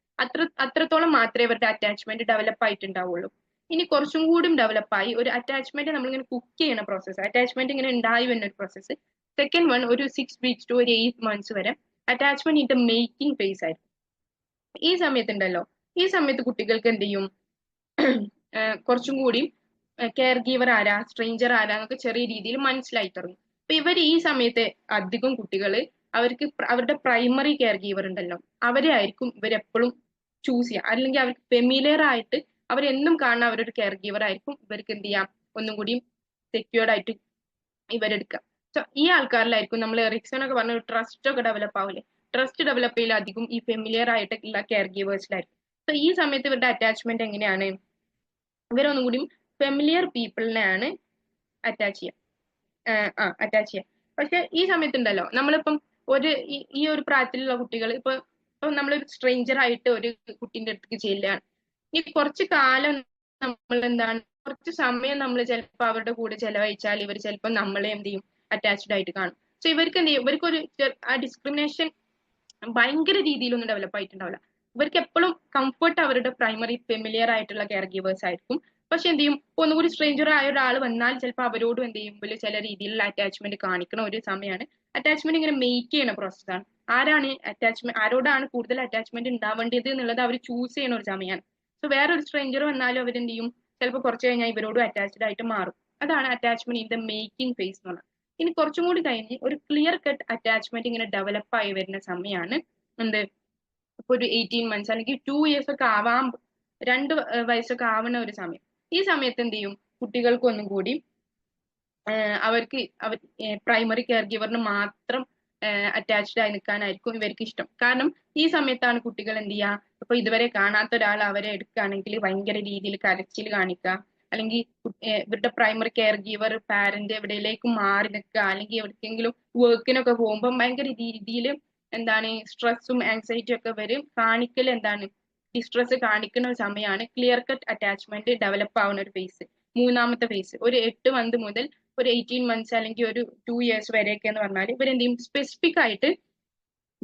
അത്രത്തോളം മാത്രമേ ഇവരുടെ അറ്റാച്ച്മെന്റ് ഡെവലപ്പ് ആയിട്ടുണ്ടാവുള്ളൂ. ഇനി കുറച്ചും കൂടി ഡെവലപ്പായി ഒരു അറ്റാച്ച്മെന്റ് നമ്മളിങ്ങനെ കുക്ക് ചെയ്യുന്ന പ്രോസസ്സ്, അറ്റാച്ച്മെന്റ് ഇങ്ങനെ ഉണ്ടായി വരുന്ന ഒരു പ്രോസസ്സ്. സെക്കൻഡ് വൺ ഒരു 6 വീക്സ് ടു ഒരു 8 മന്ത്സ് വരെ attachment in the making phase ആയിരിക്കും. ഈ സമയത്തുണ്ടല്ലോ, ഈ സമയത്ത് കുട്ടികൾക്ക് എന്ത് ചെയ്യും, കുറച്ചും കൂടി കെയർ ഗീവർ ആരാ, സ്ട്രേഞ്ചർ ആരാ എന്നൊക്കെ ചെറിയ രീതിയിൽ മനസ്സിലായി തുടങ്ങും. അപ്പൊ ഇവർ ഈ സമയത്ത് അധികം കുട്ടികൾ അവർക്ക് അവരുടെ പ്രൈമറി കെയർ ഗീവർ ഉണ്ടല്ലോ അവരെ ആയിരിക്കും ഇവരെപ്പോഴും ചൂസ് ചെയ്യുക. അല്ലെങ്കിൽ അവർക്ക് ഫെമിലിയർ ആയിട്ട് അവരെന്നും കാണുന്ന അവരൊരു കെയർ ഗീവർ ആയിരിക്കും ഇവർക്ക് എന്ത് ചെയ്യാം, ഒന്നും കൂടി സെക്യൂർഡ് ആയിട്ട് ഇവരെടുക്കുക. സോ ഈ ആൾക്കാരിലായിരിക്കും നമ്മൾ എറിക്സൺ ഒക്കെ പറഞ്ഞ ട്രസ്റ്റ് ഒക്കെ ഡെവലപ്പ് ആവില്ലേ, ട്രസ്റ്റ് ഡെവലപ്പ് ചെയ്യൽ അധികം ഈ ഫെമിലിയർ ആയിട്ടുള്ള കെയർ ഗീവേഴ്സിലായിരിക്കും. സോ ഈ സമയത്ത് ഇവരുടെ അറ്റാച്ച്മെന്റ് എങ്ങനെയാണ്, ഇവരൊന്നും കൂടി ഫെമിലിയർ പീപ്പിളിനെയാണ് അറ്റാച്ച് ചെയ്യുക. പക്ഷെ ഈ സമയത്തുണ്ടല്ലോ നമ്മളിപ്പം ഈ ഒരു പ്രായത്തിലുള്ള കുട്ടികൾ ഇപ്പൊ നമ്മളൊരു സ്ട്രേഞ്ചർ ആയിട്ട് ഒരു കുട്ടീൻ്റെ അടുത്തേക്ക് ചെല്ലുകയാണ്. ഈ കുറച്ച് കാലം നമ്മൾ എന്താണ്, കുറച്ച് സമയം നമ്മൾ ചിലപ്പോൾ അവരുടെ കൂടെ ചെലവഴിച്ചാൽ ഇവർ ചിലപ്പോൾ നമ്മളെ എന്ത് ചെയ്യും, അറ്റാച്ച്ഡ് ആയിട്ട് കാണും. സോ ഇവർക്ക് എന്ത് ചെയ്യും, ഇവർക്കൊരു ആ ഡിസ്ക്രിമിനേഷൻ ഭയങ്കര രീതിയിലൊന്നും ഡെവലപ്പ് ആയിട്ടുണ്ടാവില്ല. ഇവർക്ക് എപ്പോഴും കംഫർട്ട് അവരുടെ പ്രൈമറി ഫെമിലിയർ ആയിട്ടുള്ള കെയർ ഗീവേഴ്സ് ആയിരിക്കും. പക്ഷെ എന്ത് ചെയ്യും, ഒന്നുകൂടി സ്ട്രേഞ്ചർ ആയ ഒരാൾ വന്നാൽ ചിലപ്പോൾ അവരോടും എന്ത് ചെയ്യും, ചില രീതിയിലുള്ള അറ്റാച്ച്മെന്റ് കാണിക്കണ ഒരു സമയമാണ്. അറ്റാച്ച്മെന്റ് ഇങ്ങനെ മെയ്ക്ക് ചെയ്യുന്ന പ്രോസസ്സാണ്. ആരോടാണ് കൂടുതൽ അറ്റാച്ച്മെന്റ് ഉണ്ടാവേണ്ടത് എന്നുള്ളത് അവർ ചൂസ് ചെയ്യുന്ന ഒരു സമയമാണ്. സോ വേറൊരു സ്ട്രേഞ്ചർ വന്നാലും അവരെന്ത് ചെയ്യും, ചിലപ്പോൾ കുറച്ച് കഴിഞ്ഞാൽ ഇവരോടും അറ്റാച്ച്ഡ് ആയിട്ട് മാറും. അതാണ് attachment in the making phase എന്ന് പറഞ്ഞത്. ഇനി കുറച്ചും കൂടി കഴിഞ്ഞ് ഒരു ക്ലിയർ കട്ട് അറ്റാച്ച്മെന്റ് ഇങ്ങനെ ഡെവലപ്പ് ആയി വരുന്ന സമയമാണ് എന്ത്, ഇപ്പൊ ഒരു 18 മന്ത്സ് അല്ലെങ്കിൽ 2 ഇയേഴ്സ് ഒക്കെ ആവാൻ, 2 വയസ്സൊക്കെ ആവുന്ന ഒരു സമയം. ഈ സമയത്ത് എന്ത് ചെയ്യും, കുട്ടികൾക്ക് ഒന്നും കൂടി അവർക്ക് പ്രൈമറി കെയർ ഗീവറിന് മാത്രം അറ്റാച്ച്ഡ് ആയി നിൽക്കാനായിരിക്കും ഇവർക്ക് ഇഷ്ടം. കാരണം ഈ സമയത്താണ് കുട്ടികൾ എന്ത് ചെയ്യുക, ഇപ്പൊ ഇതുവരെ കാണാത്ത ഒരാൾ അവരെ എടുക്കുകയാണെങ്കിൽ ഭയങ്കര രീതിയിൽ കരച്ചിൽ കാണിക്കുക, അല്ലെങ്കിൽ ഇവരുടെ പ്രൈമറി കെയർ ഗീവർ പാരന്റ് എവിടെയിലേക്ക് മാറി നിൽക്കുക, അല്ലെങ്കിൽ എവിടേക്കെങ്കിലും വർക്കിനൊക്കെ പോകുമ്പോൾ ഭയങ്കര രീതിയിൽ എന്താണ് സ്ട്രെസ്സും ആൻസൈറ്റിയും ഒക്കെ വരും കാണിക്കൽ, എന്താണ് ഡിസ്ട്രെസ് കാണിക്കുന്ന ഒരു സമയമാണ് ക്ലിയർ കട്ട് അറ്റാച്ച്മെന്റ് ഡെവലപ്പ് ആവുന്ന ഒരു ഫേസ്. മൂന്നാമത്തെ ഫേസ് ഒരു 8 മന്ത് മുതൽ ഒരു 18 മന്ത്സ് അല്ലെങ്കിൽ ഒരു 2 ഇയേഴ്സ് വരെയൊക്കെ എന്ന് പറഞ്ഞാൽ ഇവരെന്ത് ചെയ്യും, സ്പെസിഫിക് ആയിട്ട്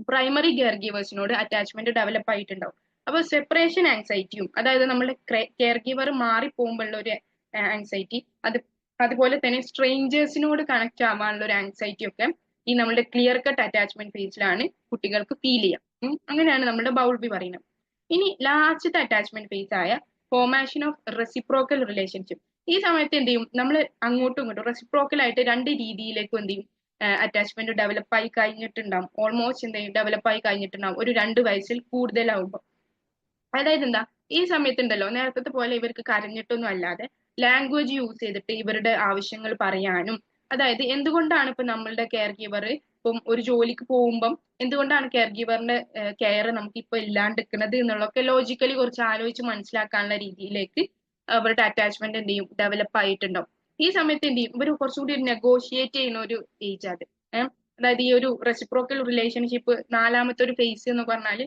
പ്രൈമറി കെയർ ഗീവേഴ്സിനോട് അറ്റാച്ച്മെന്റ് ഡെവലപ്പ് ആയിട്ടുണ്ടാവും. അപ്പൊ സെപ്പറേഷൻ ആങ്സൈറ്റിയും, അതായത് നമ്മുടെ കെയർ ഗിവർ മാറിപ്പോകുമ്പോഴുള്ള ഒരു ആങ്സൈറ്റി, അതുപോലെ തന്നെ സ്ട്രേഞ്ചേഴ്സിനോട് കണക്ട് ആവാനുള്ള ഒരു ആങ്സൈറ്റി ഒക്കെ ഈ നമ്മുടെ ക്ലിയർ കട്ട് അറ്റാച്ച്മെന്റ് ഫേസിലാണ് കുട്ടികൾക്ക് ഫീൽ ചെയ്യാം. അങ്ങനെയാണ് നമ്മുടെ ബൗൾബി പറയുന്നത്. ഇനി ലാസ്റ്റത്തെ അറ്റാച്ച്മെന്റ് ഫേസ് ആയ ഫോർമേഷൻ ഓഫ് റെസിപ്രോക്കൽ റിലേഷൻഷിപ്പ്. ഈ സമയത്ത് എന്ത് ചെയ്യും, നമ്മൾ അങ്ങോട്ടും ഇങ്ങോട്ടും റെസിപ്രോക്കൽ ആയിട്ട് രണ്ട് രീതിയിലേക്കും എന്ത് ചെയ്യും, അറ്റാച്ച്മെന്റ് ഡെവലപ്പ് ആയി കഴിഞ്ഞിട്ടുണ്ടാവും. ഓൾമോസ്റ്റ് എന്ത് ചെയ്യും, ഡെവലപ്പ് ആയി കഴിഞ്ഞിട്ടുണ്ടാവും ഒരു 2 വയസ്സിൽ കൂടുതലാവുമ്പോൾ. അതായത് എന്താ, ഈ സമയത്തുണ്ടല്ലോ നേരത്തെ പോലെ ഇവർക്ക് കരഞ്ഞിട്ടൊന്നും അല്ലാതെ ലാംഗ്വേജ് യൂസ് ചെയ്തിട്ട് ഇവരുടെ ആവശ്യങ്ങൾ പറയാനും, അതായത് എന്തുകൊണ്ടാണ് ഇപ്പൊ നമ്മളുടെ കെയർ ഗിവർ ഇപ്പം ഒരു ജോലിക്ക് പോകുമ്പം എന്തുകൊണ്ടാണ് കെയർ ഗിവറിന്റെ കെയർ നമുക്ക് ഇപ്പൊ ഇല്ലാണ്ടിരിക്കുന്നത് എന്നുള്ളതൊക്കെ ലോജിക്കലി കുറച്ച് ആലോചിച്ച് മനസ്സിലാക്കാനുള്ള രീതിയിലേക്ക് അവരുടെ അറ്റാച്ച്മെന്റ് എന്ത് ചെയ്യും, ഡെവലപ്പ് ആയിട്ടുണ്ടാവും. ഈ സമയത്ത് എന്ത് ചെയ്യും, ഇവർ കുറച്ചുകൂടി നെഗോഷിയേറ്റ് ചെയ്യുന്ന ഒരു ഏജ് അത്. അതായത് ഈ ഒരു റെസിപ്രോക്കൽ റിലേഷൻഷിപ്പ് 4ാമത്തെ ഒരു ഫേസ് എന്ന് പറഞ്ഞാൽ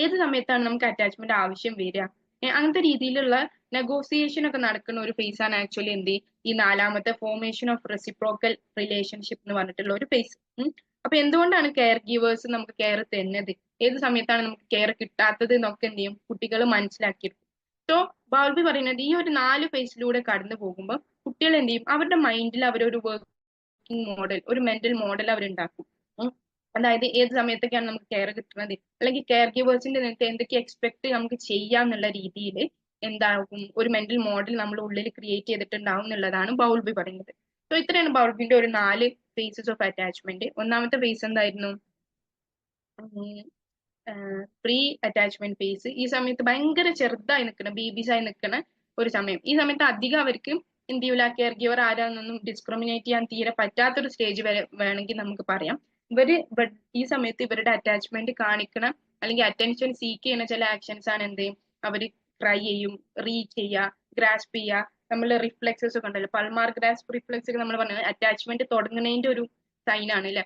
ഏത് സമയത്താണ് നമുക്ക് അറ്റാച്ച്മെന്റ് ആവശ്യം വരിക, അങ്ങനത്തെ രീതിയിലുള്ള നെഗോസിയേഷൻ ഒക്കെ നടക്കുന്ന ഒരു ഫേസ് ആണ് ആക്ച്വലി എന്ത്, ഈ 4ാമത്തെ ഫോർമേഷൻ ഓഫ് റെസിപ്രോക്കൽ റിലേഷൻഷിപ്പ് എന്ന് പറഞ്ഞിട്ടുള്ള ഒരു ഫേസ്. അപ്പൊ എന്തുകൊണ്ടാണ് കെയർ ഗീവേഴ്സ് നമുക്ക് കെയർ തരുന്നത്, ഏത് സമയത്താണ് നമുക്ക് കെയർ കിട്ടാത്തത് എന്നൊക്കെ എന്ത് ചെയ്യും, കുട്ടികൾ മനസ്സിലാക്കിയെടുക്കും. സോ ബൗൾബി പറയുന്നത് ഈ ഒരു 4 ഫേസിലൂടെ കടന്നു പോകുമ്പോൾ കുട്ടികൾ എന്ത് ചെയ്യും, അവരുടെ മൈൻഡിൽ അവരൊരു വർക്കിംഗ് മോഡൽ, ഒരു മെന്റൽ മോഡൽ അവരുണ്ടാക്കും. അതായത് ഏത് സമയത്തൊക്കെയാണ് നമുക്ക് കെയർ കിട്ടുന്നത്, അല്ലെങ്കിൽ കെയർ ഗിവേഴ്സിന്റെ നിങ്ങൾക്ക് എന്തൊക്കെ എക്സ്പെക്ട് നമുക്ക് ചെയ്യാം എന്നുള്ള രീതിയിൽ എന്താകും, ഒരു മെന്റൽ മോഡൽ നമ്മുടെ ഉള്ളിൽ ക്രിയേറ്റ് ചെയ്തിട്ടുണ്ടാവും എന്നുള്ളതാണ് ബൗൾബി പറയുന്നത്. സോ ഇത്രയാണ് ബൗൾബിന്റെ ഒരു 4 ഫേസസ് ഓഫ് അറ്റാച്ച്മെന്റ്. 1ാമത്തെ ഫേസ് എന്തായിരുന്നു, പ്രീ അറ്റാച്ച്മെന്റ് ഫേസ്. ഈ സമയത്ത് ഭയങ്കര ചെറുതായി നിൽക്കുന്ന, ബേബീസ് ആയി നിൽക്കുന്ന ഒരു സമയം. ഈ സമയത്ത് അധികം അവർക്ക് എന്ത് ചെയ്യൂല, കെയർ ഗിവർ ആരാന്നൊന്നും ഡിസ്ക്രിമിനേറ്റ് ചെയ്യാൻ തീരെ പറ്റാത്തൊരു സ്റ്റേജ് വരെ വേണമെങ്കിൽ നമുക്ക് പറയാം. ഈ സമയത്ത് ഇവരുടെ അറ്റാച്ച്മെന്റ് കാണിക്കണം അല്ലെങ്കിൽ അറ്റൻഷൻ സീക്ക് ചെയ്യുന്ന ചില ആക്ഷൻസ് ആണ് എന്ത്, അവര് ട്രൈ ചെയ്യും, റീച്ച് ചെയ്യുക, ഗ്രാസ്പ് ചെയ്യുക. നമ്മൾ റിഫ്ലെക്സസ് ഒക്കെ ഉണ്ടല്ലോ, പൾമാർ ഗ്രാസ്പ് റിഫ്ലെക്സ് ഒക്കെ നമ്മൾ പറഞ്ഞത് അറ്റാച്ച്മെന്റ് തുടങ്ങുന്നതിന്റെ ഒരു സൈൻ ആണ് അല്ലെ.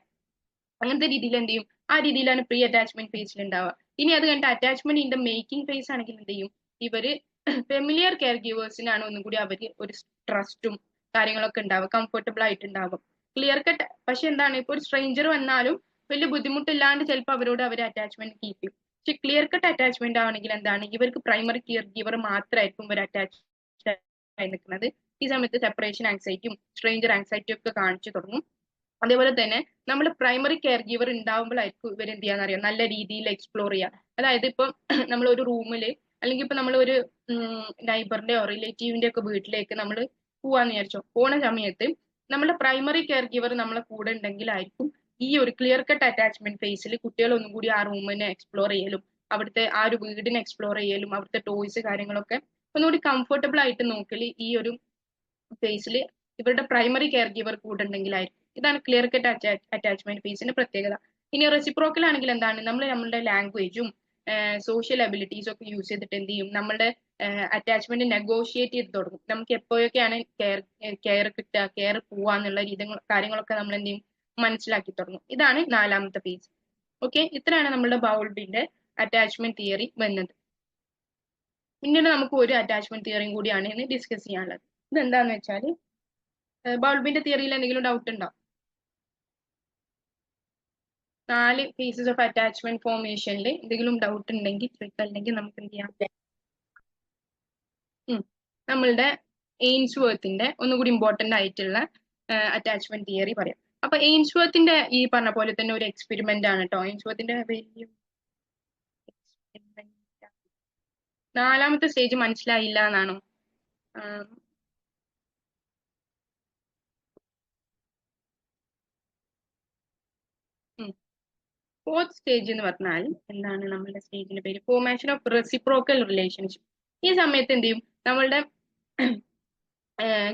അങ്ങനത്തെ രീതിയിൽ എന്ത് ചെയ്യും, ആ രീതിയിലാണ് പ്രീ അറ്റാച്ച്മെന്റ് ഫേസിൽ ഉണ്ടാവുക. ഇനി അത് കഴിഞ്ഞിട്ട് attachment in the making phase ആണെങ്കിൽ എന്ത് ചെയ്യും, ഇവര് ഫെമിലിയർ കെയർ ഗിവേഴ്സിനാണ് ഒന്നും കൂടി അവര് ഒരു ട്രസ്റ്റും കാര്യങ്ങളൊക്കെ ഉണ്ടാവുക, കംഫർട്ടബിൾ ആയിട്ടുണ്ടാവും. ക്ലിയർ കട്ട് പക്ഷെ എന്താണ്, ഇപ്പൊ ഒരു സ്ട്രേഞ്ചർ വന്നാലും വലിയ ബുദ്ധിമുട്ടില്ലാണ്ട് ചിലപ്പോൾ അവരോട് അവർ അറ്റാച്ച്മെന്റ് കീപ്പ് ചെയ്യും. പക്ഷെ ക്ലിയർ കട്ട് അറ്റാച്ച്മെന്റ് ആണെങ്കിൽ എന്താണ്, ഇവർക്ക് പ്രൈമറി കെയർ ഗിവർ മാത്രമായിരിക്കും ഇവർ അറ്റാച്ച് ആയി നിൽക്കുന്നത്. ഈ സമയത്ത് സെപ്പറേഷൻ ആങ്സൈറ്റിയും സ്ട്രേഞ്ചർ ആങ്സൈറ്റിയും ഒക്കെ കാണിച്ചു തുടങ്ങും. അതേപോലെ തന്നെ നമ്മൾ പ്രൈമറി കെയർ ഗിവർ ഉണ്ടാവുമ്പോഴായിരിക്കും ഇവർ എന്ത് ചെയ്യാന്ന് അറിയാം, നല്ല രീതിയിൽ എക്സ്പ്ലോർ ചെയ്യുക. അതായത് ഇപ്പം നമ്മൾ ഒരു റൂമില് അല്ലെങ്കിൽ ഇപ്പൊ നമ്മൾ ഒരു നൈബറിന്റെയോ റിലേറ്റീവിന്റെ ഒക്കെ വീട്ടിലേക്ക് നമ്മൾ പോവാന്ന് വിചാരിച്ചോ, പോണ സമയത്ത് നമ്മുടെ പ്രൈമറി കെയർ ഗിവർ നമ്മളെ കൂടെ ഉണ്ടെങ്കിലായിരിക്കും ഈ ഒരു ക്ലിയർ കട്ട് അറ്റാച്ച്മെന്റ് ഫേസിൽ കുട്ടികൾ ഒന്നും കൂടി ആ റൂമിനെ എക്സ്പ്ലോർ ചെയ്യലും അവിടുത്തെ ആ ഒരു വീടിനെ എക്സ്പ്ലോർ ചെയ്യലും അവിടുത്തെ ടോയ്സ് കാര്യങ്ങളൊക്കെ ഒന്നുകൂടി കംഫർട്ടബിൾ ആയിട്ട് നോക്കല് ഈ ഒരു ഫേസിൽ ഇവരുടെ പ്രൈമറി കെയർ ഗിവർ കൂടെ ഉണ്ടെങ്കിലായിരിക്കും. ഇതാണ് ക്ലിയർ കട്ട് അറ്റാച്ച്മെന്റ് ഫേസിന്റെ പ്രത്യേകത. ഇനി റെസിപ്രോക്കൽ ആണെങ്കിൽ എന്താണ്, നമ്മൾ നമ്മളുടെ ലാംഗ്വേജും സോഷ്യൽ അബിലിറ്റീസും ഒക്കെ യൂസ് ചെയ്തിട്ട് എന്ത് ചെയ്യും, നമ്മുടെ അറ്റാച്ച്മെന്റ് നെഗോഷിയേറ്റ് ചെയ്ത് തുടങ്ങും. നമുക്ക് എപ്പോഴൊക്കെയാണ് കെയർ കിട്ടുക, കെയർ പോവാന്നുള്ള കാര്യങ്ങളൊക്കെ നമ്മൾ എന്ത് ചെയ്യും, മനസ്സിലാക്കി തുടങ്ങും. ഇതാണ് 4ാമത്തെ ഫേസ്. ഓക്കെ, ഇത്രയാണ് നമ്മുടെ ബൗൾബിന്റെ അറ്റാച്ച്മെന്റ് തിയറി വന്നത്. പിന്നീട് നമുക്ക് ഒരു അറ്റാച്ച്മെന്റ് തിയറിയും കൂടിയാണ് ഇന്ന് ഡിസ്കസ് ചെയ്യാനുള്ളത്. ഇതെന്താന്ന് വെച്ചാൽ, ബൗൾബിന്റെ തിയറിയിൽ എന്തെങ്കിലും ഡൗട്ട് ഉണ്ടോ? 4 ഫേസസ് ഓഫ് അറ്റാച്ച്മെന്റ് ഫോർമേഷനിൽ എന്തെങ്കിലും ഡൗട്ട് ഉണ്ടെങ്കിൽ ചോദിക്കാം, അല്ലെങ്കിൽ നമുക്ക് എന്ത് ചെയ്യാം, നമ്മളുടെ എയിംസ്വർത്തിന്റെ ഒന്നുകൂടി ഇമ്പോർട്ടന്റ് ആയിട്ടുള്ള അറ്റാച്ച്മെന്റ് തിയറി പറയാം. അപ്പൊ എയിംസ്വർത്തിന്റെ ഈ പറഞ്ഞ പോലെ തന്നെ ഒരു എക്സ്പെരിമെന്റ് ആണ് കേട്ടോ. എയിംസ്വർത്തിന്റെ വലിയ 4ാമത്തെ സ്റ്റേജ് മനസ്സിലായില്ല എന്നാണോ? ഫോർത്ത് സ്റ്റേജ് എന്ന് പറഞ്ഞാൽ എന്താണ്, നമ്മളുടെ സ്റ്റേജിന്റെ പേര് ഫോർമേഷൻ ഓഫ് റെസിപ്രോക്കൽ റിലേഷൻഷിപ്പ്. ഈ സമയത്ത് എന്ത് ചെയ്യും, നമ്മളുടെ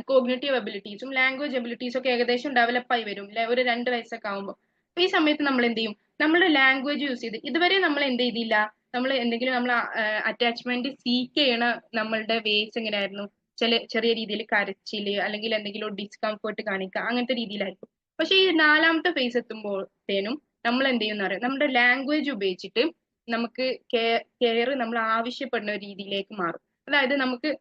കോഗ്നിറ്റീവ് എബിലിറ്റീസും ലാംഗ്വേജ് എബിലിറ്റീസും ഒക്കെ ഏകദേശം ഡെവലപ്പ് ആയി വരും അല്ലെ, ഒരു 2 വയസ്സൊക്കെ ആകുമ്പോൾ. അപ്പൊ ഈ സമയത്ത് നമ്മൾ എന്ത് ചെയ്യും, നമ്മുടെ ലാംഗ്വേജ് യൂസ് ചെയ്ത് ഇതുവരെ നമ്മൾ എന്ത് ചെയ്തില്ല, നമ്മൾ എന്തെങ്കിലും നമ്മൾ അറ്റാച്ച്മെന്റ് സീക്ക് ചെയ്യണ നമ്മളുടെ വേസ് എങ്ങനെയായിരുന്നു, ചെറിയ രീതിയിൽ കരച്ചില് അല്ലെങ്കിൽ എന്തെങ്കിലും ഡിസ്കംഫർട്ട് കാണിക്കുക, അങ്ങനത്തെ രീതിയിലായിരിക്കും. പക്ഷെ ഈ 4ാമത്തെ ഫേസ് എത്തുമ്പോഴത്തേനും നമ്മൾ എന്ത് ചെയ്യുന്ന അറിയാം, നമ്മുടെ ലാംഗ്വേജ് ഉപയോഗിച്ചിട്ട് നമുക്ക് കെയർ നമ്മൾ ആവശ്യപ്പെടുന്ന രീതിയിലേക്ക് മാറും. അതായത് നമുക്ക്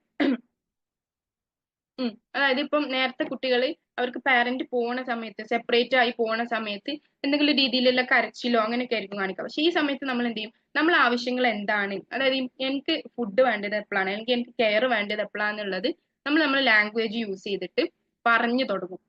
അതായത് ഇപ്പം നേരത്തെ കുട്ടികൾ അവർക്ക് പാരന്റ് പോണ സമയത്ത് സെപ്പറേറ്റ് ആയി പോണ സമയത്ത് എന്തെങ്കിലും രീതിയിലുള്ള കരച്ചിലോ അങ്ങനെയൊക്കെ ആയിരിക്കും കാണിക്കുക. പക്ഷെ ഈ സമയത്ത് നമ്മൾ എന്ത് ചെയ്യും, നമ്മളെ ആവശ്യങ്ങൾ എന്താണ്, അതായത് എനിക്ക് ഫുഡ് വേണ്ടത് എപ്പോഴാണ്, അല്ലെങ്കിൽ എനിക്ക് കെയർ വേണ്ടത് എപ്പോഴാന്നുള്ളത് നമ്മൾ നമ്മുടെ ലാംഗ്വേജ് യൂസ് ചെയ്തിട്ട് പറഞ്ഞു തുടങ്ങും.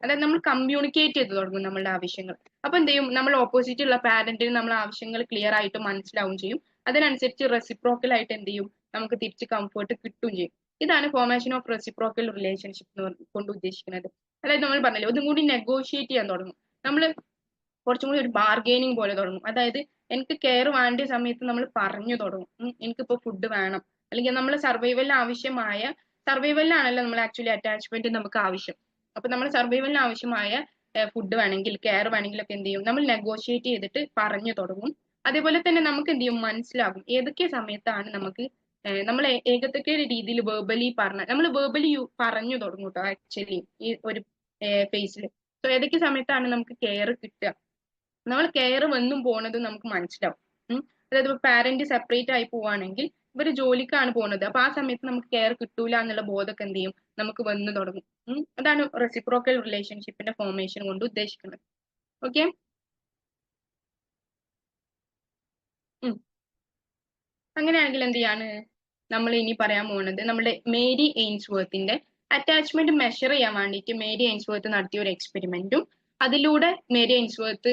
അതായത് നമ്മൾ കമ്മ്യൂണിക്കേറ്റ് ചെയ്ത് തുടങ്ങും നമ്മളുടെ ആവശ്യങ്ങൾ. അപ്പൊ എന്ത് ചെയ്യും, നമ്മൾ ഓപ്പോസിറ്റ് ഉള്ള പാരന്റിന് നമ്മളെ ആവശ്യങ്ങൾ ക്ലിയർ ആയിട്ട് മനസ്സിലാവും ചെയ്യും. അതിനനുസരിച്ച് റെസിപ്രോക്കൽ ആയിട്ട് എന്ത് ചെയ്യും, നമുക്ക് തിരിച്ച് കംഫർട്ട് കിട്ടുകയും ചെയ്യും. ഇതാണ് ഫോർമേഷൻ ഓഫ് റെസിപ്രോക്കൽ റിലേഷൻഷിപ്പ് കൊണ്ട് ഉദ്ദേശിക്കുന്നത്. അതായത് നമ്മൾ പറഞ്ഞല്ലോ, ഒന്നും കൂടി നെഗോഷിയേറ്റ് ചെയ്യാൻ തുടങ്ങും. നമ്മൾ കുറച്ചും കൂടി ഒരു ബാർഗെയിനിങ് പോലെ തുടങ്ങും. അതായത് എനിക്ക് കെയർ വേണ്ട സമയത്ത് നമ്മൾ പറഞ്ഞു തുടങ്ങും, എനിക്കിപ്പോ ഫുഡ് വേണം, അല്ലെങ്കിൽ നമ്മൾ സർവൈവലിനാണല്ലോ നമ്മൾ ആക്ച്വലി അറ്റാച്ച്മെന്റ് നമുക്ക് ആവശ്യം. അപ്പൊ നമ്മൾ സർവൈവലിന് ആവശ്യമായ ഫുഡ് വേണമെങ്കിൽ കെയർ വേണമെങ്കിൽ ഒക്കെ എന്ത് ചെയ്യും, നമ്മൾ നെഗോഷിയേറ്റ് ചെയ്തിട്ട് പറഞ്ഞു തുടങ്ങും. അതേപോലെ തന്നെ നമുക്ക് എന്ത് ചെയ്യും, മനസ്സിലാകും ഏതൊക്കെ സമയത്താണ് നമുക്ക് നമ്മൾ ഏതൊക്കെ രീതിയിൽ വേർബലി നമ്മൾ വേർബലി പറഞ്ഞു തുടങ്ങും കേട്ടോ ആക്ച്വലി ഈ ഒരു ഫേസിൽ. സോ ഏതൊക്കെ സമയത്താണ് നമുക്ക് കെയർ കിട്ടുക, നമ്മൾ കെയർ വന്നും പോണതും നമുക്ക് മനസ്സിലാവും. അതായത് ഇപ്പൊ പാരന്റ് സെപ്പറേറ്റ് ആയി പോവാണെങ്കിൽ ഇവര് ജോലിക്കാണ് പോകുന്നത്, അപ്പൊ ആ സമയത്ത് നമുക്ക് കെയർ കിട്ടൂല എന്നുള്ള ബോധമൊക്കെ എന്ത് ചെയ്യും, നമുക്ക് വന്നു തുടങ്ങും. അതാണ് റെസിപ്രോക്കൽ റിലേഷൻഷിപ്പിന്റെ ഫോർമേഷൻ കൊണ്ട് ഉദ്ദേശിക്കുന്നത്. ഓക്കെ, അങ്ങനെയാണെങ്കിൽ എന്ത് ചെയ്യാണ് നമ്മൾ ഇനി പറയാൻ പോകുന്നത്, നമ്മുടെ മേരി എയിൻസ്വർത്തിന്റെ അറ്റാച്ച്മെന്റ് മെഷർ ചെയ്യാൻ വേണ്ടിയിട്ട് മേരി എയിൻസ്വർത്ത് നടത്തിയ ഒരു എക്സ്പെരിമെന്റും അതിലൂടെ മേരി എയിൻസ്വർത്ത്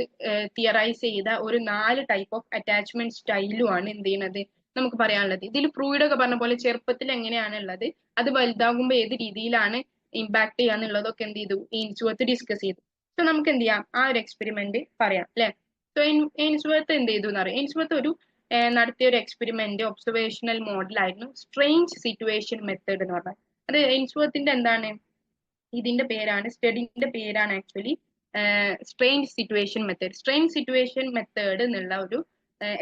തിയറൈസ് ചെയ്ത ഒരു 4 ടൈപ്പ് ഓഫ് അറ്റാച്ച്മെന്റ് സ്റ്റൈലുമാണ് എന്ത് ചെയ്യുന്നത് നമുക്ക് പറയാനുള്ളത്. ഇതിൽ ഫ്രൂയിഡ് ഒക്കെ പറഞ്ഞ പോലെ ചെറുപ്പത്തിൽ എങ്ങനെയാണ് ഉള്ളത്, അത് വലുതാകുമ്പോൾ ഏത് രീതിയിലാണ് ഇമ്പാക്ട് ചെയ്യാന്നുള്ളതൊക്കെ എന്ത് ചെയ്തു, എയിൻസ്വർത്ത് ഡിസ്കസ് ചെയ്തു. സോ നമുക്ക് എന്ത് ചെയ്യാം, ആ ഒരു എക്സ്പെരിമെന്റ് പറയാം അല്ലെ. സോ എയിൻസ്വർത്ത് എന്ത് ചെയ്തു എന്ന് പറയാം, എയിൻസ്വർത്ത് ഒരു നടത്തിയ ഒരു എക്സ്പെരിമെന്റ് ഒബ്സർവേഷണൽ മോഡലായിരുന്നു സ്ട്രേഞ്ച് സിറ്റുവേഷൻ മെത്തേഡ് എന്ന് പറഞ്ഞാൽ. അത് എയിൻസ്വർത്തിന്റെ എന്താണ്, ഇതിന്റെ പേരാണ്, സ്റ്റഡിന്റെ പേരാണ് actually strange situation method. Strange situation method എന്നുള്ള ഒരു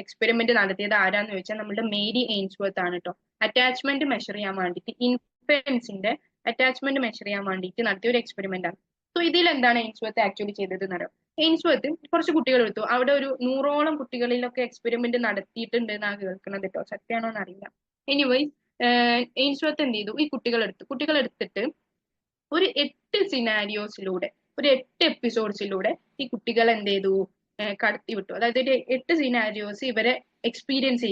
എക്സ്പെരിമെന്റ് നടത്തിയത് ആരാന്ന് ചോദിച്ചാൽ നമ്മുടെ മേരി എയിൻസ്വർത്ത് ആണ് കേട്ടോ. അറ്റാച്ച്മെന്റ് മെഷർ ചെയ്യാൻ വേണ്ടിയിട്ട്, ഇൻഫൻസിന്റെ അറ്റാച്ച്മെന്റ് മെഷർ ചെയ്യാൻ വേണ്ടിയിട്ട് നടത്തിയ ഒരു എക്സ്പെരിമെന്റ് ആണ്. സോ ഇതിൽ എന്താണ് എയിൻസ്വർത്ത് ആക്ച്വലി ചെയ്തത് എന്നറിയാം. എയിൻസ്വർത്ത് കുറച്ച് കുട്ടികൾ എടുത്തു, അവിടെ ഒരു 100ഓളം കുട്ടികളിലൊക്കെ എക്സ്പെരിമെന്റ് നടത്തിയിട്ടുണ്ട് എന്നാണ് കേൾക്കുന്നത് കേട്ടോ, സത്യമാണോ എന്ന് അറിയില്ല. എനിവേസ് എയിൻസ്വർത്ത് എന്ത് ചെയ്തു, ഈ കുട്ടികളെടുത്തിട്ട് ഒരു 8 സിനാരിയോസിലൂടെ, ഒരു 8 എപ്പിസോഡ്സിലൂടെ ഈ കുട്ടികൾ എന്ത് ചെയ്തു, കടത്തി വിട്ടു. അതായത് ഒരു 8 സിനാരിയോസ് ഇവരെ എക്സ്പീരിയൻസ്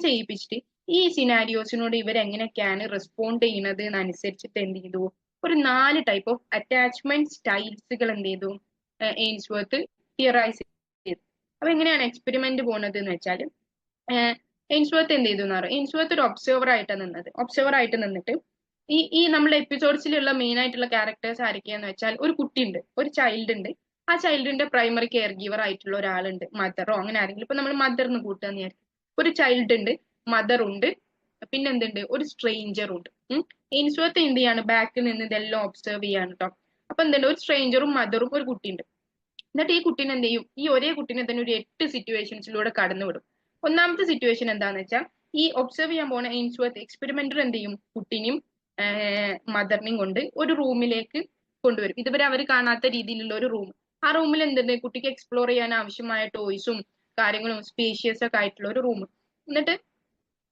ചെയ്യിപ്പിച്ചിട്ട് ഈ സിനാരിയോസിനോട് ഇവരെങ്ങനെയൊക്കെയാണ് റെസ്പോണ്ട് ചെയ്യുന്നത് എന്നനുസരിച്ചിട്ട് എന്ത് ചെയ്തു, ഒരു 4 ടൈപ്പ് ഓഫ് അറ്റാച്ച്മെന്റ് സ്റ്റൈൽസുകൾ എന്ത് ചെയ്തു, എയിൻസ്വർത്ത് തിയറൈസ് ചെയ്തു. അപ്പൊ എങ്ങനെയാണ് എക്സ്പെരിമെന്റ് പോകുന്നത് എന്ന് വെച്ചാൽ, എയിൻസ്വർത്ത് എന്ത് ചെയ്തു എന്ന് പറയും, എയിൻസ്വർത്ത് ഒരു ഒബ്സർവർ ആയിട്ട് നിന്നിട്ട് ഈ നമ്മുടെ എപ്പിസോഡ്സിലുള്ള മെയിൻ ആയിട്ടുള്ള ക്യാരക്ടേഴ്സ് ആരൊക്കെയാന്ന് വെച്ചാൽ, ഒരു കുട്ടിയുണ്ട്, ഒരു ചൈൽഡ് ഉണ്ട്, ആ ചൈൽഡിന്റെ പ്രൈമറി കെയർ ഗീവർ ആയിട്ടുള്ള ഒരാളുണ്ട്, മദറോ അങ്ങനെ ആരെങ്കിലും, ഇപ്പൊ നമ്മൾ മദറിന് കൂട്ടുകയെന്ന് വിചാരിക്കും. ഒരു ചൈൽഡ് ഉണ്ട്, മദർ ഉണ്ട്, പിന്നെ എന്തുണ്ട്, ഒരു സ്ട്രേഞ്ചർ ഉണ്ട്. എയിൻസ്വർത്ത് എന്ത് ചെയ്യാണ്, ബാക്കിൽ നിന്ന് ഇതെല്ലാം ഒബ്സർവ് ചെയ്യാണ് കേട്ടോ. അപ്പൊ എന്തുണ്ട്, ഒരു സ്ട്രേഞ്ചറും മദറും ഒരു കുട്ടിയുണ്ട്. എന്നിട്ട് ഈ കുട്ടീനെ എന്ത് ചെയ്യും, ഈ ഒരേ കുട്ടീനെ തന്നെ ഒരു 8 സിറ്റുവേഷൻസിലൂടെ കടന്നുവിടും. ഒന്നാമത്തെ സിറ്റുവേഷൻ എന്താന്ന് വെച്ചാൽ, ഈ ഒബ്സർവ് ചെയ്യാൻ പോണ എയിൻസ്വർത്ത് എക്സ്പെരിമെന്റർ എന്ത് ചെയ്യും, കുട്ടീനെയും മദറിനെയും കൊണ്ട് ഒരു റൂമിലേക്ക് കൊണ്ടുവരും. ഇതുവരെ അവർ കാണാത്ത രീതിയിലുള്ള ഒരു റൂം. ആ റൂമിൽ എന്തുണ്ട്, കുട്ടിക്ക് എക്സ്പ്ലോർ ചെയ്യാൻ ആവശ്യമായ ടോയ്സും കാര്യങ്ങളും സ്പേഷ്യസ് ഒക്കെ ആയിട്ടുള്ള ഒരു റൂം. എന്നിട്ട്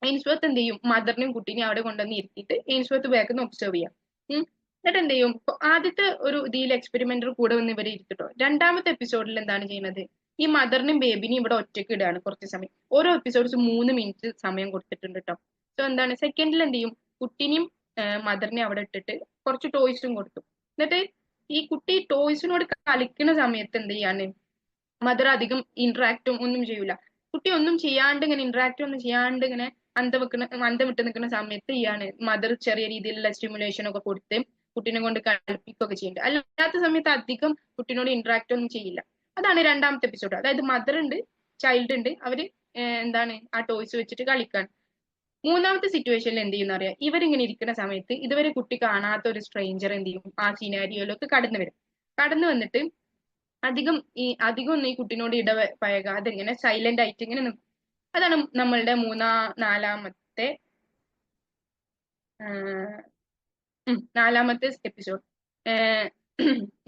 എയിൻസ്വർത്ത് എന്ത് ചെയ്യും, മദറിനെയും കുട്ടീനെയും അവിടെ കൊണ്ടുവന്ന് ഇരുത്തിയിട്ട് എയിൻസ്വർത്ത് ബാക്കിൽ നിന്ന് ഒബ്സർവ് ചെയ്യാം. എന്നിട്ട് എന്ത് ചെയ്യും, ആദ്യത്തെ ഒരു ഇതിൽ എക്സ്പെരിമെന്റർ കൂടെ വന്ന് ഇവരെ ഇരുത്തിട്ടോ. രണ്ടാമത്തെ എപ്പിസോഡിൽ എന്താണ് ചെയ്യുന്നത്, ഈ മദറിനെയും ബേബിനെയും ഇവിടെ ഒറ്റയ്ക്ക് ഇടുകയാണ് കുറച്ച് സമയം. ഓരോ എപ്പിസോഡ്സ് 3 മിനിറ്റ് സമയം കൊടുത്തിട്ടുണ്ട് കേട്ടോ. സോ എന്താണ്, സെക്കൻഡിൽ എന്ത് ചെയ്യും, കുട്ടീനെയും മദറിനെ അവിടെ ഇട്ടിട്ട് കുറച്ച് ടോയ്സും കൊടുത്തു. എന്നിട്ട് ഈ കുട്ടി ടോയ്സിനോട് കളിക്കുന്ന സമയത്ത് എന്ത് ചെയ്യാണ്, മദർ അധികം ഇന്ററാക്റ്റും ഒന്നും ചെയ്യൂല. കുട്ടി ഒന്നും ചെയ്യാണ്ട് ഇങ്ങനെ ഇന്ററാക്റ്റ് ഒന്നും ചെയ്യാണ്ട് ഇങ്ങനെ അന്തം വിട്ട് നിൽക്കുന്ന സമയത്ത് മദർ ചെറിയ രീതിയിലുള്ള സ്റ്റിമുലേഷൻ ഒക്കെ കൊടുത്ത് കുട്ടീനെ കൊണ്ട് കളിപ്പിക്കുകയൊക്കെ ചെയ്യുന്നുണ്ട്. അല്ലാത്ത സമയത്ത് അധികം കുട്ടീനോട് ഇന്ററാക്റ്റ് ഒന്നും ചെയ്യില്ല. അതാണ് രണ്ടാമത്തെ എപ്പിസോഡ്. അതായത് മദർ ഉണ്ട്, ചൈൽഡ് ഉണ്ട്, അവര് എന്താണ് ആ ടോയ്സ് വെച്ചിട്ട് കളിക്കാൻ. മൂന്നാമത്തെ സിറ്റുവേഷനിൽ എന്ത് ചെയ്യുന്ന അറിയാം, ഇവരിങ്ങനെ ഇരിക്കുന്ന സമയത്ത് ഇതുവരെ കുട്ടി കാണാത്ത ഒരു സ്ട്രേഞ്ചർ എന്ത് ചെയ്യും, ആ സിനാരിയോയിലൊക്കെ കടന്നു വന്നിട്ട് അധികം ഒന്നും ഈ കുട്ടീനോട് ഇടപഴകാതെ ഇങ്ങനെ സൈലന്റ് ആയിട്ട് ഇങ്ങനെ നിൽക്കും. അതാണ് നമ്മളുടെ നാലാമത്തെ എപ്പിസോഡ്.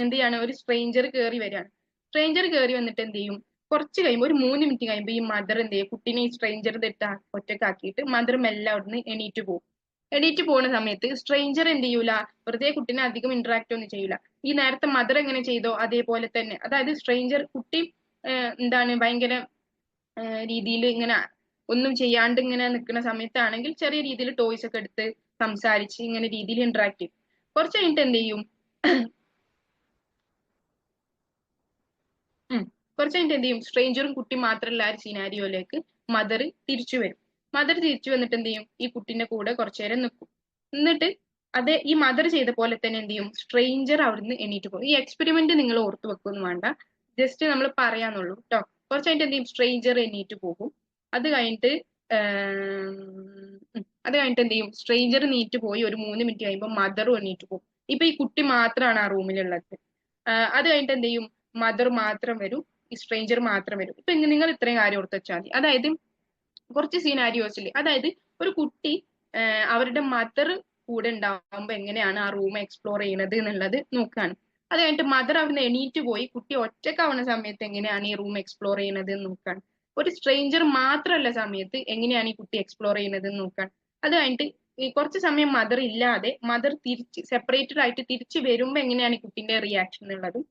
എന്ത് ചെയ്യാണ്, ഒരു സ്ട്രേഞ്ചർ കയറി വരികയാണ്. സ്ട്രേഞ്ചർ കയറി വന്നിട്ട് എന്ത് ചെയ്യും, കുറച്ച് കഴിയുമ്പോൾ ഒരു 3 മിനിറ്റ് കഴിയുമ്പോൾ ഈ മദർ എന്ത് ചെയ്യും, കുട്ടീനെ ഈ സ്ട്രേഞ്ചർ ഒറ്റക്കാക്കിയിട്ട് മദർ മെല്ലെ അവിടുന്ന് എണീറ്റ് പോകുന്ന സമയത്ത് സ്ട്രേഞ്ചർ എന്ത് ചെയ്യൂല, വെറുതെ കുട്ടീനെ അധികം ഇന്ററാക്ട് ഒന്നും ചെയ്യൂല. ഈ നേരത്തെ മദർ എങ്ങനെ ചെയ്തോ അതേപോലെ തന്നെ. അതായത് സ്ട്രേഞ്ചർ കുട്ടി എന്താണ് ഭയങ്കര രീതിയിൽ ഇങ്ങനെ ഒന്നും ചെയ്യാണ്ട് ഇങ്ങനെ നിൽക്കുന്ന സമയത്താണെങ്കിൽ ചെറിയ രീതിയിൽ ടോയ്സ് ഒക്കെ എടുത്ത് സംസാരിച്ച് ഇങ്ങനെ രീതിയിൽ ഇന്ററാക്ട് ചെയ്യും. കുറച്ച് കഴിഞ്ഞിട്ട് എന്ത് ചെയ്യും? കുറച്ച് കഴിഞ്ഞിട്ട് എന്ത് ചെയ്യും? സ്ട്രേഞ്ചറും കുട്ടി മാത്രമല്ല ആ ഒരു സിനാരിയോയിലേക്ക് മദർ തിരിച്ചു വരും. മദർ തിരിച്ചു വന്നിട്ട് എന്ത് ചെയ്യും? ഈ കുട്ടീന്റെ കൂടെ കുറച്ചു നേരം നിൽക്കും. എന്നിട്ട് അതേ ഈ മദർ ചെയ്ത പോലെ തന്നെ എന്ത് ചെയ്യും? സ്ട്രേഞ്ചർ അവിടുന്ന് എണീറ്റ് പോകും. ഈ എക്സ്പെരിമെന്റ് നിങ്ങൾ ഓർത്ത് വെക്കൊന്നും വേണ്ട, ജസ്റ്റ് നമ്മൾ പറയാന്നുള്ളൂ കേട്ടോ. കുറച്ച് കഴിഞ്ഞിട്ട് എന്ത് ചെയ്യും? സ്ട്രേഞ്ചർ എണീറ്റ് പോകും. അത് കഴിഞ്ഞിട്ട് എന്ത് ചെയ്യും? സ്ട്രേഞ്ചർ എണീറ്റ് പോയി ഒരു 3 മിനിറ്റ് കഴിയുമ്പോൾ മദറും എണീറ്റ് പോകും. ഇപ്പൊ ഈ കുട്ടി മാത്രമാണ് ആ റൂമിലുള്ളത്. അത് കഴിഞ്ഞിട്ട് എന്ത് ചെയ്യും? മദർ മാത്രം വരും, ഈ സ്ട്രേഞ്ചർ മാത്രം വരും. ഇപ്പൊ നിങ്ങൾ ഇത്രയും കാര്യം ഓർത്ത് വെച്ചാൽ മതി. അതായത് കുറച്ച് സീനാരിയോസിൽ, അതായത് ഒരു കുട്ടി അവരുടെ മദർ കൂടെ ഉണ്ടാവുമ്പോ എങ്ങനെയാണ് ആ റൂം എക്സ്പ്ലോർ ചെയ്യുന്നത് എന്നുള്ളത് നോക്കുകയാണ്. അത് കഴിഞ്ഞിട്ട് മദർ അവിടുന്ന് എണീറ്റ് പോയി കുട്ടി ഒറ്റക്കാവുന്ന സമയത്ത് എങ്ങനെയാണ് ഈ റൂം എക്സ്പ്ലോർ ചെയ്യുന്നത് എന്ന് നോക്കുകയാണ്. ഒരു സ്ട്രേഞ്ചർ മാത്രമല്ല സമയത്ത് എങ്ങനെയാണ് ഈ കുട്ടി എക്സ്പ്ലോർ ചെയ്യുന്നത് എന്ന് നോക്കുകയാണ്. അത് കഴിഞ്ഞിട്ട് ഈ കുറച്ച് സമയം മദർ ഇല്ലാതെ മദർ തിരിച്ച് സെപ്പറേറ്റഡ് ആയിട്ട് തിരിച്ചു വരുമ്പോ എങ്ങനെയാണ് ഈ കുട്ടിന്റെ റിയാക്ഷൻ എന്നുള്ളതും,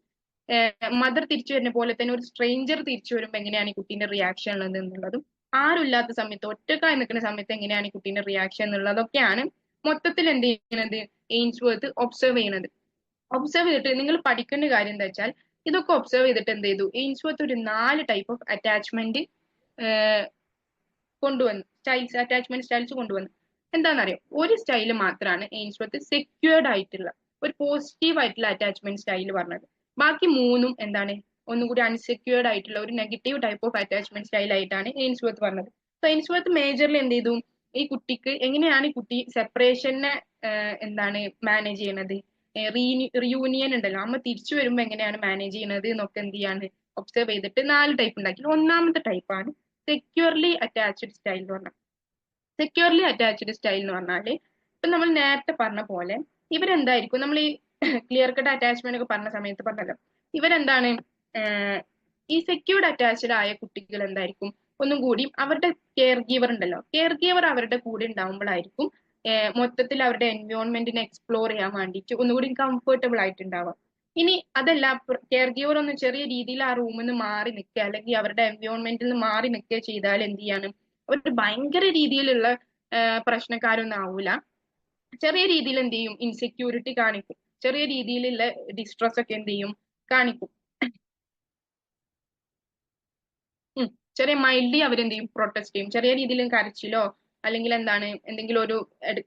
മദർ തിരിച്ചു വരുന്ന പോലെ തന്നെ ഒരു സ്ട്രേഞ്ചർ തിരിച്ചു വരുമ്പോ എങ്ങനെയാണ് ഈ കുട്ടീന്റെ റിയാക്ഷൻ ഉള്ളത് എന്നുള്ളതും, ആരുമില്ലാത്ത സമയത്ത് ഒറ്റക്കായി നിൽക്കുന്ന സമയത്ത് എങ്ങനെയാണ് ഈ കുട്ടീന്റെ റിയാക്ഷൻ എന്നുള്ളതൊക്കെയാണ് മൊത്തത്തിൽ എന്ത് ചെയ്യുന്നത്? എയിംസ്വർത്ത് ഒബ്സർവ് ചെയ്യുന്നത്. ഒബ്സർവ് ചെയ്തിട്ട് നിങ്ങൾ പഠിക്കേണ്ട കാര്യം എന്താ വെച്ചാൽ, ഇതൊക്കെ ഒബ്സർവ് ചെയ്തിട്ട് എന്ത് ചെയ്തു? എയിംസ്വർത്ത് ഒരു 4 ടൈപ്പ് ഓഫ് അറ്റാച്ച്മെന്റ് കൊണ്ടുവന്നു, അറ്റാച്ച്മെന്റ് സ്റ്റൈൽസ് കൊണ്ടുവന്നു. എന്താണെന്നറിയോ? ഒരു സ്റ്റൈല് മാത്രമാണ് എയിംസ്വർത്ത് സെക്യൂർഡ് ആയിട്ടുള്ള ഒരു പോസിറ്റീവ് ആയിട്ടുള്ള അറ്റാച്ച്മെന്റ് സ്റ്റൈൽ പറഞ്ഞത്. ബാക്കി 3ഉം എന്താണ്? ഒന്നുകൂടി അൺസെക്യൂർഡ് ആയിട്ടുള്ള ഒരു negative type of attachment style ആയിട്ടാണ് എയിംസ്വർത്ത് പറഞ്ഞത്. സോ എയിംസ്വർത്ത് മേജർലി എന്ത് ചെയ്തു? ഈ കുട്ടിക്ക് എങ്ങനെയാണ് ഈ കുട്ടി സെപ്പറേഷനെ എന്താണ് മാനേജ് ചെയ്യണത്, റിയൂണിയൻ ഉണ്ടല്ലോ, അമ്മ തിരിച്ചു വരുമ്പോ എങ്ങനെയാണ് മാനേജ് ചെയ്യണത് എന്നൊക്കെ എന്ത് ചെയ്യാണ്? ഒബ്സർവ് ചെയ്തിട്ട് 4 ടൈപ്പ് ഉണ്ടാക്കി. ഒന്നാമത്തെ ടൈപ്പാണ് സെക്യൂർലി അറ്റാച്ച്ഡ് സ്റ്റൈൽ എന്ന് പറഞ്ഞാൽ. സെക്യൂർലി അറ്റാച്ച്ഡ് സ്റ്റൈൽ എന്ന് പറഞ്ഞാല് ഇപ്പൊ നമ്മൾ നേരത്തെ പറഞ്ഞ പോലെ ഇവരെന്തായിരിക്കും? നമ്മൾ ഈ ക്ലിയർ കട്ട് അറ്റാച്ച്മെന്റ് ഒക്കെ പറഞ്ഞ സമയത്ത് പറഞ്ഞല്ലോ, ഇവരെന്താണ്? ഈ സെക്യൂർഡ് അറ്റാച്ച്ഡ് ആയ കുട്ടികൾ എന്തായിരിക്കും? ഒന്നും കൂടി അവരുടെ കെയർ ഗീവർ ഉണ്ടല്ലോ, കെയർ ഗീവർ അവരുടെ കൂടെ ഉണ്ടാവുമ്പോഴായിരിക്കും മൊത്തത്തിൽ അവരുടെ എൻവയോൺമെന്റിനെ എക്സ്പ്ലോർ ചെയ്യാൻ വേണ്ടിയിട്ട് ഒന്നുകൂടി കംഫർട്ടബിൾ ആയിട്ടുണ്ടാവുക. ഇനി അതല്ല, കെയർ ഗീവർ ഒന്ന് ചെറിയ രീതിയിൽ ആ റൂമിൽ നിന്ന് മാറി നിൽക്കുക അല്ലെങ്കിൽ അവരുടെ എൻവയോൺമെന്റിൽ നിന്ന് മാറി നിൽക്കുക ചെയ്താൽ എന്ത് ചെയ്യാണ്? ഒരു ഭയങ്കര രീതിയിലുള്ള പ്രശ്നക്കാരൊന്നും ആവൂല. ചെറിയ രീതിയിൽ എന്ത് ചെയ്യും? ഇൻസെക്യൂരിറ്റി കാണിക്കും, ചെറിയ രീതിയിലുള്ള ഡിസ്ട്രസ് ഒക്കെ എന്ത് ചെയ്യും? കാണിക്കും. ചെറിയ മൈൽഡ്ലി അവരെന്ത് ചെയ്യും? പ്രൊട്ടസ്റ്റ് ചെയ്യും. ചെറിയ രീതിയിൽ കരച്ചിലോ അല്ലെങ്കിൽ എന്താണ് എന്തെങ്കിലും ഒരു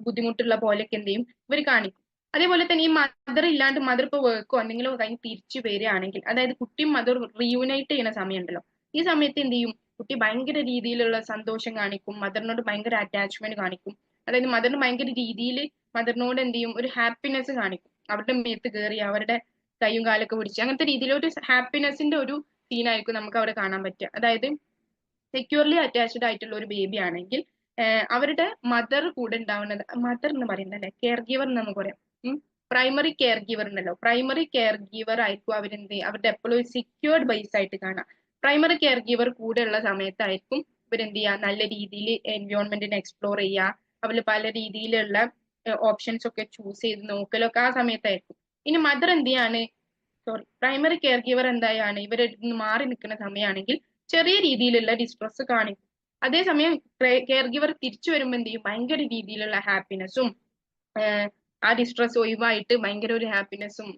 ബുദ്ധിമുട്ടുള്ള പോലെയൊക്കെ എന്ത് ചെയ്യും? ഇവർ കാണിക്കും. അതേപോലെ തന്നെ ഈ മദർ ഇല്ലാണ്ട് മദർ ഇപ്പൊ വർക്കോ എന്തെങ്കിലും കഴിഞ്ഞ് തിരിച്ചു വരികയാണെങ്കിൽ, അതായത് കുട്ടിയും മദർ റീയൂണൈറ്റ് ചെയ്യുന്ന സമയം ഉണ്ടല്ലോ, ഈ സമയത്ത് എന്ത് ചെയ്യും? കുട്ടി ഭയങ്കര രീതിയിലുള്ള സന്തോഷം കാണിക്കും, മദറിനോട് ഭയങ്കര അറ്റാച്ച്മെന്റ് കാണിക്കും. അതായത് മദറിന് ഭയങ്കര രീതിയിൽ മദറിനോട് എന്ത് ചെയ്യും? ഒരു ഹാപ്പിനെസ് കാണിക്കും. അവരുടെ മേത്ത് കയറി അവരുടെ കൈയും കാലൊക്കെ പിടിച്ച് അങ്ങനത്തെ രീതിയിൽ ഒരു ഹാപ്പിനെസിന്റെ ഒരു സീനായിരിക്കും നമുക്ക് അവിടെ കാണാൻ പറ്റുക. അതായത് സെക്യൂർലി അറ്റാച്ച്ഡ് ആയിട്ടുള്ള ഒരു ബേബി ആണെങ്കിൽ അവരുടെ മദർ കൂടെ ഉണ്ടാവുന്നത്, മദർ എന്ന് പറയുന്നത് അല്ലെ, കെയർ ഗീവർ എന്ന് നമുക്ക് പറയാം. പ്രൈമറി കെയർ ഗീവർ ഉണ്ടല്ലോ, പ്രൈമറി കെയർ ഗീവർ ആയിരിക്കും അവരുടെ എപ്പോഴും സെക്യൂർഡ് ബേസ് ആയിട്ട് കാണാം. പ്രൈമറി കെയർ ഗീവർ കൂടെ ഉള്ള സമയത്തായിരിക്കും ഇവരെന്ത് ചെയ്യുക? നല്ല രീതിയിൽ എൻവയോൺമെന്റിനെ എക്സ്പ്ലോർ ചെയ്യുക, അവര് പല രീതിയിലുള്ള ഓപ്ഷൻസ് ഒക്കെ ചൂസ് ചെയ്ത് നോക്കലൊക്കെ ആ സമയത്തായിരിക്കും. ഇനി മദർ എന്ത് ചെയ്യാണ്? പ്രൈമറി കെയർ ഗീവർ എന്തായാണ്? ഇവരിൽ നിന്ന് മാറി നിൽക്കുന്ന സമയമാണെങ്കിൽ ചെറിയ രീതിയിലുള്ള ഡിസ്ട്രസ് കാണിക്കും. അതേസമയം കെയർ ഗീവർ തിരിച്ചു വരുമ്പോൾ എന്ത് ചെയ്യും? ഭയങ്കര രീതിയിലുള്ള ഹാപ്പിനെസ്സും ആ ഡിസ്ട്രസ് ഒഴിവായിട്ട് ഭയങ്കര ഒരു ഹാപ്പിനെസ്സും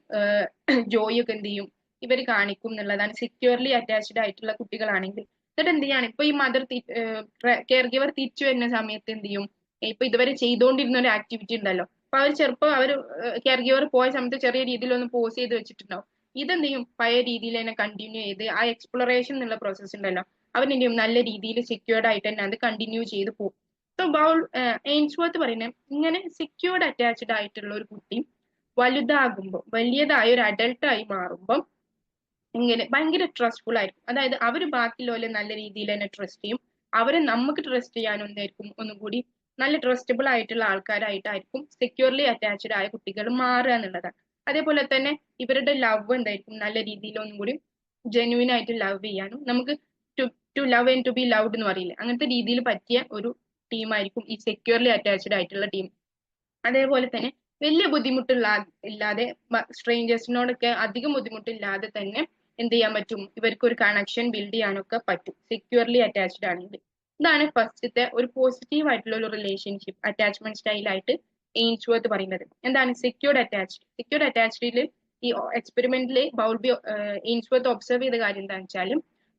ജോയും ഒക്കെ എന്ത് ചെയ്യും? ഇവർ കാണിക്കും എന്നുള്ളതാണ് സെക്യൂർലി അറ്റാച്ച്ഡ് ആയിട്ടുള്ള കുട്ടികളാണെങ്കിൽ. എന്നിട്ട് എന്ത് ചെയ്യാണ്? ഇപ്പൊ ഈ മദർ കെയർ ഗീവർ തിരിച്ചു വരുന്ന സമയത്ത് എന്ത് ചെയ്യും? ഇപ്പൊ ഇതുവരെ ചെയ്തുകൊണ്ടിരുന്ന ഒരു ആക്ടിവിറ്റി ഉണ്ടല്ലോ, അപ്പൊ അവർ ചിലപ്പോൾ അവർ കെയർ ഗീവർ പോയ സമയത്ത് ചെറിയ രീതിയിൽ ഒന്ന് പോസ് ചെയ്ത് വെച്ചിട്ടുണ്ടാവും. ഇതെന്ത് ചെയ്യും? പഴയ രീതിയിൽ തന്നെ കണ്ടിന്യൂ ചെയ്ത് ആ എക്സ്പ്ലോറേഷൻ എന്നുള്ള പ്രോസസ്സ് ഉണ്ടല്ലോ, അവൻ എന്ത് ചെയ്യും? നല്ല രീതിയിൽ സെക്യൂർഡ് ആയിട്ട് തന്നെ അത് കണ്ടിന്യൂ ചെയ്ത് പോകും. സോ എയിംസ്വർത്ത് പറയുന്നത് ഇങ്ങനെ സെക്യൂർഡ് അറ്റാച്ച്ഡ് ആയിട്ടുള്ള ഒരു കുട്ടി വലുതാകുമ്പോൾ, വലിയതായ ഒരു അഡൾട്ടായി മാറുമ്പോൾ ഇങ്ങനെ ഭയങ്കര ട്രസ്റ്റ്ഫുൾ ആയിരിക്കും. അതായത് അവർ ബാക്കിയുള്ളവരെ നല്ല രീതിയിൽ തന്നെ ട്രസ്റ്റ് ചെയ്യും, അവരെ നമുക്ക് ട്രസ്റ്റ് ചെയ്യാൻ ഒന്നായിരിക്കും ഒന്നും കൂടി നല്ല ട്രസ്റ്റബിൾ ആയിട്ടുള്ള ആൾക്കാരായിട്ടായിരിക്കും സെക്യൂർലി അറ്റാച്ച്ഡ് ആയ കുട്ടികൾ മാറുക എന്നുള്ളതാണ്. അതേപോലെ തന്നെ ഇവരുടെ ലവ് എന്തായിരിക്കും? നല്ല രീതിയിൽ ഒന്നും കൂടി ജെന്യൂൻ ആയിട്ട് ലവ് ചെയ്യാനും, നമുക്ക് to love and to be loved എന്ന് പറയില്ലേ, അങ്ങനത്തെ രീതിയിൽ പറ്റിയ ഒരു ടീമായിരിക്കും ഈ സെക്യൂർലി അറ്റാച്ച്ഡ് ആയിട്ടുള്ള ടീം. അതേപോലെ തന്നെ വലിയ ബുദ്ധിമുട്ടില്ലാതെ സ്ട്രേഞ്ചേഴ്സിനോടൊക്കെ അധികം ബുദ്ധിമുട്ടില്ലാതെ തന്നെ എന്ത് ചെയ്യാൻ പറ്റും, ഇവർക്ക് ഒരു കണക്ഷൻ ബിൽഡ് ചെയ്യാനൊക്കെ പറ്റും സെക്യൂർലി അറ്റാച്ച്ഡ് ആണെങ്കിൽ. ഇതാണ് ഫസ്റ്റത്തെ ഒരു പോസിറ്റീവ് ആയിട്ടുള്ള ഒരു റിലേഷൻഷിപ്പ് അറ്റാച്ച്മെന്റ് സ്റ്റൈലായിട്ട് എയിംസ്വർത്ത് പറയുന്നത്. എന്താണ് സെക്യൂർഡ് അറ്റാച്ച്ഡ്? സെക്യൂർഡ് അറ്റാച്ച്ഡിൽ ഈ എക്സ്പെരിമെന്റിൽ ബൗൾബി എയിംസ്വർത്ത് ഒബ്സർവ് ചെയ്ത കാര്യം എന്താണെന്ന് വെച്ചാൽ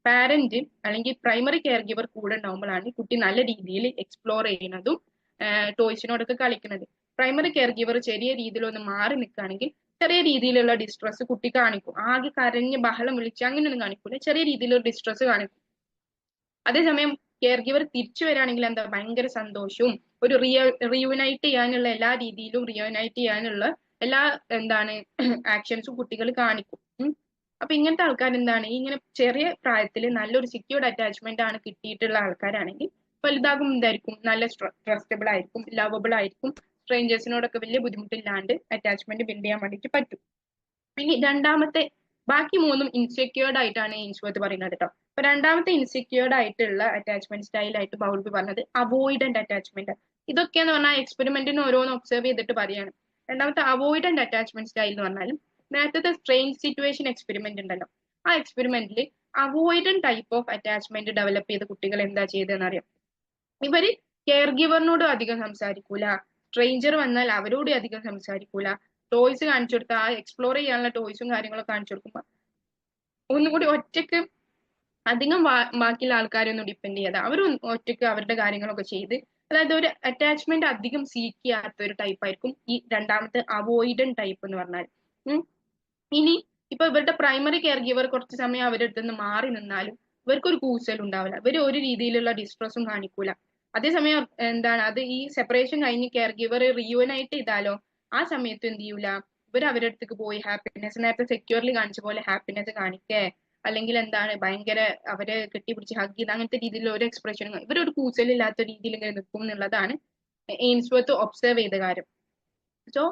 പാരന്റ് അല്ലെങ്കിൽ പ്രൈമറി കെയർ ഗിവർ കൂടെ ഉണ്ടാകുമ്പോഴാണ് കുട്ടി നല്ല രീതിയിൽ എക്സ്പ്ലോർ ചെയ്യുന്നതും ടോയ്സിനോടൊക്കെ കളിക്കുന്നത്. പ്രൈമറി കെയർ ഗിവർ ചെറിയ രീതിയിൽ ഒന്ന് മാറി നിൽക്കുകയാണെങ്കിൽ ചെറിയ രീതിയിലുള്ള ഡിസ്ട്രസ് കുട്ടി കാണിക്കും. ആകെ കരഞ്ഞ് ബഹളം വിളിച്ച് അങ്ങനെയൊന്നും കാണിക്കൂല, ചെറിയ രീതിയിലുള്ള ഡിസ്ട്രസ് കാണിക്കും. അതേസമയം കെയർ ഗിവർ തിരിച്ചു വരികയാണെങ്കിൽ എന്താ ഭയങ്കര സന്തോഷവും ഒരു റിയൂനൈറ്റ് ചെയ്യാനുള്ള എല്ലാ രീതിയിലും റിയൂനൈറ്റ് ചെയ്യാനുള്ള എല്ലാ എന്താണ് ആക്ഷൻസും കുട്ടികൾ കാണിക്കും. അപ്പൊ ഇങ്ങനത്തെ ആൾക്കാർ എന്താണ് ഇങ്ങനെ ചെറിയ പ്രായത്തിൽ നല്ലൊരു സെക്യൂർഡ് അറ്റാച്ച്മെന്റ് ആണ് കിട്ടിയിട്ടുള്ള ആൾക്കാരാണെങ്കിൽ വലുതാകും എന്തായിരിക്കും നല്ല ട്രസ്റ്റബിൾ ആയിരിക്കും, ലവബിൾ ആയിരിക്കും, സ്ട്രേഞ്ചേഴ്സിനോടൊക്കെ വലിയ ബുദ്ധിമുട്ടില്ലാണ്ട് അറ്റാച്ച്മെന്റ് ബിൽഡ് ചെയ്യാൻ വേണ്ടിയിട്ട് പറ്റും. ഇനി രണ്ടാമത്തെ ബാക്കി മൂന്നും ഇൻസെക്യൂർഡ് ആയിട്ടാണ് എയിംസ്വർത്ത് പറയുന്നത് കേട്ടോ. അപ്പൊ രണ്ടാമത്തെ ഇൻസെക്യൂർഡ് ആയിട്ടുള്ള അറ്റാച്ച്മെന്റ് സ്റ്റൈൽ ആയിട്ട് ബൗൾബി പറഞ്ഞത് അവോയ്ഡന്റ് അറ്റാച്ച്മെന്റ്. ഇതൊക്കെയെന്ന് പറഞ്ഞാൽ എക്സ്പെരിമെന്റിന് ഓരോന്ന് ഒബ്സർവ് ചെയ്തിട്ട് പറയാണ്. രണ്ടാമത്തെ അവോയ്ഡന്റ് അറ്റാച്ച്മെന്റ് സ്റ്റൈൽ എന്ന് പറഞ്ഞാലും നേരത്തെ സ്ട്രെയിൻ സിറ്റുവേഷൻ എക്സ്പെരിമെന്റ് ഉണ്ടല്ലോ, ആ എക്സ്പെരിമെന്റിൽ avoidant type of attachment develop ചെയ്ത കുട്ടികൾ എന്താ ചെയ്തതെന്ന് അറിയാം. ഇവര് കെയർ ഗിവറിനോട് അധികം സംസാരിക്കൂല, സ്ട്രേഞ്ചർ വന്നാൽ അവരോട് അധികം സംസാരിക്കൂല, ടോയ്സ് കാണിച്ചു കൊടുത്ത ആ എക്സ്പ്ലോർ ചെയ്യാനുള്ള ടോയ്സും കാര്യങ്ങളൊക്കെ കാണിച്ചു കൊടുക്കുമ്പോ ഒന്നുകൂടി ഒറ്റക്ക് അധികം ബാക്കിയുള്ള ആൾക്കാരൊന്നും ഡിപ്പെൻഡ് ചെയ്യാതെ അവർ ഒറ്റക്ക് അവരുടെ കാര്യങ്ങളൊക്കെ ചെയ്ത്, അതായത് ഒരു അറ്റാച്ച്മെന്റ് അധികം സീക്ക് ചെയ്യാത്ത ഒരു ടൈപ്പ് ആയിരിക്കും ഈ രണ്ടാമത്തെ അവോയ്ഡന്റ് ടൈപ്പ് എന്ന് പറഞ്ഞാൽ. ഇനി ഇപ്പൊ ഇവരുടെ പ്രൈമറി കെയർ ഗിവർ കുറച്ച് സമയം അവരുടെ അടുത്ത് നിന്ന് മാറി നിന്നാലും ഇവർക്കൊരു കൂസൽ ഉണ്ടാവില്ല, ഇവർ ഒരു രീതിയിലുള്ള ഡിസ്ട്രസും കാണിക്കൂല. അതേസമയം എന്താണ് അത് ഈ സെപ്പറേഷൻ കഴിഞ്ഞ് കെയർ ഗിവർ റിയൂനൈറ്റ് ചെയ്താലോ ആ സമയത്ത് എന്ത് ചെയ്യൂല, ഇവർ അവരുടെ അടുത്തേക്ക് പോയി ഹാപ്പിനെസ് നേരത്തെ സെക്യൂർലി കാണിച്ച പോലെ ഹാപ്പിനെസ് കാണിക്കേ അല്ലെങ്കിൽ എന്താണ് ഭയങ്കര അവരെ കെട്ടിപ്പിടിച്ച് ഹഗ് ചെയ്ത് അങ്ങനത്തെ രീതിയിലുള്ള ഒരു എക്സ്പ്രഷനും ഇവരൊരു കൂസലില്ലാത്ത രീതിയിൽ ഇങ്ങനെ നിൽക്കും എന്നുള്ളതാണ് എയിംസ്വർത്ത് ഒബ്സർവ് ചെയ്ത കാര്യം. സോ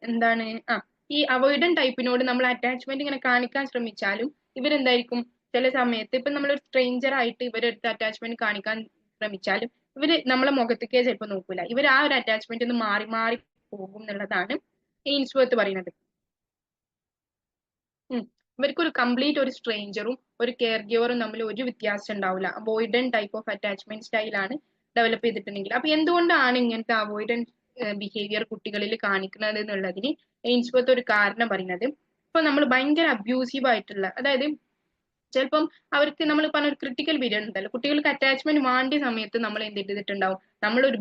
എന്താണ് ഈ അവോയ്ഡന്റ് ടൈപ്പിനോട് നമ്മൾ അറ്റാച്ച്മെന്റ് ഇങ്ങനെ കാണിക്കാൻ ശ്രമിച്ചാലും ഇവരെന്തായിരിക്കും ചില സമയത്ത് ഇപ്പൊ നമ്മളൊരു സ്ട്രേഞ്ചർ ആയിട്ട് ഇവരെടുത്ത് അറ്റാച്ച്മെന്റ് കാണിക്കാൻ ശ്രമിച്ചാലും ഇവര് നമ്മളെ മുഖത്തേക്കേ ചിലപ്പോൾ നോക്കൂല, ഇവർ ആ ഒരു അറ്റാച്ച്മെന്റ് ഒന്ന് മാറി മാറി പോകും എന്നുള്ളതാണ് എയിംസ്വർത്ത് പറയുന്നത്. ഇവർക്കൊരു കംപ്ലീറ്റ് ഒരു സ്ട്രേഞ്ചറും ഒരു കെയർ ഗിവറും തമ്മിൽ ഒരു വ്യത്യാസം ഉണ്ടാവില്ല. അവോയ്ഡന്റ് ടൈപ്പ് ഓഫ് അറ്റാച്ച്മെന്റ് സ്റ്റൈലാണ് ഡെവലപ്പ് ചെയ്തിട്ടുണ്ടെങ്കിൽ. അപ്പൊ എന്തുകൊണ്ടാണ് ഇങ്ങനത്തെ അവോയ്ഡന്റ് ബിഹേവിയർ കുട്ടികളിൽ കാണിക്കുന്നത് എന്നുള്ളതിന് എയിംസ്വർത്ത് ഒരു കാരണം പറയുന്നത്, ഇപ്പൊ നമ്മൾ ഭയങ്കര അബ്യൂസീവ് ആയിട്ടുള്ള, അതായത് ചിലപ്പം അവർക്ക് നമ്മൾ പറഞ്ഞ ഒരു ക്രിട്ടിക്കൽ പീരിയഡ് ഉണ്ടല്ലോ, കുട്ടികൾക്ക് അറ്റാച്ച്മെന്റ് വേണ്ടിയ സമയത്ത് നമ്മൾ എന്ത് ചെയ്തിട്ടുണ്ടാവും, നമ്മളൊരു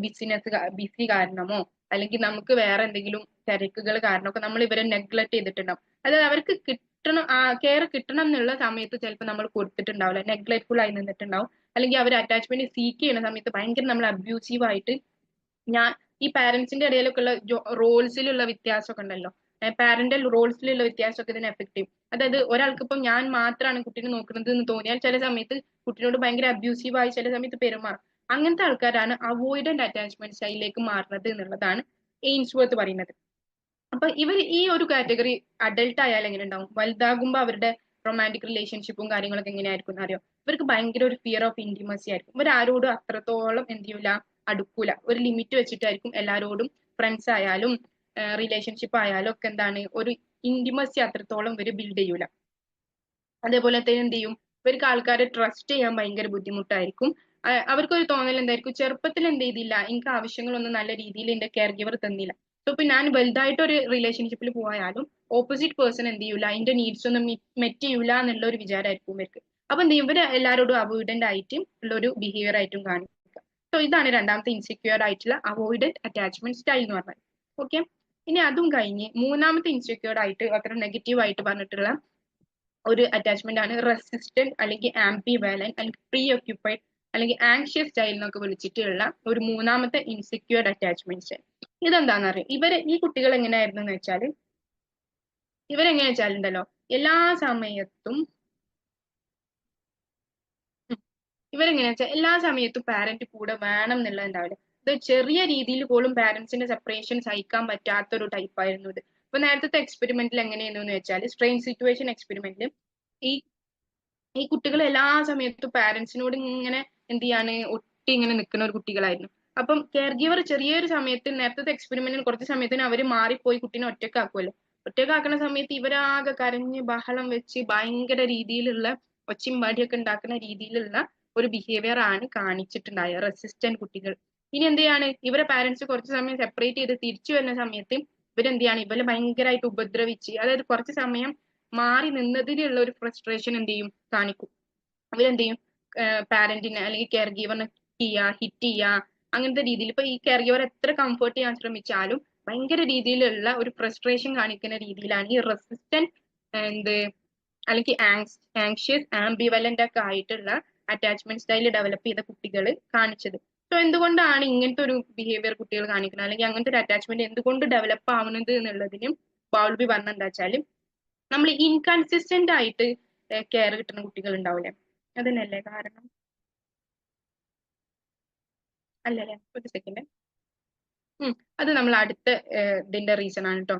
ബിസി കാരണമോ അല്ലെങ്കിൽ നമുക്ക് വേറെ എന്തെങ്കിലും തിരക്കുകൾ കാരണമൊക്കെ നമ്മൾ ഇവരെ നെഗ്ലക്ട് ചെയ്തിട്ടുണ്ടാവും. അതായത് അവർക്ക് കിട്ടണം കെയർ കിട്ടണം എന്നുള്ള സമയത്ത് ചിലപ്പോൾ നമ്മൾ കൊടുത്തിട്ടുണ്ടാവില്ല, നെഗ്ലക്ട്ഫുൾ ആയി നിന്നിട്ടുണ്ടാവും. അല്ലെങ്കിൽ അവർ അറ്റാച്ച്മെന്റ് സീക്ക് ചെയ്യുന്ന സമയത്ത് ഭയങ്കര നമ്മൾ അബ്യൂസീവ് ആയിട്ട് ഈ പാരന്റ്സിന്റെ ഇടയിലൊക്കെ ഉള്ള റോൾസിലുള്ള വ്യത്യാസമൊക്കെ ഉണ്ടല്ലോ, പാരന്റൽ റോൾസിലുള്ള വ്യത്യാസമൊക്കെ ഇതിനെ എഫക്ട് ചെയ്യും. അതായത് ഒരാൾക്ക് ഇപ്പം ഞാൻ മാത്രമാണ് കുട്ടീനെ നോക്കുന്നത് എന്ന് തോന്നിയാൽ ചില സമയത്ത് കുട്ടീനോട് ഭയങ്കര അബ്യൂസീവ് ആയി ചില സമയത്ത് പെരുമാറും. അങ്ങനത്തെ ആൾക്കാരാണ് അവോയ്ഡന്റ് അറ്റാച്ച്മെന്റ് സ്റ്റൈലിലേക്ക് മാറുന്നത് എന്നുള്ളതാണ് എയിംസ്വർത്ത് പറയുന്നത്. അപ്പൊ ഇവർ ഈ ഒരു കാറ്റഗറി അഡൽട്ട് ആയാൽ എങ്ങനെ ഉണ്ടാവും, വലുതാകുമ്പോൾ അവരുടെ റൊമാൻറ്റിക് റിലേഷൻഷിപ്പും കാര്യങ്ങളൊക്കെ എങ്ങനെയായിരിക്കും എന്ന് അറിയോ, ഇവർക്ക് ഭയങ്കര ഒരു ഫിയർ ഓഫ് ഇന്റിമസി ആയിരിക്കും. ഇവർ ആരോടും അത്രത്തോളം എന്ത് ചെയ്യൂല, അടുക്കൂല, ഒരു ലിമിറ്റ് വെച്ചിട്ടായിരിക്കും എല്ലാരോടും, ഫ്രണ്ട്സ് ആയാലും റിലേഷൻഷിപ്പ് ആയാലും ഒക്കെ എന്താണ് ഒരു ഇന്റിമസി അത്രത്തോളം ഇവർ ബിൽഡ് ചെയ്യൂല. അതേപോലെ തന്നെ എന്ത് ചെയ്യും, ഇവർക്ക് ആൾക്കാരെ ട്രസ്റ്റ് ചെയ്യാൻ ഭയങ്കര ബുദ്ധിമുട്ടായിരിക്കും. അവർക്കൊരു തോന്നൽ എന്തായിരിക്കും, ചെറുപ്പത്തിൽ എന്ത് ചെയ്തില്ല, എനിക്ക് ആവശ്യങ്ങളൊന്നും നല്ല രീതിയിൽ എന്റെ കെയർ ഗിവർ തന്നില്ല, സോ ഇപ്പൊ ഞാൻ വലുതായിട്ട് ഒരു റിലേഷൻഷിപ്പിൽ പോയാലും ഓപ്പോസിറ്റ് പേഴ്സൺ എന്ത് ചെയ്യൂല, എന്റെ നീഡ്സ് ഒന്നും മെറ്റ് ചെയ്യൂല എന്നുള്ള ഒരു വിചാരമായിരിക്കും ഇവർക്ക്. അപ്പൊ എന്ത് ചെയ്യും, ഇവര് എല്ലാവരോടും അവോയ്ഡന്റ് ആയിട്ടും ഉള്ള ഒരു ബിഹേവിയർ ആയിട്ടും കാണിക്കുക. സോ ഇതാണ് രണ്ടാമത്തെ ഇൻസെക്യൂർ ആയിട്ടുള്ള അവോയ്ഡന്റ് അറ്റാച്ച്മെന്റ് സ്റ്റൈൽ എന്ന് പറഞ്ഞത്. ഓക്കെ, ഇനി അതും കഴിഞ്ഞ് മൂന്നാമത്തെ ഇൻസെക്യൂർ ആയിട്ട് അത്ര നെഗറ്റീവ് ആയിട്ട് പറഞ്ഞിട്ടുള്ള ഒരു അറ്റാച്ച്മെന്റ് ആണ് റെസിസ്റ്റന്റ് അല്ലെങ്കിൽ ആംബിവാലന്റ് അല്ലെങ്കിൽ പ്രീ ഒക്യുപ്പൈഡ് അല്ലെങ്കിൽ ആങ്ഷ്യസ് സ്റ്റൈൽ എന്നൊക്കെ വിളിച്ചിട്ടുള്ള ഒരു മൂന്നാമത്തെ ഇൻസെക്യൂർഡ് അറ്റാച്ച്മെന്റ് സ്റ്റൈൽ. ഇതെന്താണെന്ന് അറിയാം, ഈ കുട്ടികൾ എങ്ങനെയായിരുന്നു എന്ന് വെച്ചാൽ ഇവരെങ്ങനെ വെച്ചാലുണ്ടല്ലോ എല്ലാ സമയത്തും ഇവരെങ്ങനെയാ വെച്ചാൽ എല്ലാ സമയത്തും പാരന്റ് കൂടെ വേണം എന്നുള്ളത് ഉണ്ടാവില്ല. ഇത് ചെറിയ രീതിയിൽ പോലും പാരന്റ്സിന്റെ സെപ്പറേഷൻ സഹിക്കാൻ പറ്റാത്ത ഒരു ടൈപ്പ് ആയിരുന്നു ഇത്. ഇപ്പൊ നേരത്തെ എക്സ്പെരിമെന്റിൽ എങ്ങനെയായിരുന്നു എന്ന് വെച്ചാൽ സ്ട്രെയിൻ സിറ്റുവേഷൻ എക്സ്പെരിമെന്റിൽ ഈ കുട്ടികൾ എല്ലാ സമയത്തും പാരന്റ്സിനോട് ഇങ്ങനെ എന്ത് ചെയ്യാണ്, ഒട്ടി ഇങ്ങനെ നിൽക്കുന്ന ഒരു കുട്ടികളായിരുന്നു. അപ്പം കെയർ ഗിവർ ചെറിയൊരു സമയത്ത് നേരത്തെ എക്സ്പെരിമെന്റിന് കുറച്ച് സമയത്തിന് അവർ മാറിപ്പോയി കുട്ടീനെ ഒറ്റക്കാക്കുമല്ലോ, ഒറ്റക്കാക്കുന്ന സമയത്ത് ഇവരാകെ കരഞ്ഞ് ബഹളം വെച്ച് ഭയങ്കര രീതിയിലുള്ള ഒച്ചയും പാടിയൊക്കെ ഉണ്ടാക്കുന്ന രീതിയിലുള്ള ഒരു ബിഹേവിയർ ആണ് കാണിച്ചിട്ടുണ്ടായ റെസിസ്റ്റന്റ് കുട്ടികൾ. ഇനി എന്ത് ചെയ്യാണ്, ഇവരെ പാരന്റ്സ് കുറച്ച് സമയം സെപ്പറേറ്റ് ചെയ്ത് തിരിച്ചു വരുന്ന സമയത്ത് ഇവരെന്ത് ചെയ്യാണ്, ഇവരെ ഭയങ്കരമായിട്ട് ഉപദ്രവിച്ച്, അതായത് കുറച്ച് സമയം മാറി നിന്നതിലുള്ള ഒരു ഫ്രസ്ട്രേഷൻ എന്ത് ചെയ്യും കാണിക്കും. ഇവരെന്ത് ചെയ്യും, പാരന്റിനെ അല്ലെങ്കിൽ കെയർ ഗീവറിനെ ഹിറ്റ് ചെയ്യുക, അങ്ങനത്തെ രീതിയിൽ. ഇപ്പൊ ഈ കെയർ ഗീവർ എത്ര കംഫർട്ട് ചെയ്യാൻ ശ്രമിച്ചാലും ഭയങ്കര രീതിയിലുള്ള ഒരു ഫ്രസ്ട്രേഷൻ കാണിക്കുന്ന രീതിയിലാണ് ഈ റെസിസ്റ്റന്റ് എന്ത് അല്ലെങ്കിൽ ആങ്ഷ്യസ് ആംബിവലന്റ് ഒക്കെ ആയിട്ടുള്ള അറ്റാച്ച്മെന്റ് സ്റ്റൈൽ ഡെവലപ്പ് ചെയ്ത കുട്ടികൾ കാണിച്ചത്. സോ എന്തുകൊണ്ടാണ് ഇങ്ങനത്തെ ഒരു ബിഹേവിയർ കുട്ടികൾ കാണിക്കുന്നത്, അല്ലെങ്കിൽ അങ്ങനത്തെ ഒരു അറ്റാച്ച്മെന്റ് എന്തുകൊണ്ട് ഡെവലപ്പ് ആവുന്നത് എന്നുള്ളതിനും ബൗൾബി പറഞ്ഞെന്താ വെച്ചാല്, നമ്മൾ ഇൻകൺസിസ്റ്റന്റ് ആയിട്ട് കെയർ കിട്ടുന്ന കുട്ടികൾ ഉണ്ടാവില്ലേ, അതിനല്ലേ കാരണം? അല്ലല്ലേ, ഒരു സെക്കൻഡ്. അത് നമ്മൾ അടുത്ത ഇതിന്റെ റീസൺ ആണ് കേട്ടോ.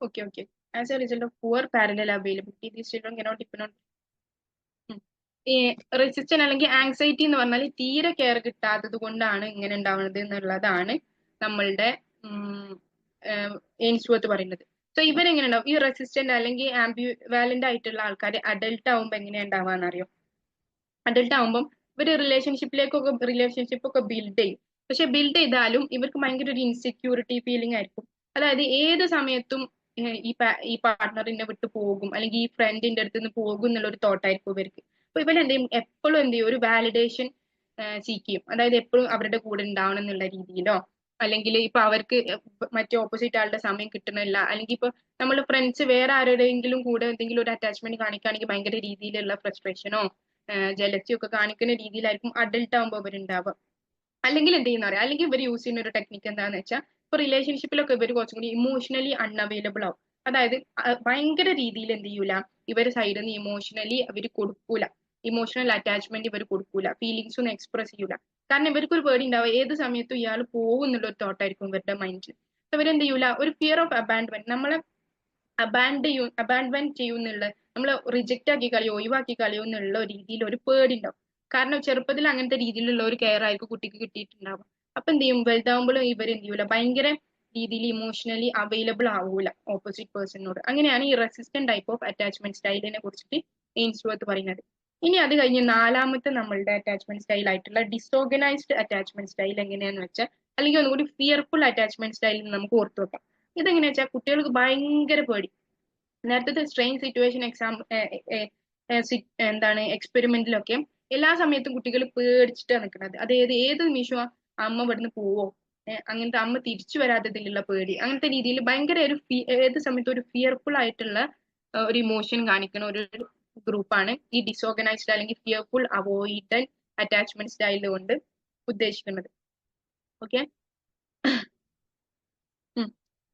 Okay okay. As A result of poor parallel availability these children cannot depend on ഈ റെസിസ്റ്റന്റ് അല്ലെങ്കിൽ ആങ്സൈറ്റി എന്ന് പറഞ്ഞാൽ തീരെ കെയർ കിട്ടാത്തത് കൊണ്ടാണ് ഇങ്ങനെ ഉണ്ടാവുന്നത് എന്നുള്ളതാണ് നമ്മളുടെ എയിംസ്വർത്ത് പറയുന്നത്. സോ ഇവരെങ്ങനെ ഉണ്ടാവും, ഈ റെസിസ്റ്റന്റ് അല്ലെങ്കിൽ ആംബിവാലന്റ് ആയിട്ടുള്ള ആൾക്കാർ അഡൽട്ട് ആവുമ്പോൾ എങ്ങനെയാ ഉണ്ടാവാന്ന് അറിയോ? അഡൽട്ട് ആവുമ്പം ഇവര് റിലേഷൻഷിപ്പ് ഒക്കെ ബിൽഡ് ചെയ്യും. പക്ഷെ ബിൽഡ് ചെയ്താലും ഇവർക്ക് ഭയങ്കര ഒരു ഇൻസെക്യൂരിറ്റി ഫീലിംഗ് ആയിരിക്കും. അതായത് ഏത് സമയത്തും ഈ പാർട്ട്ണറിനെ വിട്ടു പോകും, അല്ലെങ്കിൽ ഈ ഫ്രണ്ടിന്റെ അടുത്ത് നിന്ന് പോകും എന്നുള്ള ഒരു തോട്ടായിരിക്കും ഇവർക്ക്. അപ്പൊ ഇവരെന്ത് ചെയ്യും, എപ്പോഴും എന്ത് ചെയ്യും, ഒരു വാലിഡേഷൻ സീക്ക് ചെയ്യും. അതായത് എപ്പോഴും അവരുടെ കൂടെ ഉണ്ടാവണം എന്നുള്ള രീതിയിലോ, അല്ലെങ്കിൽ ഇപ്പൊ അവർക്ക് മറ്റേ ഓപ്പോസിറ്റ് ആളുടെ സമയം കിട്ടണില്ല, അല്ലെങ്കിൽ ഇപ്പൊ നമ്മൾ ഫ്രണ്ട്സ് വേറെ ആരുടെയെങ്കിലും കൂടെ എന്തെങ്കിലും ഒരു അറ്റാച്ച്മെന്റ് കാണിക്കുകയാണെങ്കിൽ ഭയങ്കര രീതിയിലുള്ള ഫ്രസ്ട്രേഷനോ ജലസി ഒക്കെ കാണിക്കുന്ന രീതിയിലായിരിക്കും അഡൽട്ട് ആവുമ്പോൾ ഇവരുണ്ടാവുക. അല്ലെങ്കിൽ എന്ത് ചെയ്യുന്ന പറയാം, അല്ലെങ്കിൽ ഇവർ യൂസ് ചെയ്യുന്ന ഒരു ടെക്നിക്ക് എന്താന്ന് വെച്ചാൽ, ഇപ്പൊ റിലേഷൻഷിപ്പിലൊക്കെ ഇവർ കുറച്ചും കൂടി ഇമോഷണലി അൺഅവൈലബിൾ ആവും. അതായത് ഭയങ്കര രീതിയിൽ എന്ത് ചെയ്യൂല, ഇവര് സൈഡിൽ നിന്ന് ഇമോഷണലി അവർ കൊടുക്കൂല, ഇമോഷണൽ അറ്റാച്ച്മെന്റ് ഇവർ കൊടുക്കൂല, ഫീലിങ്സ് ഒന്നും എക്സ്പ്രസ് ചെയ്യൂല. കാരണം ഇവർക്ക് ഒരു പേടി ഉണ്ടാവുക, ഏത് സമയത്തും ഇയാൾ പോകും എന്നുള്ള ഒരു തോട്ടായിരിക്കും ഇവരുടെ മൈൻഡിൽ. ഇവരെന്ത് ചെയ്യൂല, ഒരു ഫിയർ ഓഫ് അബാൻഡ്മെന്റ്, നമ്മളെ അബാൻഡ്മെന്റ് ചെയ്യുന്നുള്ള, നമ്മൾ റിജക്റ്റ് ആക്കി കളയോ ഒഴിവാക്കി കളയോ എന്നുള്ള ഒരു രീതിയിൽ ഒരു പേടി ഉണ്ടാവും. കാരണം ചെറുപ്പത്തിൽ അങ്ങനത്തെ രീതിയിലുള്ള ഒരു കെയർ ആയിരിക്കും കുട്ടിക്ക് കിട്ടിയിട്ടുണ്ടാവും. അപ്പൊ എന്ത് ചെയ്യും, വലുതാവുമ്പോഴും ഇവർ എന്ത് ചെയ്യൂല, ഭയങ്കര രീതിയിൽ ഇമോഷണലി അവൈലബിൾ ആവൂല ഓപ്പോസിറ്റ് പേഴ്സണിനോട്. അങ്ങനെയാണ് ഈ റെസിസ്റ്റന്റ് ടൈപ്പ് ഓഫ് അറ്റാച്ച്മെന്റ് സ്റ്റൈലിനെ കുറിച്ചിട്ട് എയിംസ്വർത്ത് പറയുന്നത്. ഇനി അത് കഴിഞ്ഞ് നാലാമത്തെ നമ്മളുടെ അറ്റാച്ച്മെന്റ് സ്റ്റൈൽ ആയിട്ടുള്ള ഡിസോർഗനൈസ്ഡ് അറ്റാച്ച്മെന്റ് സ്റ്റൈൽ എങ്ങനെയാന്ന് വെച്ചാൽ, അല്ലെങ്കിൽ ഒന്നുകൂടി ഫിയർഫുൾ അറ്റാച്ച്മെന്റ് സ്റ്റൈൽ നമുക്ക് ഓർത്തു വെക്കാം. ഇതെങ്ങനെയാ വെച്ചാൽ, കുട്ടികൾക്ക് ഭയങ്കര പേടി. നേരത്തെ സ്ട്രെയിൻ സിറ്റുവേഷൻ എന്താണ് എക്സ്പെരിമെന്റിലൊക്കെ എല്ലാ സമയത്തും കുട്ടികൾ പേടിച്ചിട്ടാണ് നിൽക്കുന്നത്. അത് ഏത് നിമിഷവും അമ്മ ഇവിടുന്ന് പോവോ, അങ്ങനത്തെ അമ്മ തിരിച്ചു വരാത്തതിലുള്ള പേടി, അങ്ങനത്തെ രീതിയിൽ ഭയങ്കര ഒരു ഏത് സമയത്തും ഒരു ഫിയർഫുൾ ആയിട്ടുള്ള ഒരു ഇമോഷൻ കാണിക്കുന്ന ഒരു ഗ്രൂപ്പാണ് ഈ ഡിസോർഗനൈസ്ഡ് അല്ലെങ്കിൽ ഫിയർഫുൾ അവോയ്ഡന്റ് അറ്റാച്ച്മെന്റ് സ്റ്റൈൽ കൊണ്ട് ഉദ്ദേശിക്കുന്നത്. ഓക്കെ.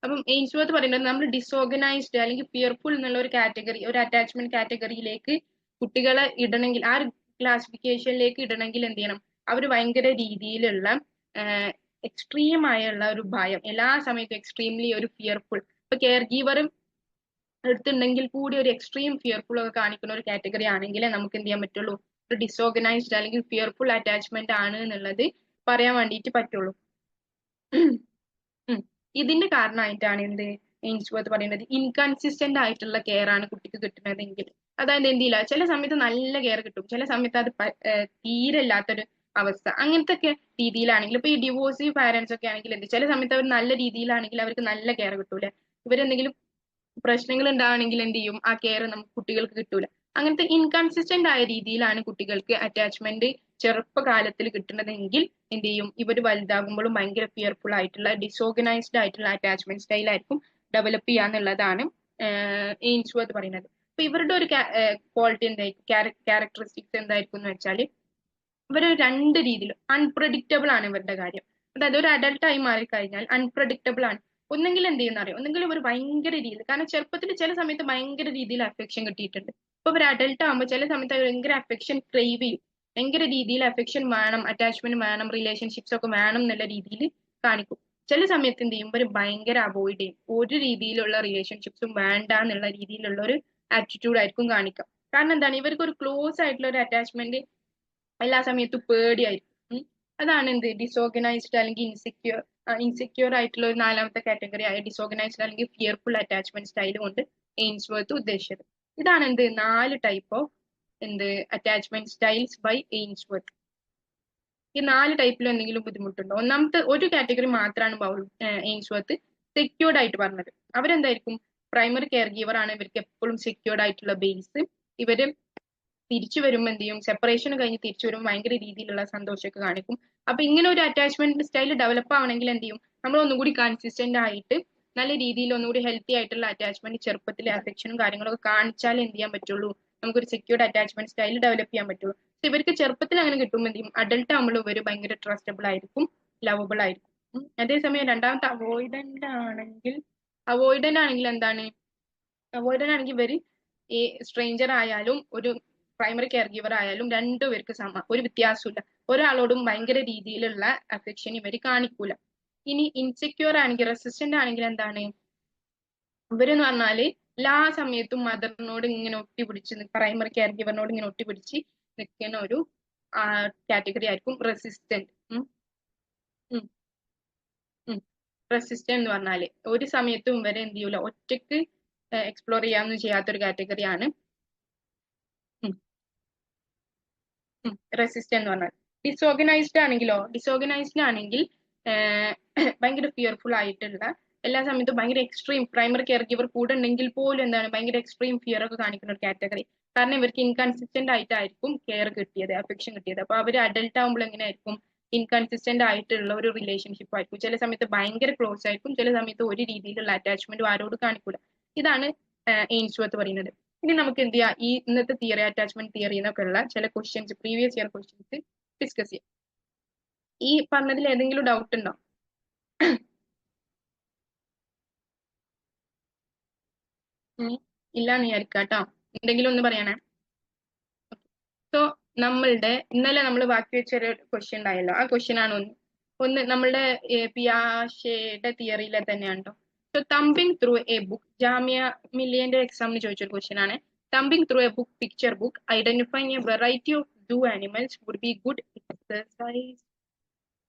അപ്പം എയിംസ്വർത്ത് പറയുന്നത്, നമ്മൾ ഡിസോർഗനൈസ്ഡ് അല്ലെങ്കിൽ ഫിയർഫുൾ എന്നുള്ള ഒരു കാറ്റഗറി, ഒരു അറ്റാച്ച്മെന്റ് കാറ്റഗറിയിലേക്ക് കുട്ടികളെ ഇടണമെങ്കിൽ, ആ ഒരു ക്ലാസിഫിക്കേഷനിലേക്ക് ഇടണമെങ്കിൽ എന്ത് ചെയ്യണം, അവർ ഭയങ്കര രീതിയിലുള്ള എക്സ്ട്രീം ആയുള്ള ഒരു ഭയം, എല്ലാ സമയത്തും എക്സ്ട്രീംലി ഒരു ഫിയർഫുൾ, ഇപ്പൊ കെയർ ഗീവറും എടുത്തുണ്ടെങ്കിൽ കൂടി ഒരു എക്സ്ട്രീം ഫിയർഫുൾ ഒക്കെ കാണിക്കുന്ന ഒരു കാറ്റഗറി ആണെങ്കിലേ നമുക്ക് എന്ത് ചെയ്യാൻ പറ്റുള്ളൂ, ഒരു ഡിസോർഗനൈസ്ഡ് അല്ലെങ്കിൽ ഫിയർഫുൾ അറ്റാച്ച്മെന്റ് ആണ് എന്നുള്ളത് പറയാൻ വേണ്ടിയിട്ട് പറ്റുള്ളൂ. ഇതിന്റെ കാരണമായിട്ടാണ് എന്ത് എയിംസ്വർത്ത് പറയുന്നത്, ഇൻകൺസിസ്റ്റന്റ് ആയിട്ടുള്ള കെയർ ആണ് കുട്ടിക്ക് കിട്ടുന്നതെങ്കിൽ. അതായത് എന്തില്ല, ചില സമയത്ത് നല്ല കെയർ കിട്ടും, ചില സമയത്ത് അത് തീരെ ഇല്ലാത്തൊരു അവസ്ഥ. അങ്ങനത്തെ ഒക്കെ രീതിയിലാണെങ്കിൽ, ഇപ്പൊ ഈ ഡിവോഴ്സീവ് പാരന്റ്സ് ഒക്കെ ആണെങ്കിൽ എന്ത്, ചില സമയത്ത് അവർ നല്ല രീതിയിലാണെങ്കിൽ അവർക്ക് നല്ല കെയർ കിട്ടൂല, ഇവരെന്തെങ്കിലും പ്രശ്നങ്ങൾ ഉണ്ടാവണമെങ്കിൽ എന്ത് ചെയ്യും, ആ കെയർ നമുക്ക് കുട്ടികൾക്ക് കിട്ടൂല. അങ്ങനത്തെ ഇൻകൺസിസ്റ്റന്റ് ആയ രീതിയിലാണ് കുട്ടികൾക്ക് അറ്റാച്ച്മെന്റ് ചെറുപ്പകാലത്തിൽ കിട്ടുന്നതെങ്കിൽ എന്ത് ചെയ്യും, ഇവർ വലുതാകുമ്പോഴും ഭയങ്കര ഫിയർഫുൾ ആയിട്ടുള്ള ഡിസോർഗനൈസ്ഡ് ആയിട്ടുള്ള അറ്റാച്ച്മെന്റ് സ്റ്റൈൽ ആയിരിക്കും ഡെവലപ്പ് ചെയ്യാന്നുള്ളതാണ് എയിംസ്വർത്ത് പറയുന്നത്. അപ്പൊ ഇവരുടെ ഒരു ക്വാളിറ്റി എന്തായിരിക്കും, ക്യാരക്ടറിസ്റ്റിക്സ് എന്തായിരിക്കും എന്ന് വെച്ചാൽ, ഇവർ രണ്ട് രീതിയിൽ അൺപ്രഡിക്റ്റബിൾ ആണ് ഇവരുടെ കാര്യം. അതായത് ഒരു അഡൽട്ട് ആയി മാറിക്കഴിഞ്ഞാൽ അൺപ്രഡിക്റ്റബിൾ ആണ്. ഒന്നെങ്കിൽ എന്ത് ചെയ്യുന്ന അറിയോ, ഒന്നെങ്കിൽ ഇവർ ഭയങ്കര രീതിയിൽ, കാരണം ചെറുപ്പത്തിൽ ചില സമയത്ത് ഭയങ്കര രീതിയിൽ അഫെക്ഷൻ കിട്ടിയിട്ടുണ്ട്, ഇപ്പൊ ഇവർ അഡൽട്ട് ആകുമ്പോൾ ചില സമയത്ത് ഭയങ്കര അഫെക്ഷൻ ക്രേവ് ചെയ്യും, ഭയങ്കര രീതിയിൽ അഫെക്ഷൻ വേണം, അറ്റാച്ച്മെന്റ് വേണം, റിലേഷൻഷിപ്സ് ഒക്കെ വേണം എന്നുള്ള രീതിയിൽ കാണിക്കും. ചില സമയത്ത് എന്ത് ചെയ്യും, ഇവർ ഭയങ്കര അവോയ്ഡ് ചെയ്യും, ഒരു രീതിയിലുള്ള റിലേഷൻഷിപ്സും വേണ്ട എന്നുള്ള രീതിയിലുള്ള ഒരു ആറ്റിറ്റ്യൂഡ് ആയിരിക്കും കാണിക്കുക. കാരണം എന്താണ്, ഇവർക്ക് ഒരു ക്ലോസ് ആയിട്ടുള്ള ഒരു അറ്റാച്ച്മെന്റ് എല്ലാ സമയത്തും പേടിയായിരിക്കും. അതാണ് എന്ത് ഡിസോർഗനൈസ്ഡ് അല്ലെങ്കിൽ ഇൻസെക്യൂർ ആയിട്ടുള്ള ഒരു നാലാമത്തെ കാറ്റഗറി ആയ ഡിസോർഗനൈസ്ഡ് അല്ലെങ്കിൽ ഫിയർഫുൾ അറ്റാച്ച്മെന്റ് സ്റ്റൈൽ കൊണ്ട് എയിംസ്വർത്ത് ഉദ്ദേശിച്ചത്. ഇതാണ് എന്ത് 4 ടൈപ്പ് ഓഫ് എന്ത് അറ്റാച്ച്മെന്റ് സ്റ്റൈൽസ് ബൈ എയിംസ്വർത്ത്. ഈ 4 ടൈപ്പിലും എന്തെങ്കിലും ബുദ്ധിമുട്ടുണ്ടോ? ഒന്നാമത്തെ ഒരു കാറ്റഗറി മാത്രമാണ് എയിംസ്വർത്ത് സെക്യൂർഡ് ആയിട്ട് പറഞ്ഞത്. അവരെന്തായിരിക്കും പ്രൈമറി കെയർ ഗീവർ ആണ് ഇവർക്ക് എപ്പോഴും സെക്യൂർഡ് ആയിട്ടുള്ള ബേസ്. ഇവര് തിരിച്ചു വരുമ്പോൾ എന്ത് ചെയ്യും സെപ്പറേഷൻ കഴിഞ്ഞ് തിരിച്ചു വരുമ്പോൾ ഭയങ്കര രീതിയിലുള്ള സന്തോഷമൊക്കെ കാണിക്കും. അപ്പൊ ഇങ്ങനെ ഒരു അറ്റാച്ച്മെന്റ് സ്റ്റൈൽ ഡെവലപ്പ് ആവണമെങ്കിൽ എന്ത് ചെയ്യും നമ്മൾ ഒന്നുകൂടി കൺസിസ്റ്റന്റ് ആയിട്ട് നല്ല രീതിയിൽ ഒന്നുകൂടി ഹെൽത്തി ആയിട്ടുള്ള അറ്റാച്ച്മെന്റ് ചെറുപ്പത്തിലെ അഫെക്ഷനും കാര്യങ്ങളൊക്കെ കാണിച്ചാലേ എന്ത് ചെയ്യാൻ പറ്റുള്ളൂ നമുക്കൊരു സെക്യൂർഡ് അറ്റാച്ച്മെന്റ് സ്റ്റൈൽ ഡെവലപ്പ് ചെയ്യാൻ പറ്റുള്ളൂ. ഇവർക്ക് ചെറുപ്പത്തിൽ അങ്ങനെ കിട്ടുമ്പോൾ എന്ത് ചെയ്യും അഡൽട്ട് ആകുമ്പോൾ ഇവർ ഭയങ്കര ട്രസ്റ്റബിൾ ആയിരിക്കും, ലവബിൾ ആയിരിക്കും. അതേസമയം രണ്ടാമത്തെ അവോയ്ഡന്റ് ആണെങ്കിൽ എന്താണ് അവോയ്ഡന്റ് ആണെങ്കിൽ ഇവര് ഈ സ്ട്രേഞ്ചർ ആയാലും ഒരു പ്രൈമറി കെയർ ഗീവർ ആയാലും രണ്ടുപേർക്ക് ഒരു വ്യത്യാസമില്ല. ഒരാളോടും ഭയങ്കര രീതിയിലുള്ള അഫെക്ഷൻ ഇവർ കാണിക്കൂല. ഇനി ഇൻസെക്യൂർ ആണെങ്കിൽ റെസിസ്റ്റന്റ് ആണെങ്കിൽ എന്താണ് ഇവരെന്ന് പറഞ്ഞാല് എല്ലാ സമയത്തും മദറിനോട് ഇങ്ങനെ ഒട്ടിപ്പിടിച്ച് പ്രൈമറി കെയർ ഗീവറിനോട് ഇങ്ങനെ ഒട്ടിപ്പിടിച്ച് നിൽക്കുന്ന ഒരു കാറ്റഗറി ആയിരിക്കും റെസിസ്റ്റന്റ്. റെസിസ്റ്റന്റ് എന്ന് പറഞ്ഞാല് ഒരു സമയത്തും ഇവരെ എന്ത് ചെയ്യൂല ഒറ്റക്ക് എക്സ്പ്ലോർ ചെയ്യാനൊന്നും ചെയ്യാത്തൊരു കാറ്റഗറിയാണ് റെസിസ്റ്റന്റ് എന്ന് പറഞ്ഞാൽ. ഡിസോർഗനൈസ്ഡ് ആണെങ്കിൽ ഭയങ്കര ഫിയർഫുൾ ആയിട്ടുള്ള എല്ലാ സമയത്തും ഭയങ്കര എക്സ്ട്രീം പ്രൈമറി കെയർ ഗീവർ കൂടെ ഉണ്ടെങ്കിൽ പോലും എന്താണ് ഭയങ്കര എക്സ്ട്രീം ഫിയർ ഒക്കെ കാണിക്കുന്ന ഒരു കാറ്റഗറി. കാരണം ഇവർക്ക് ഇൻകൺസിസ്റ്റന്റ് ആയിട്ടായിരിക്കും കെയർ കിട്ടിയത്, അഫെക്ഷൻ കിട്ടിയത്. അപ്പൊ അവർ അഡൽട്ട് ആകുമ്പോൾ എങ്ങനെയായിരിക്കും ഇൻകൺസിസ്റ്റന്റ് ആയിട്ടുള്ള ഒരു റിലേഷൻഷിപ്പ് ആയിരിക്കും. ചില സമയത്ത് ഭയങ്കര ക്ലോസ് ആയിരിക്കും, ചില സമയത്ത് ഒരു രീതിയിലുള്ള അറ്റാച്ച്മെന്റ് ആരോട് കാണിക്കൂല. ഇതാണ് എയിംസ്വർത്ത് പറയുന്നത്. ഇനി നമുക്ക് എന്ത് ചെയ്യാം ഈ ഇന്നത്തെ തിയറി അറ്റാച്ച്മെന്റ് തിയറി എന്നൊക്കെ ഉള്ള ചില questions previous year questions discuss ചെയ്യാം. ഈ പറഞ്ഞതിൽ ഏതെങ്കിലും ഡൗട്ട് ഉണ്ടോ? ഇല്ലാന്ന് വിചാരിക്കാം കേട്ടോ. എന്തെങ്കിലും ഒന്ന് പറയണേ. സോ നമ്മളുടെ ഇന്നലെ നമ്മൾ ബാക്കി വെച്ചൊരു ക്വസ്റ്റ്യൻ ഉണ്ടായല്ലോ, ആ ക്വസ്റ്റ്യൻ ആണ് ഒന്ന് നമ്മളുടെ പിയാഷെയുടെ തിയറിയിലെ തന്നെയാണ് കേട്ടോ. So thumbing through a book, Jamia മില്ലിയന്റെ എക്സാമിന് ചോദിച്ചൊരു ക്വസ്റ്റ്യൻ ആണ്. Thumbing through a book, picture book, identifying a variety of zoo animals would be good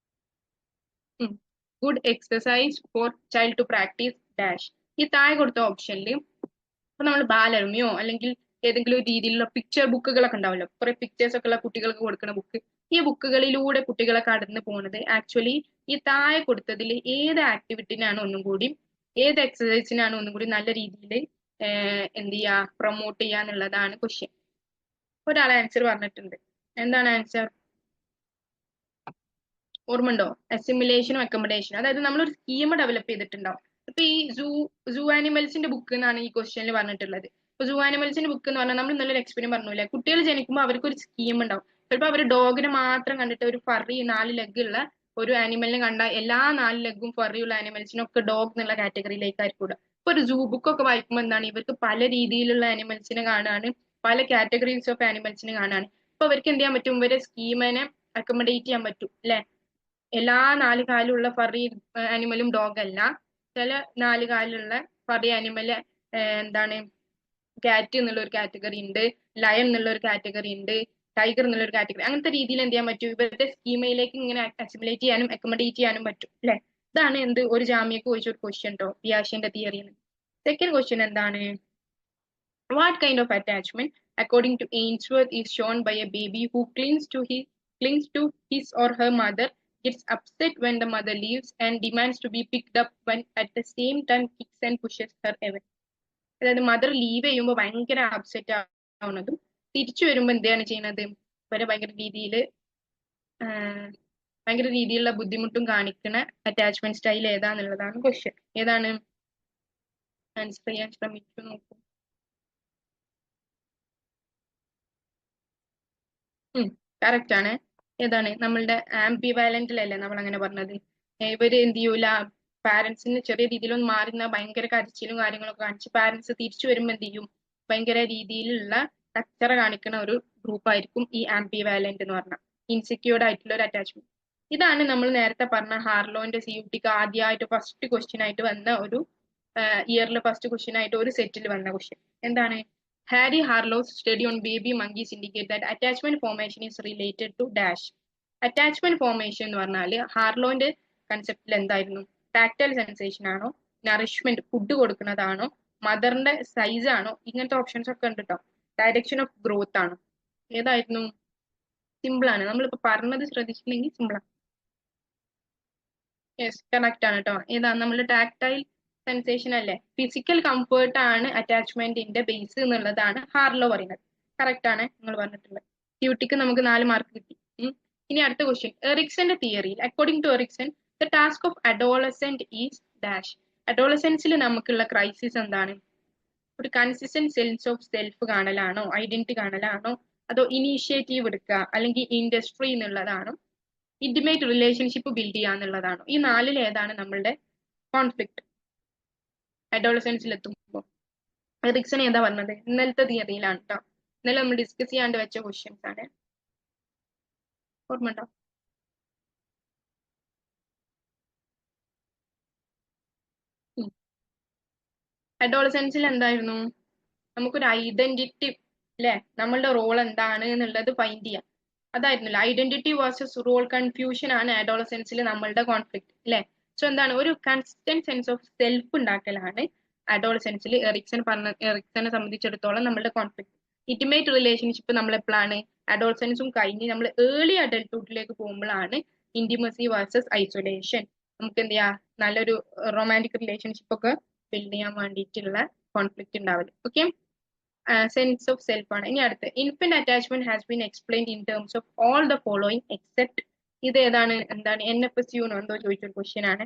exercise for child to practice dash. ഈ താഴെ കൊടുത്ത ഓപ്ഷനിൽ ഇപ്പൊ നമ്മൾ ബാലരമയോ അല്ലെങ്കിൽ ഏതെങ്കിലും രീതിയിലുള്ള പിക്ചർ ബുക്കുകളൊക്കെ ഉണ്ടാവല്ലോ, കുറെ പിക്ചേഴ്സ് ഒക്കെ ഉള്ള കുട്ടികൾക്ക് കൊടുക്കുന്ന ബുക്ക്. ഈ ബുക്കുകളിലൂടെ കുട്ടികളെ കടന്നു പോകുന്നത് ആക്ച്വലി ഈ താഴെ കൊടുത്തതിൽ ഏത് ആക്ടിവിറ്റിനാണ് ഒന്നും കൂടി ഏത് എക്സസൈസിനാണ് ഒന്നും കൂടി നല്ല രീതിയിൽ എന്ത് ചെയ്യാ പ്രൊമോട്ട് ചെയ്യാന്നുള്ളതാണ് ക്വസ്റ്റ്യൻ. ഒരാളെ ആൻസർ പറഞ്ഞിട്ടുണ്ട്. എന്താണ് ആൻസർ? ഓർമ്മയുണ്ടോ? അസിമിലേഷനും അക്കോമഡേഷനും. അതായത് നമ്മളൊരു സ്കീം ഡെവലപ്പ് ചെയ്തിട്ടുണ്ടാവും. ഇപ്പൊ ഈ സൂ ആനിമൽസിന്റെ ബുക്ക് എന്നാണ് ഈ ക്വസ്റ്റ്യനിൽ പറഞ്ഞിട്ടുള്ളത്. ഇപ്പൊ സൂ ആനിമൽസിന്റെ ബുക്ക് എന്ന് പറഞ്ഞാൽ നമ്മൾ ഇന്നലെ എക്സ്പീരിയൻസ് പറഞ്ഞില്ലേ, കുട്ടികൾ ജനിക്കുമ്പോൾ അവർക്ക് ഒരു സ്കീം ഉണ്ടാവും. ചിലപ്പോൾ അവർ ഡോഗിനെ മാത്രം കണ്ടിട്ട് ഒരു ഫറി 4 ലെഗ് ഉള്ള ഒരു ആനിമലിനെ കണ്ട എല്ലാ 4 ലെഗും ഫറിയുള്ള ആനിമൽസിനൊക്കെ ഡോഗ് എന്നുള്ള കാറ്റഗറിയിലേക്കായിരിക്കും. ഇപ്പൊ ഒരു സൂ ബുക്ക് ഒക്കെ വായിക്കുമ്പോൾ എന്താണ് ഇവർക്ക് പല രീതിയിലുള്ള ആനിമൽസിനെ കാണാണ്, പല കാറ്റഗറീസ് ഓഫ് ആനിമൽസിനെ കാണാണ്. അപ്പൊ അവർക്ക് എന്ത് ചെയ്യാൻ പറ്റും? ഇവരെ സ്കീമിനെ അക്കോമഡേറ്റ് ചെയ്യാൻ പറ്റും അല്ലെ? എല്ലാ 4 കാലുള്ള ഫറി ആനിമലും ഡോഗ് അല്ല. ചില 4 കാലുള്ള ഫറി ആനിമല് എന്താണ് കാറ്റ് എന്നുള്ള ഒരു കാറ്റഗറി ഉണ്ട്, ലയൺ എന്നുള്ള ഒരു കാറ്റഗറി ഉണ്ട്, ടൈഗർ എന്നുള്ള ഒരു കാറ്റഗറി. അങ്ങനത്തെ രീതിയിൽ എന്ത് ചെയ്യാൻ പറ്റും? ഇവരുടെ സ്കീമയിലേക്ക് ഇങ്ങനെ അസിമുലേറ്റ് ചെയ്യാനും അക്കോമഡേറ്റ് ചെയ്യാനും പറ്റും അല്ലെ? ഇതാണ് എന്ത് ഒരു ജാമ്യക്ക് ചോദിച്ച ഒരു ക്വസ്റ്റ്യൻ കേട്ടോ പിയാഷെന്റെ തിയറിന്ന്. സെക്കൻഡ് ക്വസ്റ്റ്യൻ എന്താണ്? What kind of attachment, according to Ainsworth, is shown by a baby who clings to his or her mother, gets upset when the mother leaves, and demands to be picked up when at the same time kicks and pushes her away? അതായത് മദർ ലീവ് ചെയ്യുമ്പോൾ ഭയങ്കര അപ്സെറ്റ് ആവുന്നതും തിരിച്ചു വരുമ്പോൾ എന്താണ് ചെയ്യുന്നത് ഇവരെ ഭയങ്കര രീതിയിലുള്ള ബുദ്ധിമുട്ടും കാണിക്കുന്ന അറ്റാച്ച്മെന്റ് സ്റ്റൈൽ ഏതാന്നുള്ളതാണ് ക്വസ്റ്റ്യൻ. ഏതാണ്? ആൻസർ ചെയ്യാൻ ശ്രമിച്ചു നോക്കൂ. കറക്റ്റ് ആണ്. ഏതാണ്? നമ്മളുടെ ആംബിവാലന്റിലല്ലേ നമ്മൾ അങ്ങനെ പറഞ്ഞത്. ഇവര് എന്ത് ചെയ്യൂല, പാരന്റ്സിന് ചെറിയ രീതിയിലൊന്നും മാറുന്ന ഭയങ്കര കരച്ചിലും കാര്യങ്ങളൊക്കെ കാണിച്ച് പാരന്റ്സ് തിരിച്ചു വരുമ്പോൾ എന്ത് ചെയ്യും ഭയങ്കര രീതിയിലുള്ള കച്ചറ കാണിക്കുന്ന ഒരു ഗ്രൂപ്പ് ആയിരിക്കും ഈ ആംബിവാലന്റ് എന്ന് പറഞ്ഞാൽ ഇൻസെക്യൂർഡ് ആയിട്ടുള്ള ഒരു അറ്റാച്ച്മെന്റ്. ഇതാണ് നമ്മൾ നേരത്തെ പറഞ്ഞ ഹാർലോന്റെ CUTക്ക് ആദ്യമായിട്ട് ഫസ്റ്റ് ക്വസ്റ്റ്യൻ ആയിട്ട് വന്ന ഒരു ഇയറിൽ ഫസ്റ്റ് ക്വസ്റ്റ്യൻ ആയിട്ട് ഒരു സെറ്റിൽ വന്ന ക്വസ്റ്റ്യൻ. എന്താണ്? Harry Harlow's study on baby monkeys indicate that attachment formation is related to dash. Attachment formation എന്ന് പറഞ്ഞാൽ ഹാർലോന്റെ കൺസെപ്റ്റിൽ എന്തായിരുന്നു? ടാക്ടൈൽ സെൻസേഷൻ ആണോ, നറിഷ്മെന്റ് ഫുഡ് കൊടുക്കുന്നതാണോ, മദറിന്റെ സൈസ് ആണോ, ഇങ്ങനത്തെ ഓപ്ഷൻസ് ഒക്കെ ഉണ്ട് കേട്ടോ. ഡയറക്ഷൻ ഓഫ് ഗ്രോത്ത് ആണ്. ഏതായിരുന്നു? സിമ്പിൾ ആണ്, നമ്മളിപ്പോ പറഞ്ഞത് ശ്രദ്ധിച്ചില്ലെങ്കിൽ സിമ്പിൾ ആണ്. യെസ്, കറക്റ്റ് ആണ് കേട്ടോ. ഏതാ? നമ്മുടെ ടാക്ടൈൽ സെൻസേഷൻ അല്ലേ, ഫിസിക്കൽ കംഫേർട്ട് ആണ് അറ്റാച്ച്മെന്റിന്റെ ബേസ് എന്നുള്ളതാണ് ഹാർലോ പറയുന്നത്. കറക്റ്റ് ആണ് നിങ്ങൾ പറഞ്ഞിട്ടുള്ളത്. ക്യൂട്ടിക്ക് നമുക്ക് 4 മാർക്ക് കിട്ടി. ഇനി അടുത്ത ക്വസ്റ്റ്യൻ. എറിക്സന്റെ തിയറിയിൽ, according to Erikson, the task of adolescent is dash. അഡോളസെൻസിൽ നമുക്കുള്ള ക്രൈസിസ് എന്താണ്? ഒരു കൺസിസ്റ്റന്റ് സെൻസ് ഓഫ് സെൽഫ് കാണലാണോ, ഐഡന്റിറ്റി കാണലാണോ, അതോ ഇനീഷ്യേറ്റീവ് എടുക്കുക അല്ലെങ്കിൽ ഇൻഡസ്ട്രി എന്നുള്ളതാണോ, ഇന്റിമേറ്റ് റിലേഷൻഷിപ്പ് ബിൽഡ് ചെയ്യുക എന്നുള്ളതാണോ? ഈ 4-ൽ ഏതാണ് നമ്മളുടെ കോൺഫ്ലിക്ട് അഡോളസെൻസിൽ എത്തുമ്പോൾ? എറിക്സൺ ഏതാ പറഞ്ഞത്? ഇന്നലത്തെ തിയറിയിലാണ് കേട്ടോ. ഇന്നലെ നമ്മൾ ഡിസ്കസ് ചെയ്യാണ്ട് വെച്ച ക്വസ്റ്റ്യൻസ് ആണ്. ഓർമ്മ ഉണ്ടോ? അഡോളസെൻസിൽ എന്തായിരുന്നു? നമുക്കൊരു ഐഡന്റിറ്റി അല്ലെ, നമ്മളുടെ റോൾ എന്താണ് എന്നുള്ളത് ഫൈൻഡ് ചെയ്യാം. അതായിരുന്നല്ലോ, ഐഡന്റിറ്റി വേഴ്സസ് റോൾ കൺഫ്യൂഷൻ ആണ് അഡോളസെൻസിൽ നമ്മളുടെ കോൺഫ്ലിക്ട് അല്ലെ. സോ എന്താണ്? ഒരു കൺസിസ്റ്റന്റ് സെൻസ് ഓഫ് സെൽഫ് ഉണ്ടാക്കലാണ് അഡോളസെൻസിൽ എറിക്സനെ സംബന്ധിച്ചിടത്തോളം നമ്മളുടെ കോൺഫ്ലിക്ട്. ഇന്റിമേറ്റ് റിലേഷൻഷിപ്പ് നമ്മൾ എപ്പോഴാണ്? അഡോളസെൻസും കഴിഞ്ഞ് നമ്മൾ ഏർലി അഡൽട്ട്ഹുഡിലേക്ക് പോകുമ്പോഴാണ് ഇന്റിമസി വേഴ്സസ് ഐസൊലേഷൻ. നമുക്ക് എന്ത് ചെയ്യാം? നല്ലൊരു റൊമാൻറ്റിക് റിലേഷൻഷിപ്പ് ഒക്കെ ബിൽഡ് ചെയ്യാൻ വേണ്ടിയിട്ടുള്ള കോൺഫ്ലിക്ട് ഉണ്ടാവില്ല. ഓക്കെ, സെൻസ് ഓഫ് സെൽഫ് ആണ്. ഇനി അടുത്ത്, infant attachment has been explained in terms of all the following except. ഇത് ഏതാണ്? എന്താണ്? NFSU എന്തോ ചോദിച്ചൊരു ക്വസ്റ്റ്യൻ ആണ്.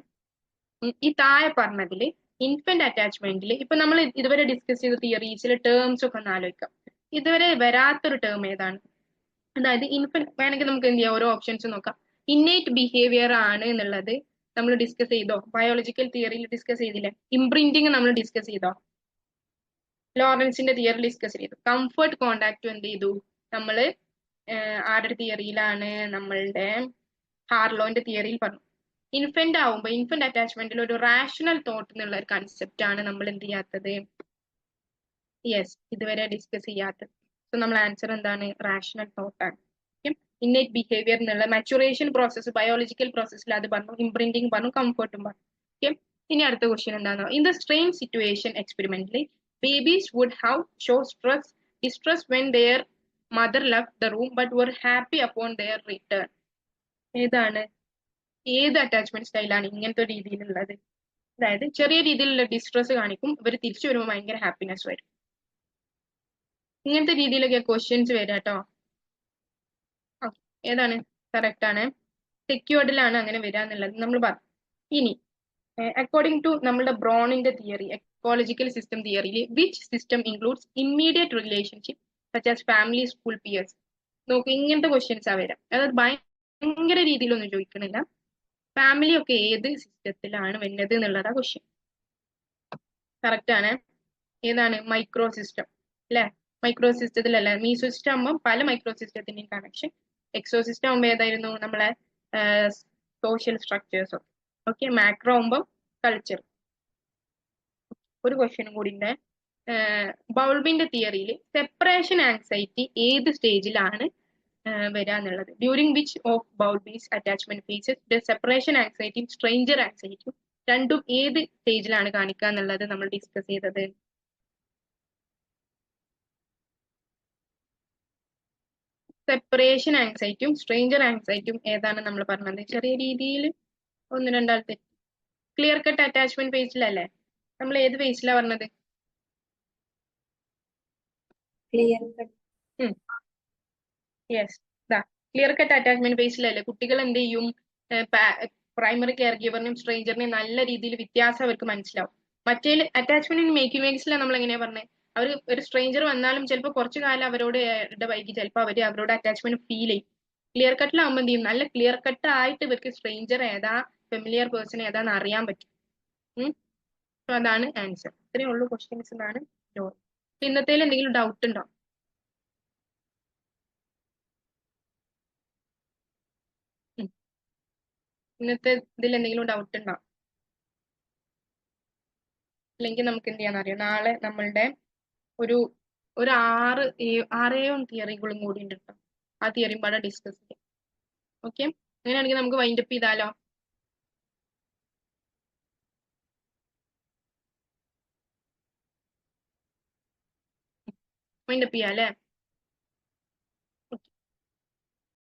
ഈ താഴെ പറഞ്ഞതിൽ ഇൻഫന്റ് അറ്റാച്ച്മെന്റിൽ ഇപ്പൊ നമ്മൾ ഇതുവരെ ഡിസ്കസ് ചെയ്ത തിയറീസിലെ ടേംസ് ഒക്കെ ഒന്ന് ആലോചിക്കാം. ഇതുവരെ വരാത്തൊരു ടേം ഏതാണ്? അതായത് ഇൻഫന്റ്, വേണമെങ്കിൽ നമുക്ക് എന്ത് ചെയ്യാം, ഓരോ ഓപ്ഷൻസ് നോക്കാം. ഇന്നേറ്റ് ബിഹേവിയർ ആണ് എന്നുള്ളത് നമ്മൾ ഡിസ്കസ് ചെയ്തോ? ബയോളജിക്കൽ തിയറിയിൽ ഡിസ്കസ് ചെയ്തില്ലേ? ഇംപ്രിന്റിങ് നമ്മൾ ഡിസ്കസ് ചെയ്തോ? ലോറൻസിന്റെ തിയറി ഡിസ്കസ് ചെയ്തു. കംഫർട്ട് കോണ്ടാക്ട് എന്ത് ചെയ്തു? നമ്മള് ആരുടെ തിയറിയിലാണ്? നമ്മളുടെ ഹാർലോന്റെ തിയറിയിൽ പറഞ്ഞു. ഇൻഫന്റ് ആവുമ്പോൾ ഇൻഫന്റ് അറ്റാച്ച്മെന്റിൽ ഒരു റാഷണൽ തോട്ട് എന്നുള്ള ഒരു കൺസെപ്റ്റ് ആണ് നമ്മൾ എന്ത് ചെയ്യാത്തത്? യെസ്, ഇതുവരെ ഡിസ്കസ് ചെയ്യാത്തത്. സോ നമ്മൾ ആൻസർ എന്താണ്? റാഷണൽ തോട്ട് ആണ്. ഇന്നേറ്റ് ബിഹേവിയർ എന്നുള്ള മാച്ചുറേഷൻ പ്രോസസ്, ബയോളജിക്കൽ പ്രോസസ്സിൽ അത് പറഞ്ഞു, ഇംപ്രിന്റിങ് പറഞ്ഞു, കംഫർട്ടും പറഞ്ഞു. ഓക്കെ, ഇനി അടുത്ത ക്വസ്റ്റ്യൻ എന്താണോ? ഇൻ ദ സ്ട്രെയിൻ സിറ്റുവേഷൻ എക്സ്പെരിമെന്റിൽ babies would have show distress when their mother left the room but were happy upon their return. ഏതാണ്? ഏത് അറ്റാച്ച്മെന്റ് സ്റ്റൈലാണ് ഇങ്ങനത്തെ രീതിയിലുള്ളത്? അതായത് ചെറിയ രീതിയിലുള്ള ഡിസ്ട്രസ് കാണിക്കും, ഇവർ തിരിച്ചു വരുമ്പോൾ ഭയങ്കര ഹാപ്പിനെസ് വരും. ഇങ്ങനത്തെ രീതിയിലൊക്കെ ക്വസ്റ്റ്യൻസ് വരാം കേട്ടോ. ഏതാണ്? കറക്റ്റ് ആണ്, സെക്യൂർഡിലാണ് അങ്ങനെ വരിക എന്നുള്ളത് നമ്മൾ പറഞ്ഞു. ഇനി അക്കോർഡിംഗ് ടു നമ്മളുടെ ബ്രോണിന്റെ തിയറി, എക്കോളജിക്കൽ സിസ്റ്റം തിയറിയിൽ, which system includes immediate relationship such as family, school, peers? നോക്ക്, ഇങ്ങനത്തെ ക്വസ്റ്റ്യൻസ് ആ വരാം. അതായത് ഭയങ്കര രീതിയിലൊന്നും ചോദിക്കണില്ല, ഫാമിലി ഒക്കെ ഏത് സിസ്റ്റത്തിലാണ് വരുന്നത് എന്നുള്ളതാ ക്വസ്റ്റ്യൻ. കറക്റ്റ് ആണ്. ഏതാണ്? മൈക്രോ സിസ്റ്റം അല്ലെ? മൈക്രോ സിസ്റ്റത്തിലല്ല, മീസോ സിസ്റ്റം ആകുമ്പോൾ പല മൈക്രോ സിസ്റ്റത്തിന്റെയും കണക്ഷൻ. എക്സോ സിസ്റ്റം ആകുമ്പോൾ ഏതായിരുന്നു? നമ്മളെ സോഷ്യൽ സ്ട്രക്ചേഴ്സ് ഒക്കെ. ഓക്കെ, മാക്രോ ആകുമ്പോൾ കൾച്ചർ. ഒരു ക്വസ്റ്റ്യനും കൂടി ഉണ്ട്. ബൗൾബിന്റെ തിയറിയിൽ സെപ്പറേഷൻ ആങ്സൈറ്റി ഏത് സ്റ്റേജിലാണ് വരിക എന്നുള്ളത്? During which of Bowlby's attachment phases the separation ആങ്സൈറ്റിയും സ്ട്രേഞ്ചർ ആങ്സൈറ്റിയും രണ്ടും ഏത് സ്റ്റേജിലാണ് കാണിക്കുക എന്നുള്ളത് നമ്മൾ ഡിസ്കസ് ചെയ്തത്. സെപ്പറേഷൻ ആങ്സൈറ്റിയും സ്ട്രേഞ്ചർ ആങ്സൈറ്റിയും ഏതാണ് നമ്മൾ പറഞ്ഞത്? ചെറിയ രീതിയിൽ ഒന്ന് രണ്ടാമത്തെ ക്ലിയർ കട്ട് അറ്റാച്ച്മെന്റ് ഫേസിലല്ലേ? നമ്മൾ ഏത് ഫേസിലാ പറഞ്ഞത്? Clear cut. Yes, clear cut attachment ഫേസിലല്ലേ കുട്ടികൾ എന്ത് ചെയ്യും? പ്രൈമറി കെയർ ഗിവറിനും സ്ട്രേഞ്ചറിനെയും നല്ല രീതിയിൽ വ്യത്യാസം അവർക്ക് മനസ്സിലാവും. മറ്റേ അറ്റാച്ച്മെന്റ് മേക്കിംഗ് വേക്സിലാണ് നമ്മൾ എങ്ങനെയാ പറഞ്ഞത്? അവർ ഒരു സ്ട്രേഞ്ചർ വന്നാലും ചിലപ്പോൾ കുറച്ചു കാലം അവരോട് ഇടവൈകി ചിലപ്പോൾ അവരോട് അറ്റാച്ച്മെന്റ് ഫീൽ ചെയ്യും. ക്ലിയർ കട്ടിലാവുമ്പോൾ എന്ത് ചെയ്യും? നല്ല ക്ലിയർ കട്ട് ആയിട്ട് ഇവർക്ക് സ്ട്രേഞ്ചർ ഏതാ, ഫെമിലിയർ പേഴ്സൺ ഏതാന്ന് അറിയാൻ പറ്റും. സോ അതാണ് ആൻസർ. ഇത്രയേ ഉള്ളൂ ക്വസ്റ്റ്യൻസ് എന്നാണ്. ഇന്നത്തേൽ എന്തെങ്കിലും ഡൗട്ട് ഉണ്ടോ? ഇന്നത്തെ ഇതിൽ എന്തെങ്കിലും ഡൗട്ട് ഉണ്ടോ? അല്ലെങ്കിൽ നമുക്ക് എന്ത് ചെയ്യാന്ന് അറിയാം, നാളെ നമ്മളുടെ ഒരു 6-7 തിയറികളും കൂടി ഉണ്ട് കേട്ടോ. ആ തിയറിയും പാടെ ഡിസ്കസ് ചെയ്യാം. ഓക്കെ, അങ്ങനെയാണെങ്കിൽ നമുക്ക് വൈൻഡ് അപ്പ് ചെയ്താലോ? വൈൻഡ് അപ്പ് ചെയ്യാം അല്ലേ?